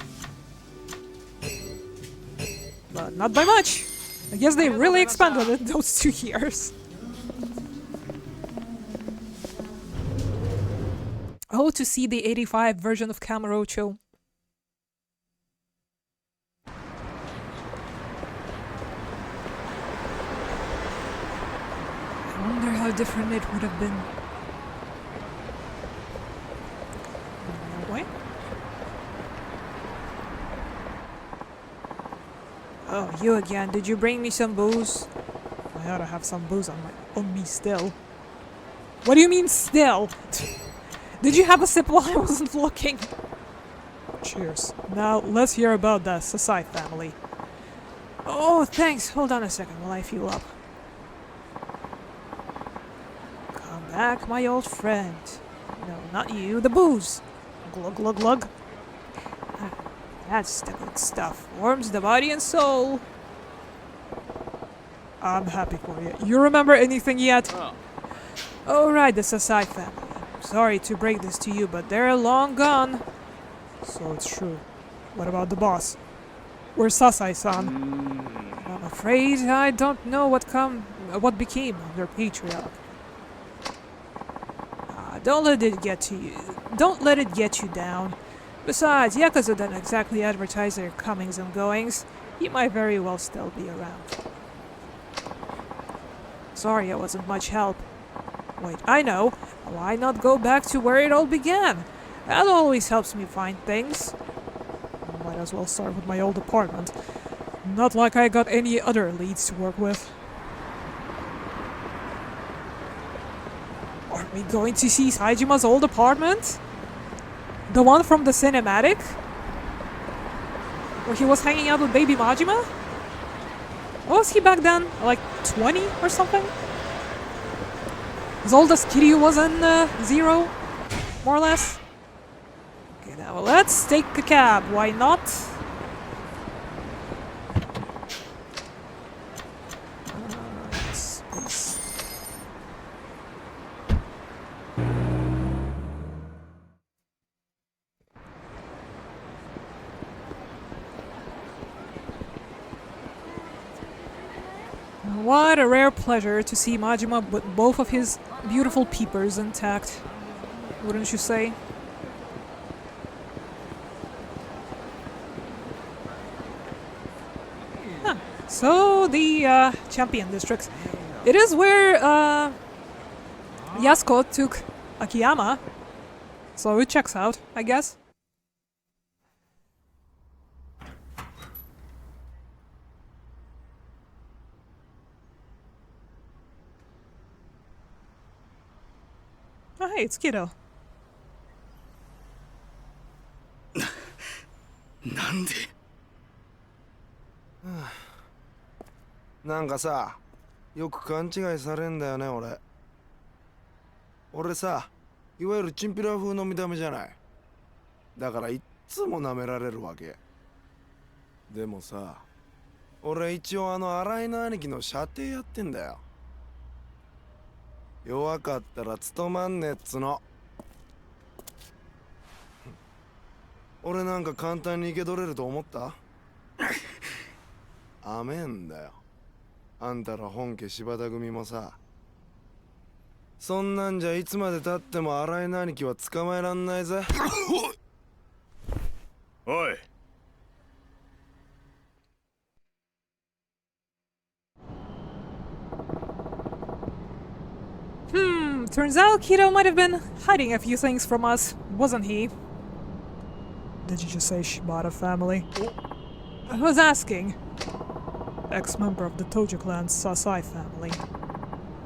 But not by much. I guess they really expanded in those 2 years. Oh, to see the 85 version of Kamurocho. I wonder how different it would have been. Wait. Oh, you again. Did you bring me some booze? I ought to have some booze on me still. What do you mean still? Did you have a sip while I wasn't looking? Cheers. Now, let's hear about the Sasai family. Oh, thanks. Hold on a second while I fuel up. Come back, my old friend. No, not you. The booze. Glug, glug, glug. That's the good stuff. Warms the body and soul. I'm happy for you. You remember anything yet? Oh, right, the Sasai family. Sorry to break this to you, but they're long gone. So it's true. What about the boss? Where's Sasai-san? Not a afraid I don't know what became of their patriarch. Don't let it get to you. Don't let it get you down. Besides, Yakuza don't exactly advertise their comings and goings. He might very well still be around. Sorry I wasn't much help. Wait, I know. Why not go back to where it all began? That always helps me find things. Might as well start with my old apartment. Not like I got any other leads to work with. Are we going to see Saijima's old apartment? The one from the cinematic? Where he was hanging out with baby Majima? What was he back then? Like 20 or something? As old as Kiryu was in Zero? More or less? Okay, now let's take a cab, why not? Yes, please. What a rare pleasure to see Majima with both of his beautiful peepers intact, wouldn't you say? Huh. So, the Champion District. It is where Yasuko took Akiyama, so it checks out, I guess. Oh, hey, it's Kiddo. なんでなんかさ、よく勘違いされんだよね、俺。俺さ、いわゆるチンピラ風の見た目じゃない。だからいっつも舐められるわけ。でもさ、俺一応新井の兄貴の舎弟やってんだよ。弱かったら務まんねえっつの。俺なんか簡単に生け取れると思った？アメんだよ。あんたら本家柴田組もさ。そんなんじゃいつまでたっても新井の兄貴は捕まえらんないぜ。おい。Turns out Kiddo might have been hiding a few things from us, wasn't he? Did you just say Shibata family? I was asking. Ex-member of the Tojo clan's Sasai family.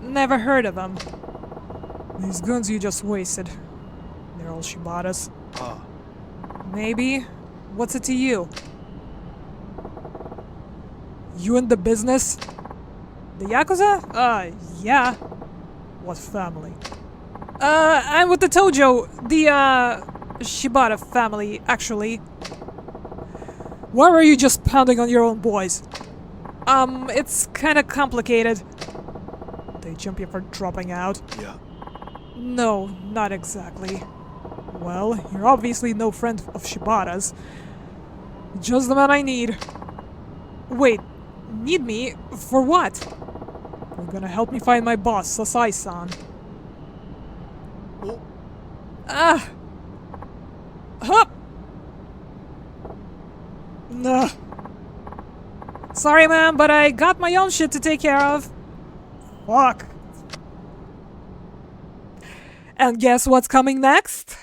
Never heard of them. These guns you just wasted. They're all Shibatas. Maybe. What's it to you? You in the business? The Yakuza? Yeah. What family? I'm with the Tojo. The, Shibata family, actually. Why were you just pounding on your own boys? It's kinda complicated. They jump you for dropping out? Yeah. No, not exactly. Well, you're obviously no friend of Shibata's. Just the man I need. Wait, need me? For what? You're gonna help me find my boss, Sasai-san. Hup! Nah. Sorry, man, but I got my own shit to take care of. Fuck. And guess what's coming next?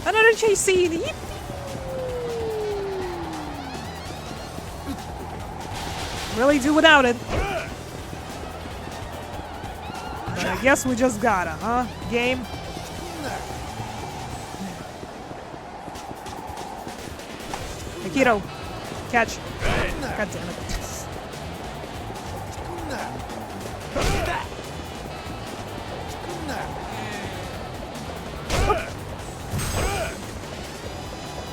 Another chase scene. Yippee! Really do without it. But I guess we just gotta, huh? Game? Hey, Kiddo. Catch. God damn it.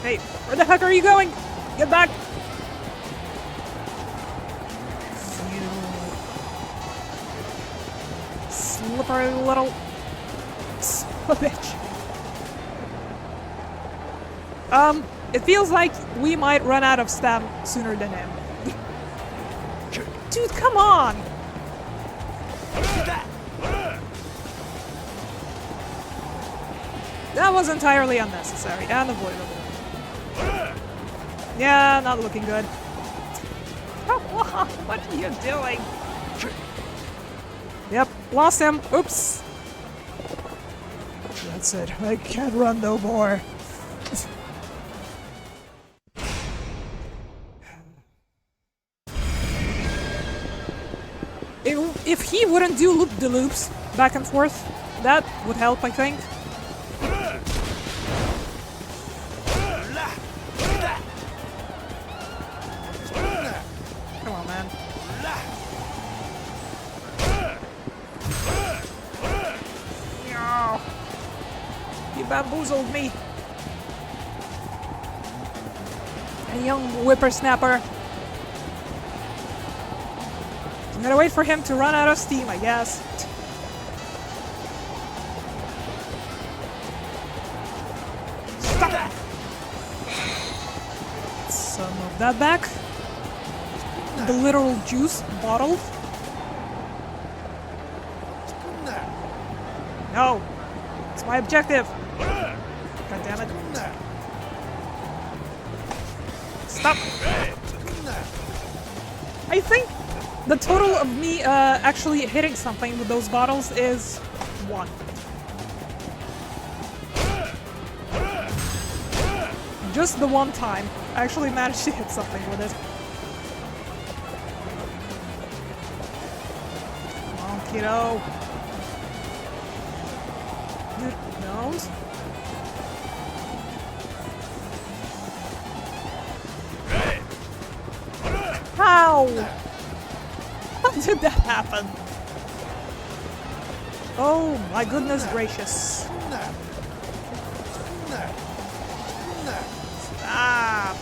Hey, where the heck are you going? Get back! Slippery little son of a bitch. It feels like we might run out of stam sooner than him. Dude, come on! That was entirely unnecessary and avoidable. Yeah, not looking good. Come on, what are you doing? Yep, lost him. Oops. That's it. I can't run no more. If he wouldn't do loop-de-loops back and forth, that would help, I think. Come on, man. No. You bamboozled me. A young whippersnapper. I'm gonna wait for him to run out of steam, I guess. Stop that! Some of that back. The literal juice bottle. No! It's my objective! God damn it. Stop! I think the total of me actually hitting something with those bottles is 1. Just the one time I actually managed to hit something with it. Come on, kiddo. Good nose. How? How did that happen? Oh my goodness gracious. Stop.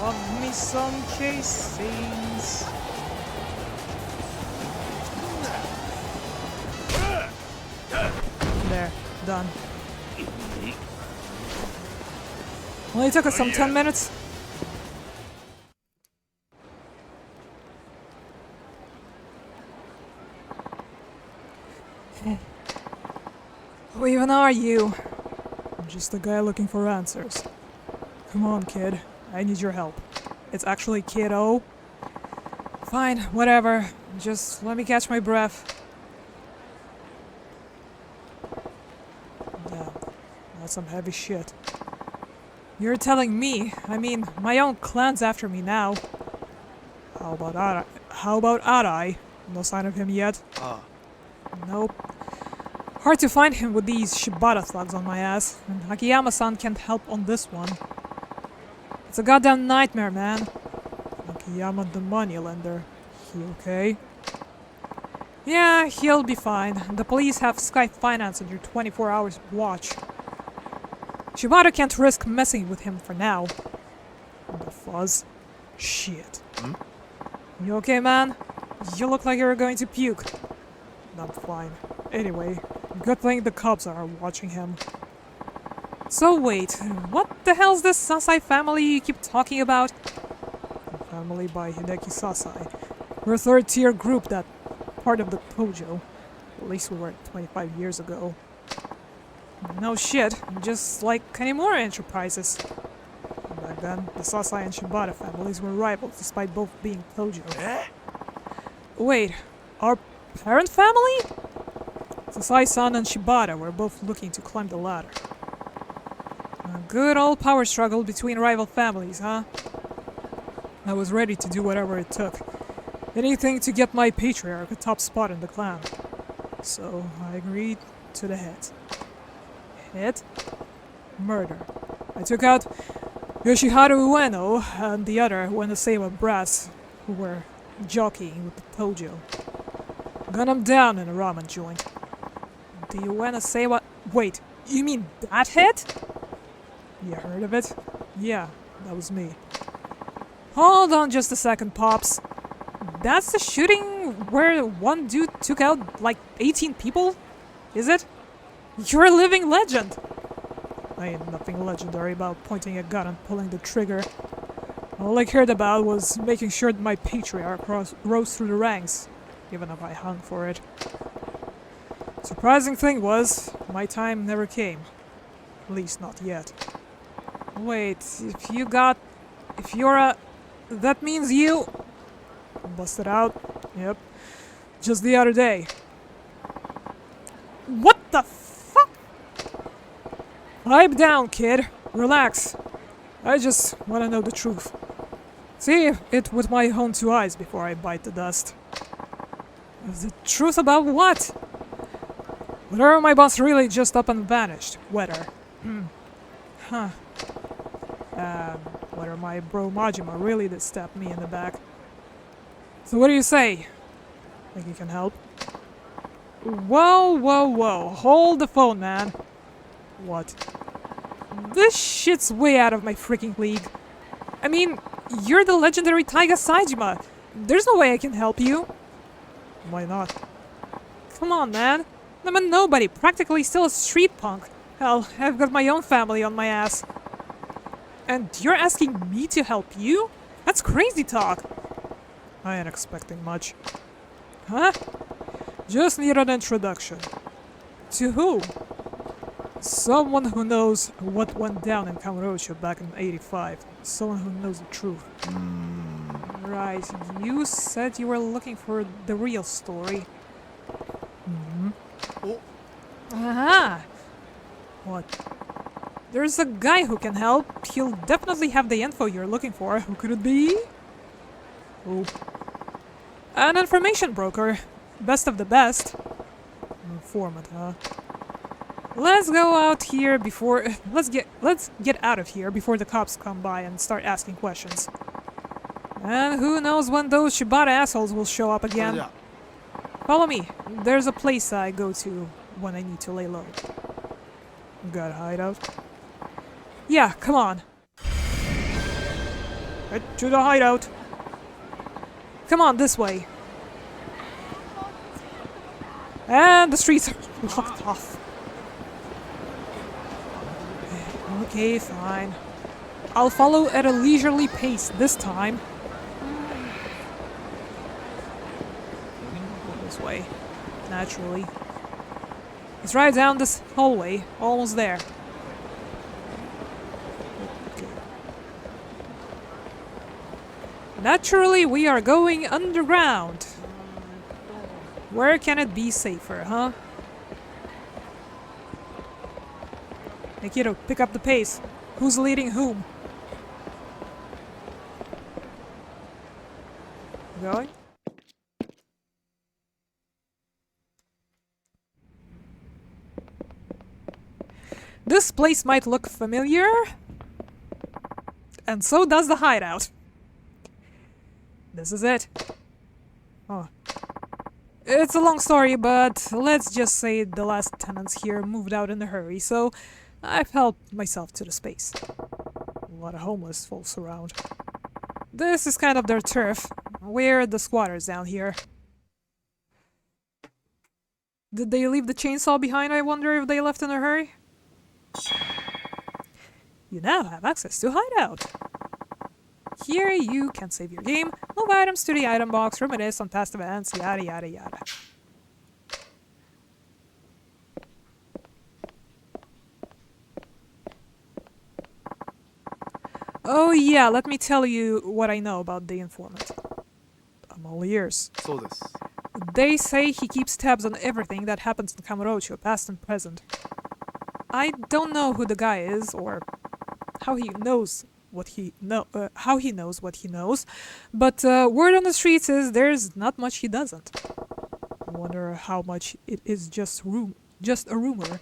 Love me some casings. There, done. Only took us some 10 minutes. Who even are you? I'm just a guy looking for answers. Come on, kid. I need your help. It's actually kiddo. Fine, whatever. Just let me catch my breath. Yeah, that's some heavy shit. You're telling me? I mean, my own clan's after me now. How about Arai? No sign of him yet? Nope. Hard to find him with these Shibata thugs on my ass, and Akiyama-san can't help on this one. It's a goddamn nightmare, man. Akiyama the moneylender. He okay? Yeah, he'll be fine. The police have Sky Finance under 24 hours watch. Shibata can't risk messing with him for now. The fuzz. Shit. You okay, man? You look like you're going to puke. I'm fine. Anyway, good thing the cops are watching him. So wait, what the hell's this Sasai family you keep talking about? Family by Hideki Sasai. We're a third-tier group that part of the Tojo. At least we were 25 years ago. No shit, just like Kanimura Enterprises. Back then, the Sasai and Shibata families were rivals despite both being Tojo. Wait, our parent family? Sasai-san and Shibata were both looking to climb the ladder. A good old power struggle between rival families, huh? I was ready to do whatever it took. Anything to get my patriarch a top spot in the clan. So I agreed to the hit. Hit? Murder. I took out Yoshiharu Ueno and the other Ueno-Seiwa brats who were jockeying with the Tojo. Gun them down in a ramen joint. The Ueno-Seiwa... Wait, you mean that hit? You heard of it? Yeah, that was me. Hold on just a second, Pops. That's the shooting where one dude took out like 18 people? Is it? You're a living legend! I ain't nothing legendary about pointing a gun and pulling the trigger. All I cared about was making sure that my patriarch rose through the ranks, even if I hung for it. Surprising thing was, my time never came. At least not yet. Wait, if you're a... that means you... Busted out? Yep. Just the other day. What the fuck? Pipe down, kid. Relax. I just want to know the truth. See it with my own two eyes before I bite the dust. The truth about what? Whether my boss really just up and vanished. Whether. Huh. Whether my bro Majima really did stab me in the back. So what do you say? Think you can help? Whoa. Hold the phone, man. What? This shit's way out of my freaking league. I mean, you're the legendary Taiga Saejima. There's no way I can help you. Why not? Come on, man. I'm a nobody, practically still a street punk. Hell, I've got my own family on my ass. And you're asking me to help you? That's crazy talk. I ain't expecting much. Huh? Just need an introduction. To who? Someone who knows what went down in Kamurocho back in '85. Someone who knows the truth. Right, you said you were looking for the real story. Oh. Aha! What? There's a guy who can help. He'll definitely have the info you're looking for. Who could it be? Oh. An information broker. Best of the best. Informant, huh? Let's go out here before... Let's get out of here before the cops come by and start asking questions. And who knows when those Shibata assholes will show up again. Yeah. Follow me. There's a place I go to when I need to lay low. Got a hideout? Yeah, come on. Head to the hideout. Come on, this way. And the streets are locked off. Okay, fine. I'll follow at a leisurely pace this time. Go this way. Naturally. It's right down this hallway. Almost there. Okay. Naturally, we are going underground. Where can it be safer, huh? Hey kiddo, pick up the pace. Who's leading whom? Going? This place might look familiar. And so does the hideout. This is it. Oh. It's a long story, but let's just say the last tenants here moved out in a hurry, so I've helped myself to the space. A lot of homeless folks around. This is kind of their turf. We're the squatters down here. Did they leave the chainsaw behind? I wonder if they left in a hurry? You now have access to Hideout. Here you can save your game, move items to the item box, reminisce on past events, yada yada yada. Oh yeah, let me tell you what I know about the informant. I'm all ears. So this. They say he keeps tabs on everything that happens in Kamurocho, past and present. I don't know who the guy is, or how he knows what he knows, but word on the streets is there's not much he doesn't. I wonder how much it is just a rumor.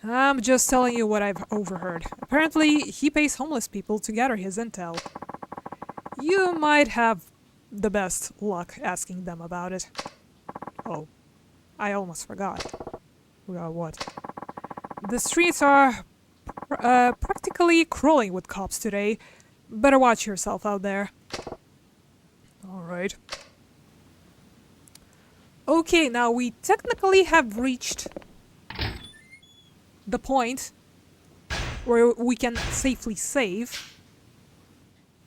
I'm just telling you what I've overheard. Apparently, he pays homeless people to gather his intel. You might have the best luck asking them about it. Oh, I almost forgot. Forgot what? The streets are practically crawling with cops today. Better watch yourself out there. Alright. Okay, now we technically have reached the point where we can safely save.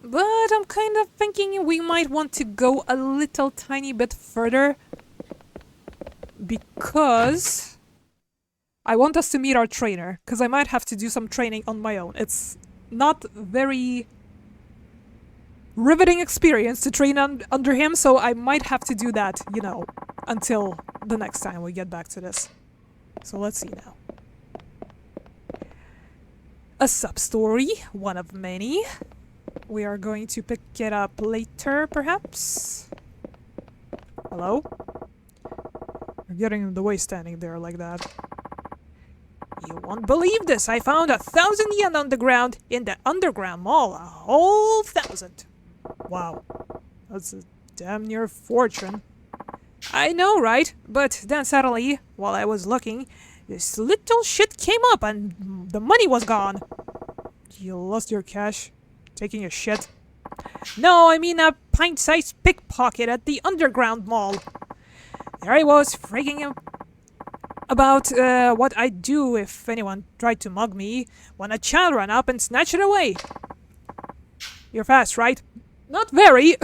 But I'm kind of thinking we might want to go a little tiny bit further. Because I want us to meet our trainer. Because I might have to do some training on my own. It's not very riveting experience to train under him, so I might have to do that, you know, until the next time we get back to this. So let's see now. A sub-story, one of many. We are going to pick it up later, perhaps? Hello? You're getting in the way standing there like that. You won't believe this! I found 1,000 yen on the ground in the underground mall. A whole 1,000. Wow. That's a damn near fortune. I know, right? But then suddenly, while I was looking, this little shit came up and the money was gone. You lost your cash? Taking a shit? No, I mean a pint-sized pickpocket at the underground mall. There I was, freaking him about what I'd do if anyone tried to mug me, when a child ran up and snatched it away. You're fast, right? Not very.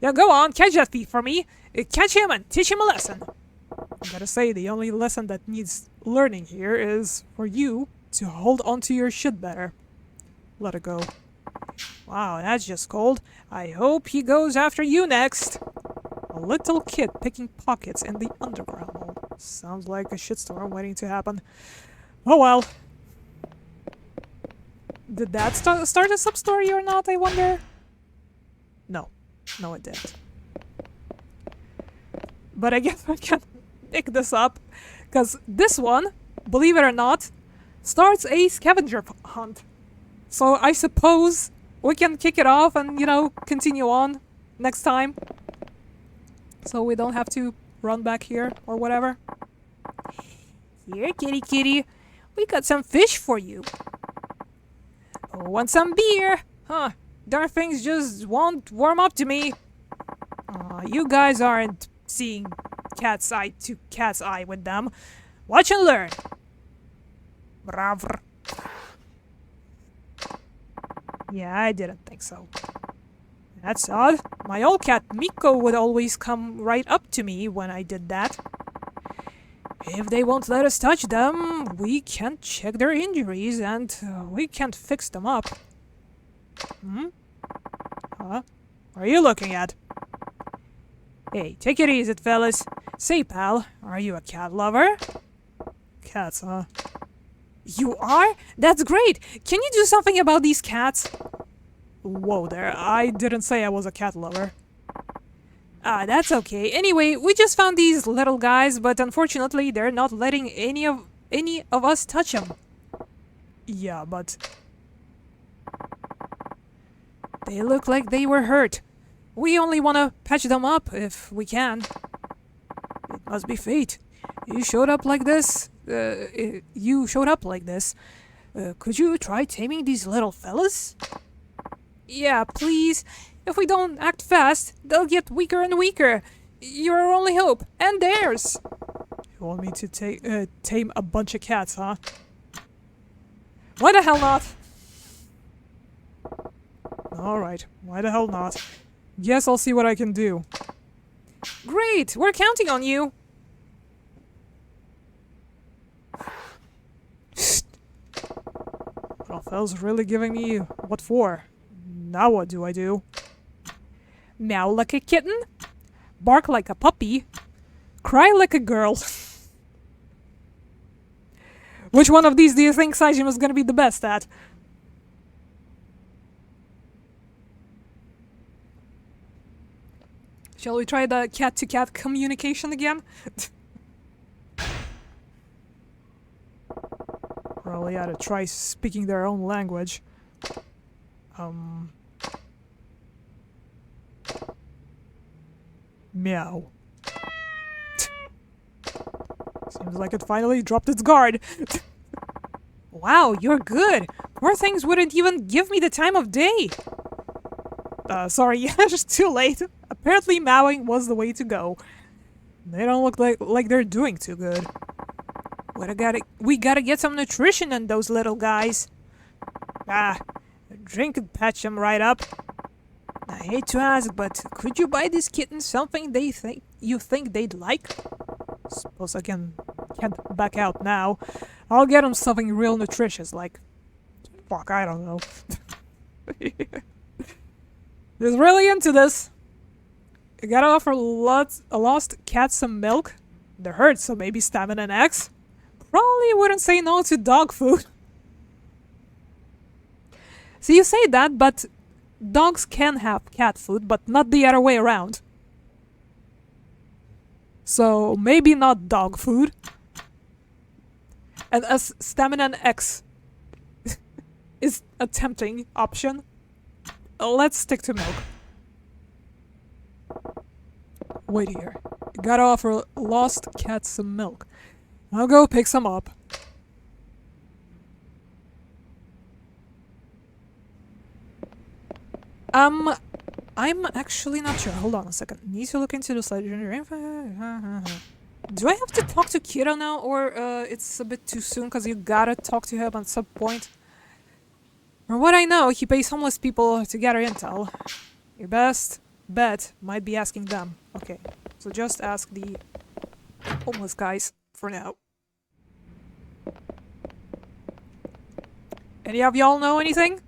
Now go on, catch that thief for me. Catch him and teach him a lesson. I gotta say, the only lesson that needs learning here is for you to hold onto your shit better. Let it go. Wow, that's just cold. I hope he goes after you next. A little kid picking pockets in the underground mall. Sounds like a shitstorm waiting to happen. Oh well. Did that start a sub-story or not, I wonder? No. No, it didn't. But I guess I can pick this up, because this one, believe it or not, starts a scavenger hunt. So I suppose we can kick it off and, you know, continue on next time. So we don't have to run back here or whatever. Here, kitty kitty, we got some fish for you. Oh, want some beer? Huh, darn things just won't warm up to me. You guys aren't seeing cat's eye to cat's eye with them. Watch and learn. Bravo. Yeah, I didn't think so. That's odd. My old cat Miko would always come right up to me when I did that. If they won't let us touch them, we can't check their injuries and we can't fix them up. Hmm? Huh? What are you looking at? Hey, take it easy, fellas. Say, pal, are you a cat lover? Cats, huh? You are? That's great! Can you do something about these cats? Whoa there, I didn't say I was a cat lover. Ah, that's okay. Anyway, we just found these little guys, but unfortunately they're not letting any of us touch them. Yeah, but... they look like they were hurt. We only want to patch them up if we can. It must be fate. You showed up like this. Could you try taming these little fellas? Yeah, please. If we don't act fast, they'll get weaker and weaker. You're our only hope, and theirs. You want me to tame a bunch of cats, huh? Why the hell not? Alright, why the hell not? Guess I'll see what I can do. Great! We're counting on you! Raphael's really giving me what for? Now what do I do? Meow like a kitten? Bark like a puppy? Cry like a girl? Which one of these do you think Sajima's gonna be the best at? Shall we try the cat-to-cat communication again? Probably ought to try speaking their own language. Meow. Seems like it finally dropped its guard. Wow, you're good. Poor things wouldn't even give me the time of day. Sorry, it's too late. Apparently meowing was the way to go. They don't look like they're doing too good. We gotta get some nutrition in those little guys. Ah, a drink could patch them right up. I hate to ask, but could you buy these kittens something you think they'd like? Suppose I can't back out now. I'll get them something real nutritious, like... Fuck, I don't know. He's really into this. You gotta offer a lost cat some milk. They're hurt, so maybe stamina and eggs. Probably wouldn't say no to dog food. So you say that, but dogs can have cat food, but not the other way around. So maybe not dog food. And as stamina and X is a tempting option, let's stick to milk. Wait here. You gotta offer lost cat some milk. I'll go pick some up. I'm actually not sure. Hold on a second. Need to look into this legendary info. Do I have to talk to Kira now, or it's a bit too soon because you gotta talk to him at some point? From what I know, he pays homeless people to gather intel. Your best bet might be asking them. Okay, so just ask the homeless guys for now. Any of y'all know anything?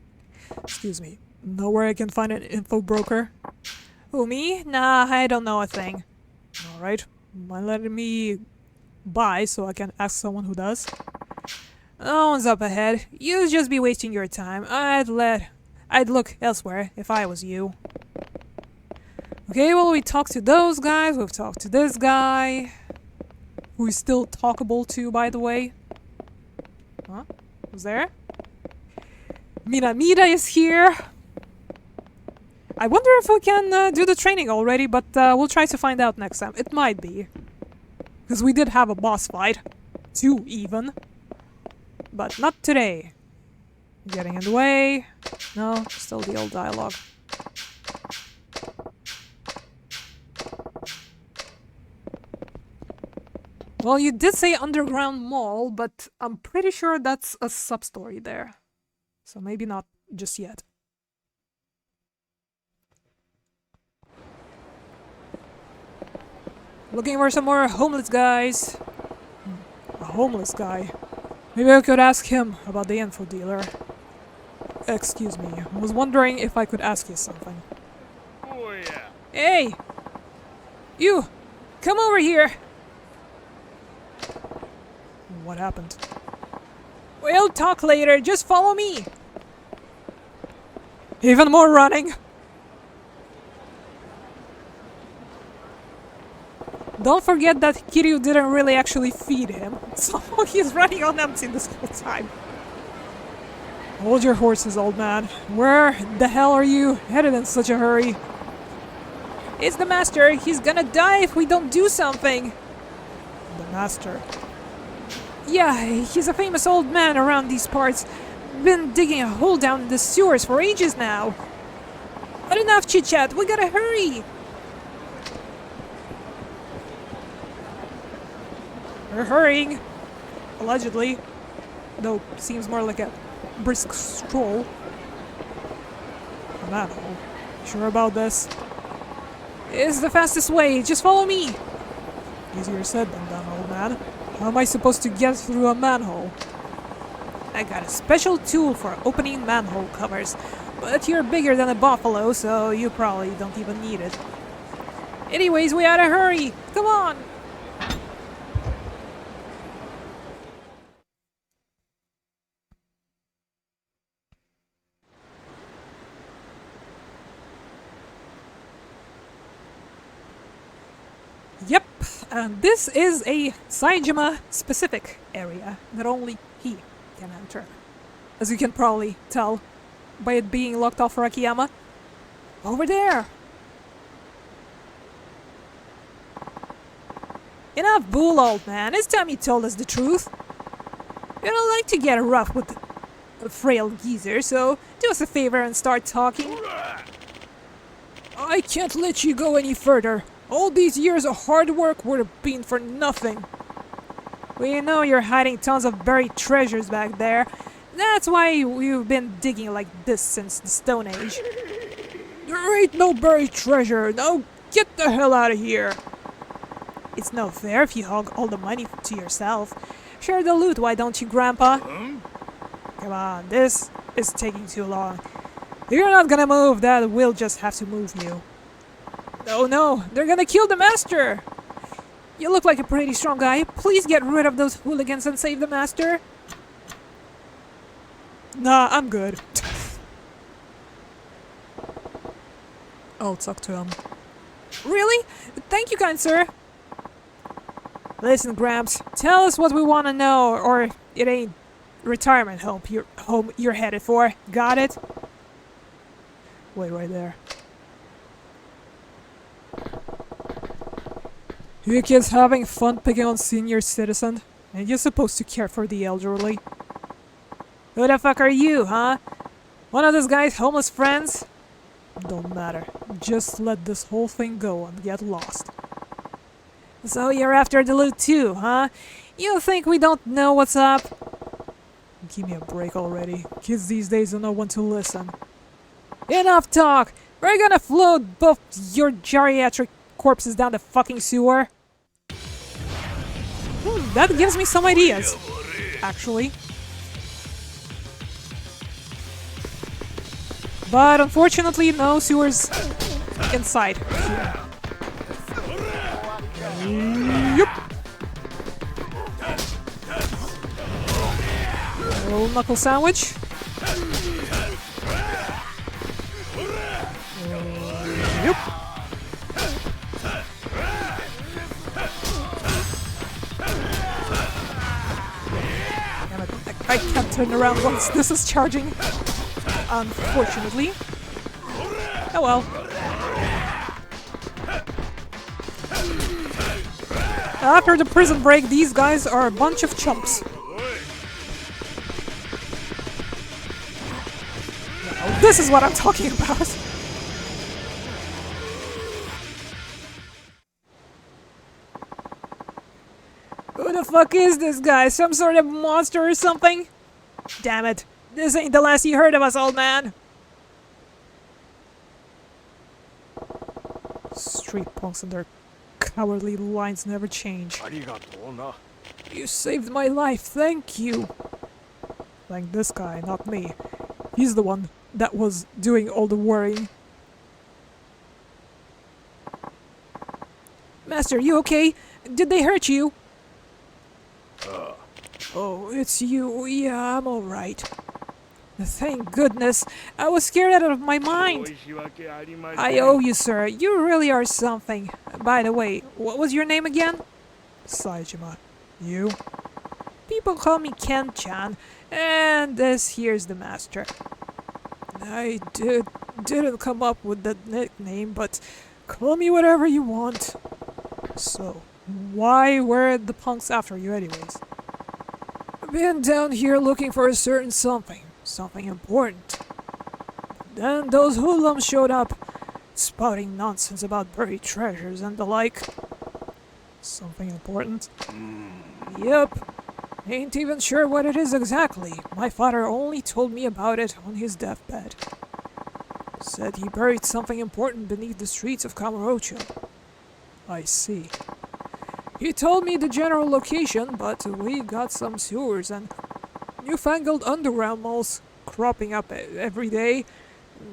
Excuse me. Know where I can find an info broker? Who, me? Nah, I don't know a thing. Alright. Mind letting me buy so I can ask someone who does? No one's up ahead. You'd just be wasting your time. I'd look elsewhere if I was you. Okay, well, we talked to those guys. We've talked to this guy. Who is still talkable to, by the way. Huh? Who's there? Minamida is here. I wonder if we can do the training already, but we'll try to find out next time. It might be. Because we did have a boss fight. 2 even. But not today. Getting in the way. No, still the old dialogue. Well, you did say underground mall, but I'm pretty sure that's a sub-story there. So maybe not just yet. Looking for some more homeless guys. A homeless guy. Maybe I could ask him about the info dealer. Excuse me, I was wondering if I could ask you something. Oh yeah. Hey! You! Come over here! What happened? We'll talk later, just follow me! Even more running! Don't forget that Kiryu didn't really actually feed him, so he's running on empty this whole time. Hold your horses, old man. Where the hell are you headed in such a hurry? It's the master. He's gonna die if we don't do something. The master? Yeah, he's a famous old man around these parts. Been digging a hole down in the sewers for ages now. But enough chit-chat, we gotta hurry! We're hurrying. Allegedly. Though, seems more like a brisk stroll. A manhole. Sure about this? It's the fastest way, just follow me! Easier said than done, old man. How am I supposed to get through a manhole? I got a special tool for opening manhole covers, but you're bigger than a buffalo, so you probably don't even need it. Anyways, we gotta hurry! Come on! Yep, and this is a Saejima-specific area that only he can enter. As you can probably tell by it being locked off for Akiyama. Over there! Enough bull, old man. It's time you told us the truth. You don't like to get rough with a frail geezer, so do us a favor and start talking. I can't let you go any further. All these years of hard work would have been for nothing. We know you're hiding tons of buried treasures back there. That's why we've been digging like this since the Stone Age. There ain't no buried treasure. Now get the hell out of here. It's no fair if you hog all the money to yourself. Share the loot, why don't you, Grandpa? Come on, this is taking too long. If you're not gonna move, that will just have to move you. Oh no, they're gonna kill the master! You look like a pretty strong guy. Please get rid of those hooligans and save the master. Nah, I'm good. I'll talk to him. Really? Thank you, kind sir. Listen, Gramps, tell us what we want to know, or it ain't retirement home you're headed for. Got it? Wait right there. You kids having fun picking on senior citizen? And you're supposed to care for the elderly. Who the fuck are you, huh? One of this guy's homeless friends? Don't matter. Just let this whole thing go and get lost. So you're after the loot too, huh? You think we don't know what's up? Give me a break already. Kids these days don't know when to listen. Enough talk! We're gonna float both your geriatric corpses down the fucking sewer. That gives me some ideas, actually. But unfortunately, no sewers inside here. Yup. A little knuckle sandwich. Yup. I can't turn around once this is charging. Unfortunately. Oh well. After the prison break, these guys are a bunch of chumps. Now, this is what I'm talking about. Who the fuck is this guy? Some sort of monster or something? Damn it. This ain't the last you heard of us, old man. Street punks and their cowardly lines never change. You saved my life, thank you. Thank this guy, not me. He's the one that was doing all the worrying. Master, you okay? Did they hurt you? Oh, it's you. Yeah, I'm alright. Thank goodness. I was scared out of my mind. I owe you, sir. You really are something. By the way, what was your name again? Saejima. You? People call me Ken-chan, and this here's the master. I didn't come up with that nickname, but call me whatever you want. So, why were the punks after you anyways? I've been down here looking for a certain something important. Then those hoodlums showed up, spouting nonsense about buried treasures and the like. Something important? Yep. Ain't even sure what it is exactly. My father only told me about it on his deathbed. Said he buried something important beneath the streets of Kamurocho. I see. He told me the general location, but we got some sewers and newfangled underground malls cropping up every day.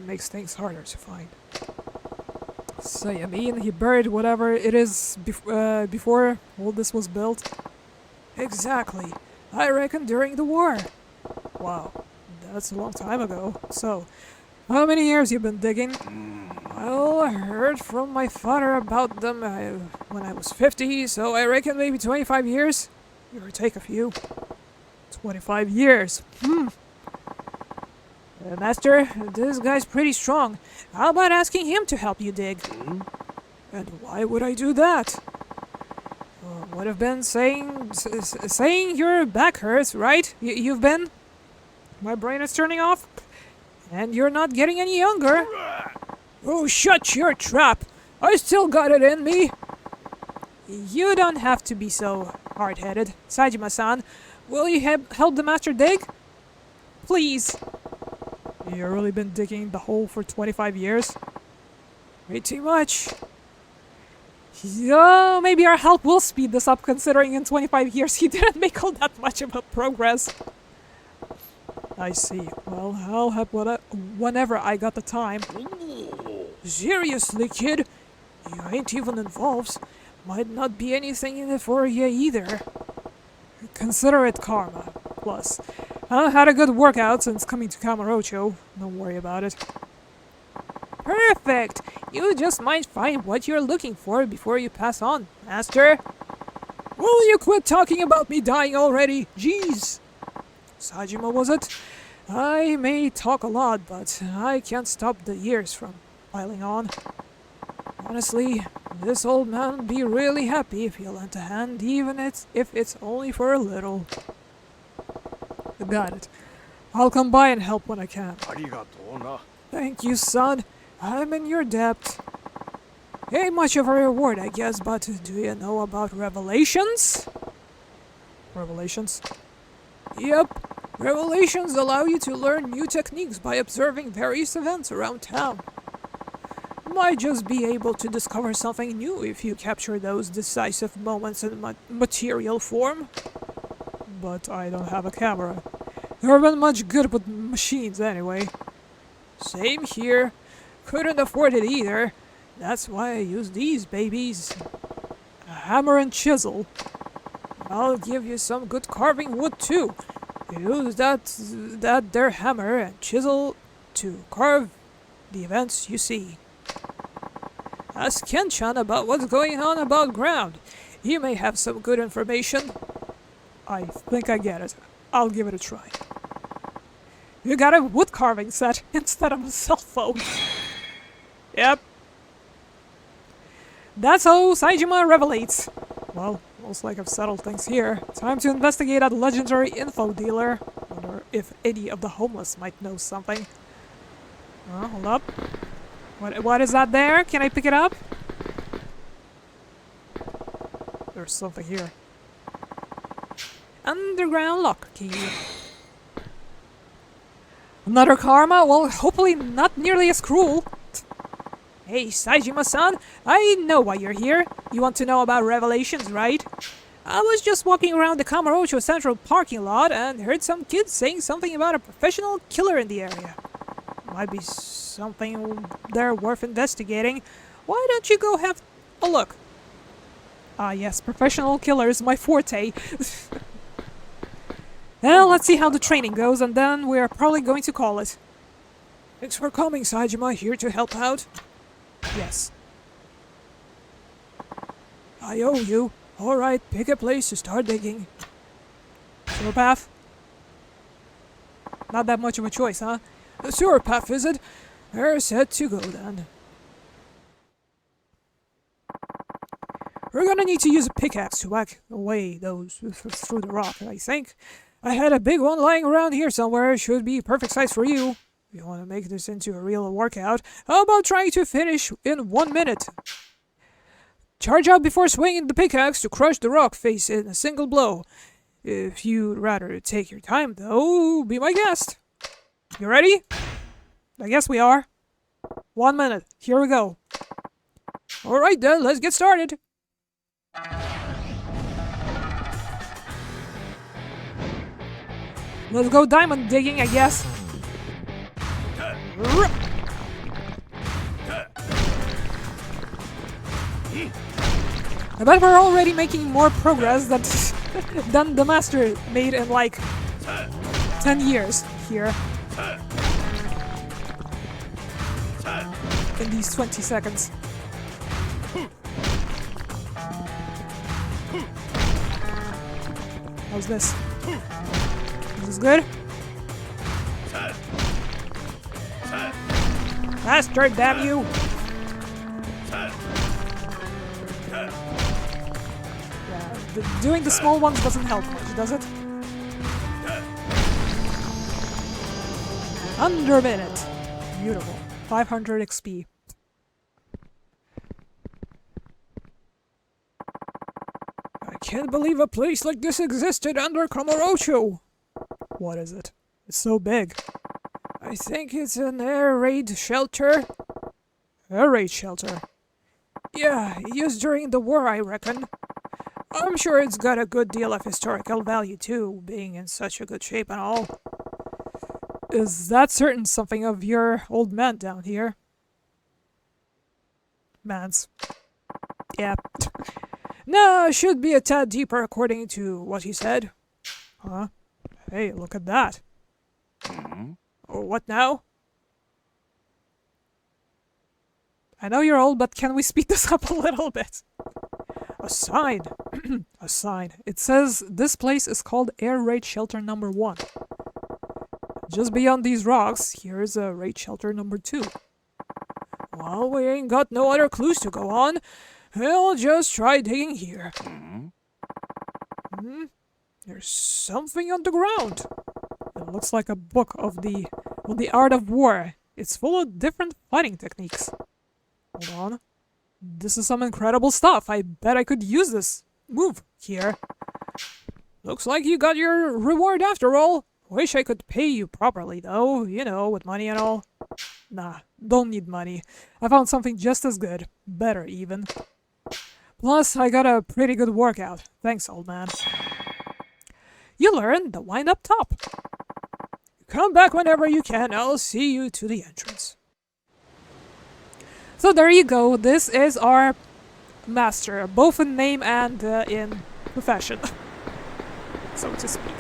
Makes things harder to find. So you mean he buried whatever it is before all this was built? Exactly. I reckon during the war. Wow, that's a long time ago. So, how many years you been digging? Well, I heard from my father about them when I was 50, so I reckon maybe 25 years. Give or take a few. 25 years. Master, this guy's pretty strong. How about asking him to help you dig? And why would I do that? Would have been saying your back hurts, right? You've been? My brain is turning off, and you're not getting any younger. Oh, shut your trap! I still got it in me. You don't have to be so hard-headed. Sajima-san, will you help the master dig? Please. You really been digging the hole for 25 years? Way too much. Yeah, maybe our help will speed this up considering in 25 years he didn't make all that much of a progress. I see. Well, I'll help whenever I got the time. Seriously, kid? You ain't even involved. Might not be anything in it for you either. Consider it karma. Plus, I had a good workout since coming to Kamurocho. Don't worry about it. Perfect! You just might find what you're looking for before you pass on, Master. Will you quit talking about me dying already? Jeez! Sajima, was it? I may talk a lot, but I can't stop the years from piling on. Honestly, this old man would be really happy if you lent a hand, even if it's only for a little. Got it. I'll come by and help when I can. Thank you, son. I'm in your debt. Ain't much of a reward, I guess, but do you know about revelations? Revelations? Yep. Revelations allow you to learn new techniques by observing various events around town. Might just be able to discover something new if you capture those decisive moments in material form. But I don't have a camera. Never been much good with machines anyway. Same here. Couldn't afford it either. That's why I use these babies. A hammer and chisel. I'll give you some good carving wood too. Use that there hammer and chisel to carve the events you see. Ask Ken-chan about what's going on above ground. He may have some good information. I think I get it. I'll give it a try. You got a wood carving set instead of a cell phone. Yep. That's how Saejima revelates. Well, looks like I've settled things here. Time to investigate that legendary info dealer. Wonder if any of the homeless might know something. Hold up. What is that there? Can I pick it up? There's something here. Underground locker key. Another karma? Well, hopefully not nearly as cruel. Hey, Saejima-san, I know why you're here. You want to know about revelations, right? I was just walking around the Kamurocho Central parking lot and heard some kids saying something about a professional killer in the area. Might be something there worth investigating. Why don't you go have a look? Ah yes, professional killer is my forte. Well, let's see how the training goes, and then we're probably going to call it. Thanks for coming, Saejima. Here to help out? Yes. I owe you. Alright, pick a place to start digging. Sewer path? Not that much of a choice, huh? The sewer path, is it? We're set to go then. We're gonna need to use a pickaxe to whack away those through the rock, I think. I had a big one lying around here somewhere. Should be perfect size for you. If you want to make this into a real workout, how about trying to finish in 1 minute? Charge out before swinging the pickaxe to crush the rock face in a single blow. If you'd rather take your time, though, be my guest. You ready? I guess we are. 1 minute. Here we go. Alright then, let's get started. Let's go diamond digging, I guess. I bet we're already making more progress than the master made in like 10 years here. In these 20 seconds. How's this? Is this good? Master, damn you! Yeah, doing the small ones doesn't help much, does it? Under a minute. Beautiful. 500 XP. can't believe a place like this existed under Kamurocho. What is it? It's so big. I think it's an air raid shelter. Air raid shelter? Yeah, used during the war, I reckon. I'm sure it's got a good deal of historical value too, being in such a good shape and all. Is that certain something of your old man down here? Mans. Yeah. No, should be a tad deeper according to what he said. Huh? Hey, look at that. Oh, what now? I know you're old, but can we speed this up a little bit? A sign. A sign. It says this place is called Air Raid Shelter number 1. Just beyond these rocks, here's a raid shelter number 2. Well, we ain't got no other clues to go on. We'll just try digging here. There's something on the ground. It looks like a book of the art of war. It's full of different fighting techniques. Hold on. This is some incredible stuff. I bet I could use this move here. Looks like you got your reward after all. Wish I could pay you properly though, you know, with money and all. Nah, don't need money. I found something just as good. Better even. Plus, I got a pretty good workout. Thanks, old man. You learned the wind up top. Come back whenever you can. I'll see you to the entrance. So there you go. This is our master, both in name and in profession, so to speak.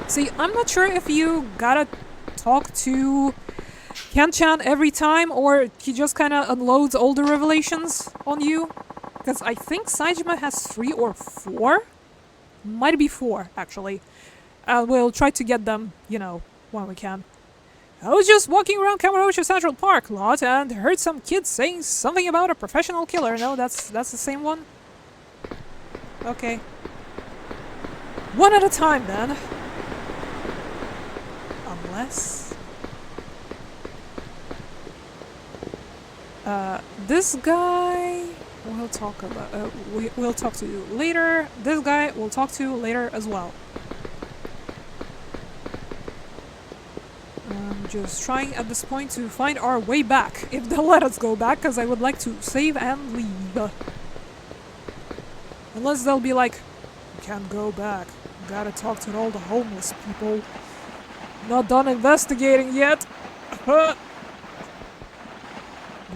See, I'm not sure if you gotta talk to Ken-chan every time, or he just kind of unloads all the revelations on you. Because I think Saejima has 3 or 4? Might be 4, actually. We'll try to get them, you know, when we can. I was just walking around Kamurocho Central Park lot and heard some kids saying something about a professional killer. No, that's the same one? Okay. One at a time, then. Unless... this guy... We'll talk about... we'll talk to later. This guy we'll talk to later as well. I'm just trying at this point to find our way back, if they'll let us go back, because I would like to save and leave. Unless they'll be like, you can't go back. Gotta talk to all the homeless people. Not done investigating yet. Do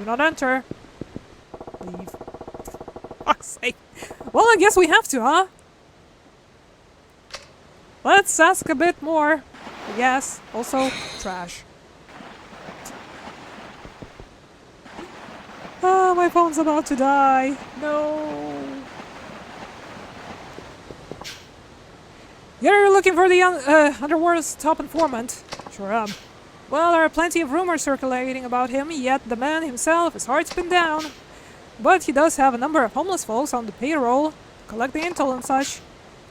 not enter. Leave. Fuck's sake. Well, I guess we have to, huh? Let's ask a bit more. Yes. Also, trash. Oh, my phone's about to die. No. You're looking for the Underworld's top informant. Sure am. Well, there are plenty of rumors circulating about him, yet the man himself is hard to pin down. But he does have a number of homeless folks on the payroll, collecting intel and such.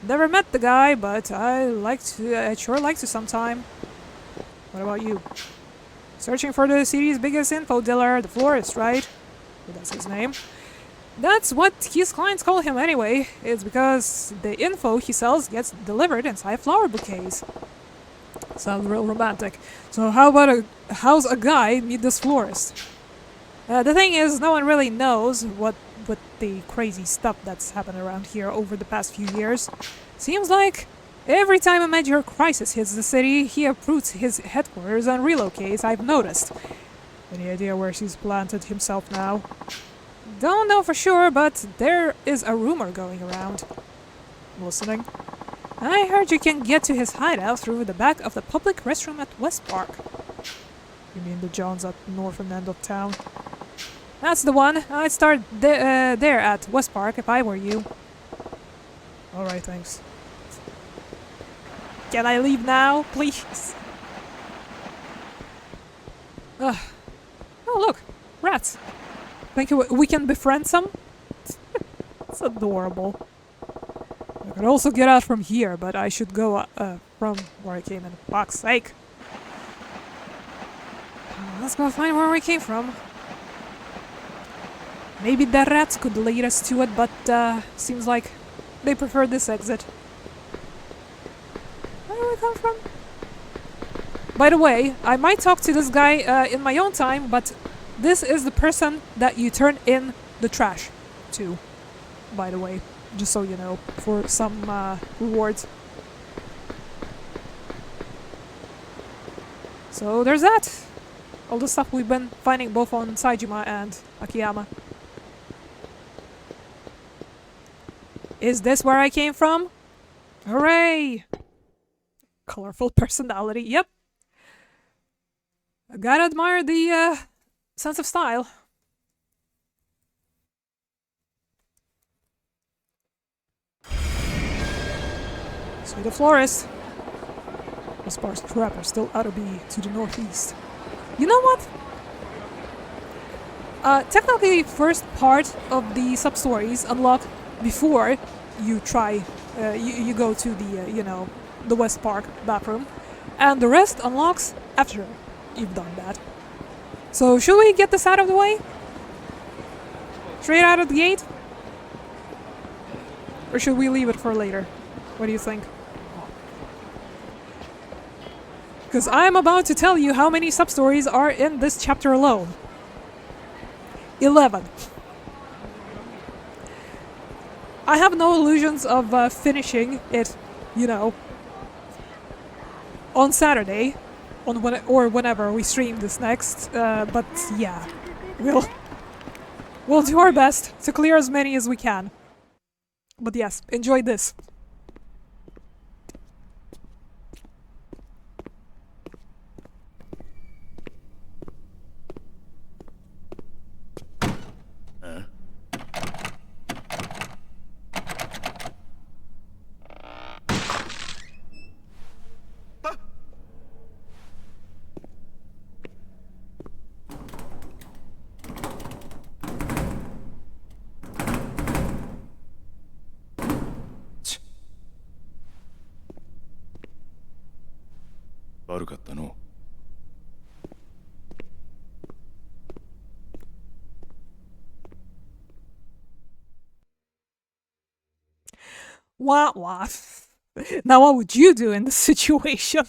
Never met the guy, but I'd sure like to sometime. What about you? Searching for the city's biggest info dealer, the florist, right? That's his name. That's what his clients call him anyway. It's because the info he sells gets delivered inside flower bouquets. Sounds real romantic. So how's a guy meet this florist? The thing is, no one really knows what the crazy stuff that's happened around here over the past few years. Seems like every time a major crisis hits the city, he uproots his headquarters and relocates, I've noticed. Any idea where he's planted himself now? Don't know for sure, but there is a rumor going around. Listening? I heard you can get to his hideout through the back of the public restroom at West Park. You mean the Johns at the northern end of town? That's the one. I'd start there at West Park if I were you. Alright, thanks. Can I leave now, please? Oh, look! Rats! Think we can befriend some? It's adorable. I could also get out from here, but I should go from where I came in. Fuck's sake! Let's go find where we came from. Maybe the rats could lead us to it, but seems like they prefer this exit. Where do we come from? By the way, I might talk to this guy in my own time, but this is the person that you turn in the trash to, by the way, just so you know, for some rewards. So there's that. All the stuff we've been finding both on Saejima and Akiyama. Is this where I came from? Hooray! Colorful personality, yep. I gotta admire the sense of style. See the florist. The sparse trapper still ought to be to the northeast. You know what? Technically, first part of the sub-stories unlock before you try, you go to the, you know, the West Park bathroom, and the rest unlocks after you've done that. So should we get this out of the way? Straight out of the gate? Or should we leave it for later? What do you think? Because I'm about to tell you how many sub-stories are in this chapter alone. 11. I have no illusions of finishing it, you know, on Saturday, or whenever we stream this next. But yeah, we'll do our best to clear as many as we can. But yes, enjoy this.悪かったの。Wah wah. Now what would you do in this situation?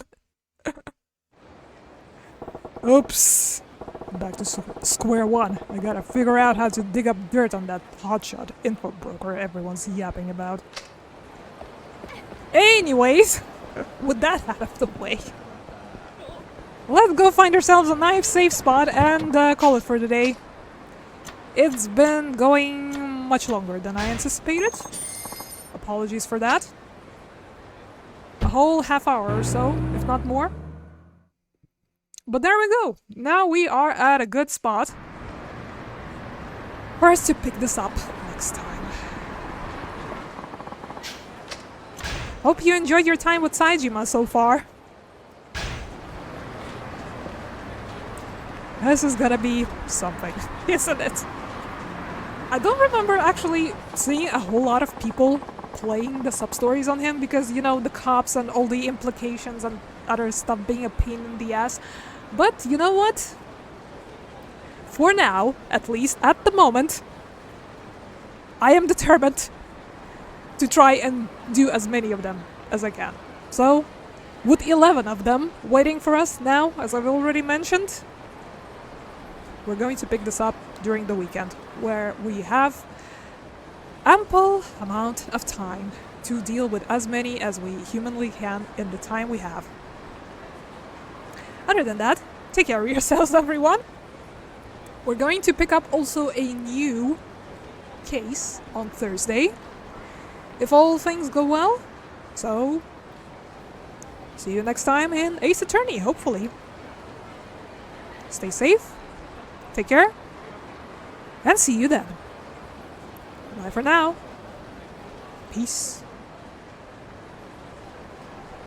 Oops. Back to square one. I gotta figure out how to dig up dirt on that hotshot info broker everyone's yapping about. Anyways, with that out of the way, let's go find ourselves a nice safe spot and call it for the day. It's been going much longer than I anticipated. Apologies for that. A whole half hour or so, if not more. But there we go. Now we are at a good spot for us to pick this up next time. Hope you enjoyed your time with Saejima so far. This is gonna be something, isn't it? I don't remember actually seeing a whole lot of people playing the sub-stories on him because, you know, the cops and all the implications and other stuff being a pain in the ass. But you know what? For now, at least at the moment, I am determined to try and do as many of them as I can. So, with 11 of them waiting for us now, as I've already mentioned, we're going to pick this up during the weekend, where we have ample amount of time to deal with as many as we humanly can in the time we have. Other than that, take care of yourselves, everyone. We're going to pick up also a new case on Thursday, if all things go well. So, see you next time in Ace Attorney, hopefully. Stay safe, take care, and see you then. Bye for now. Peace.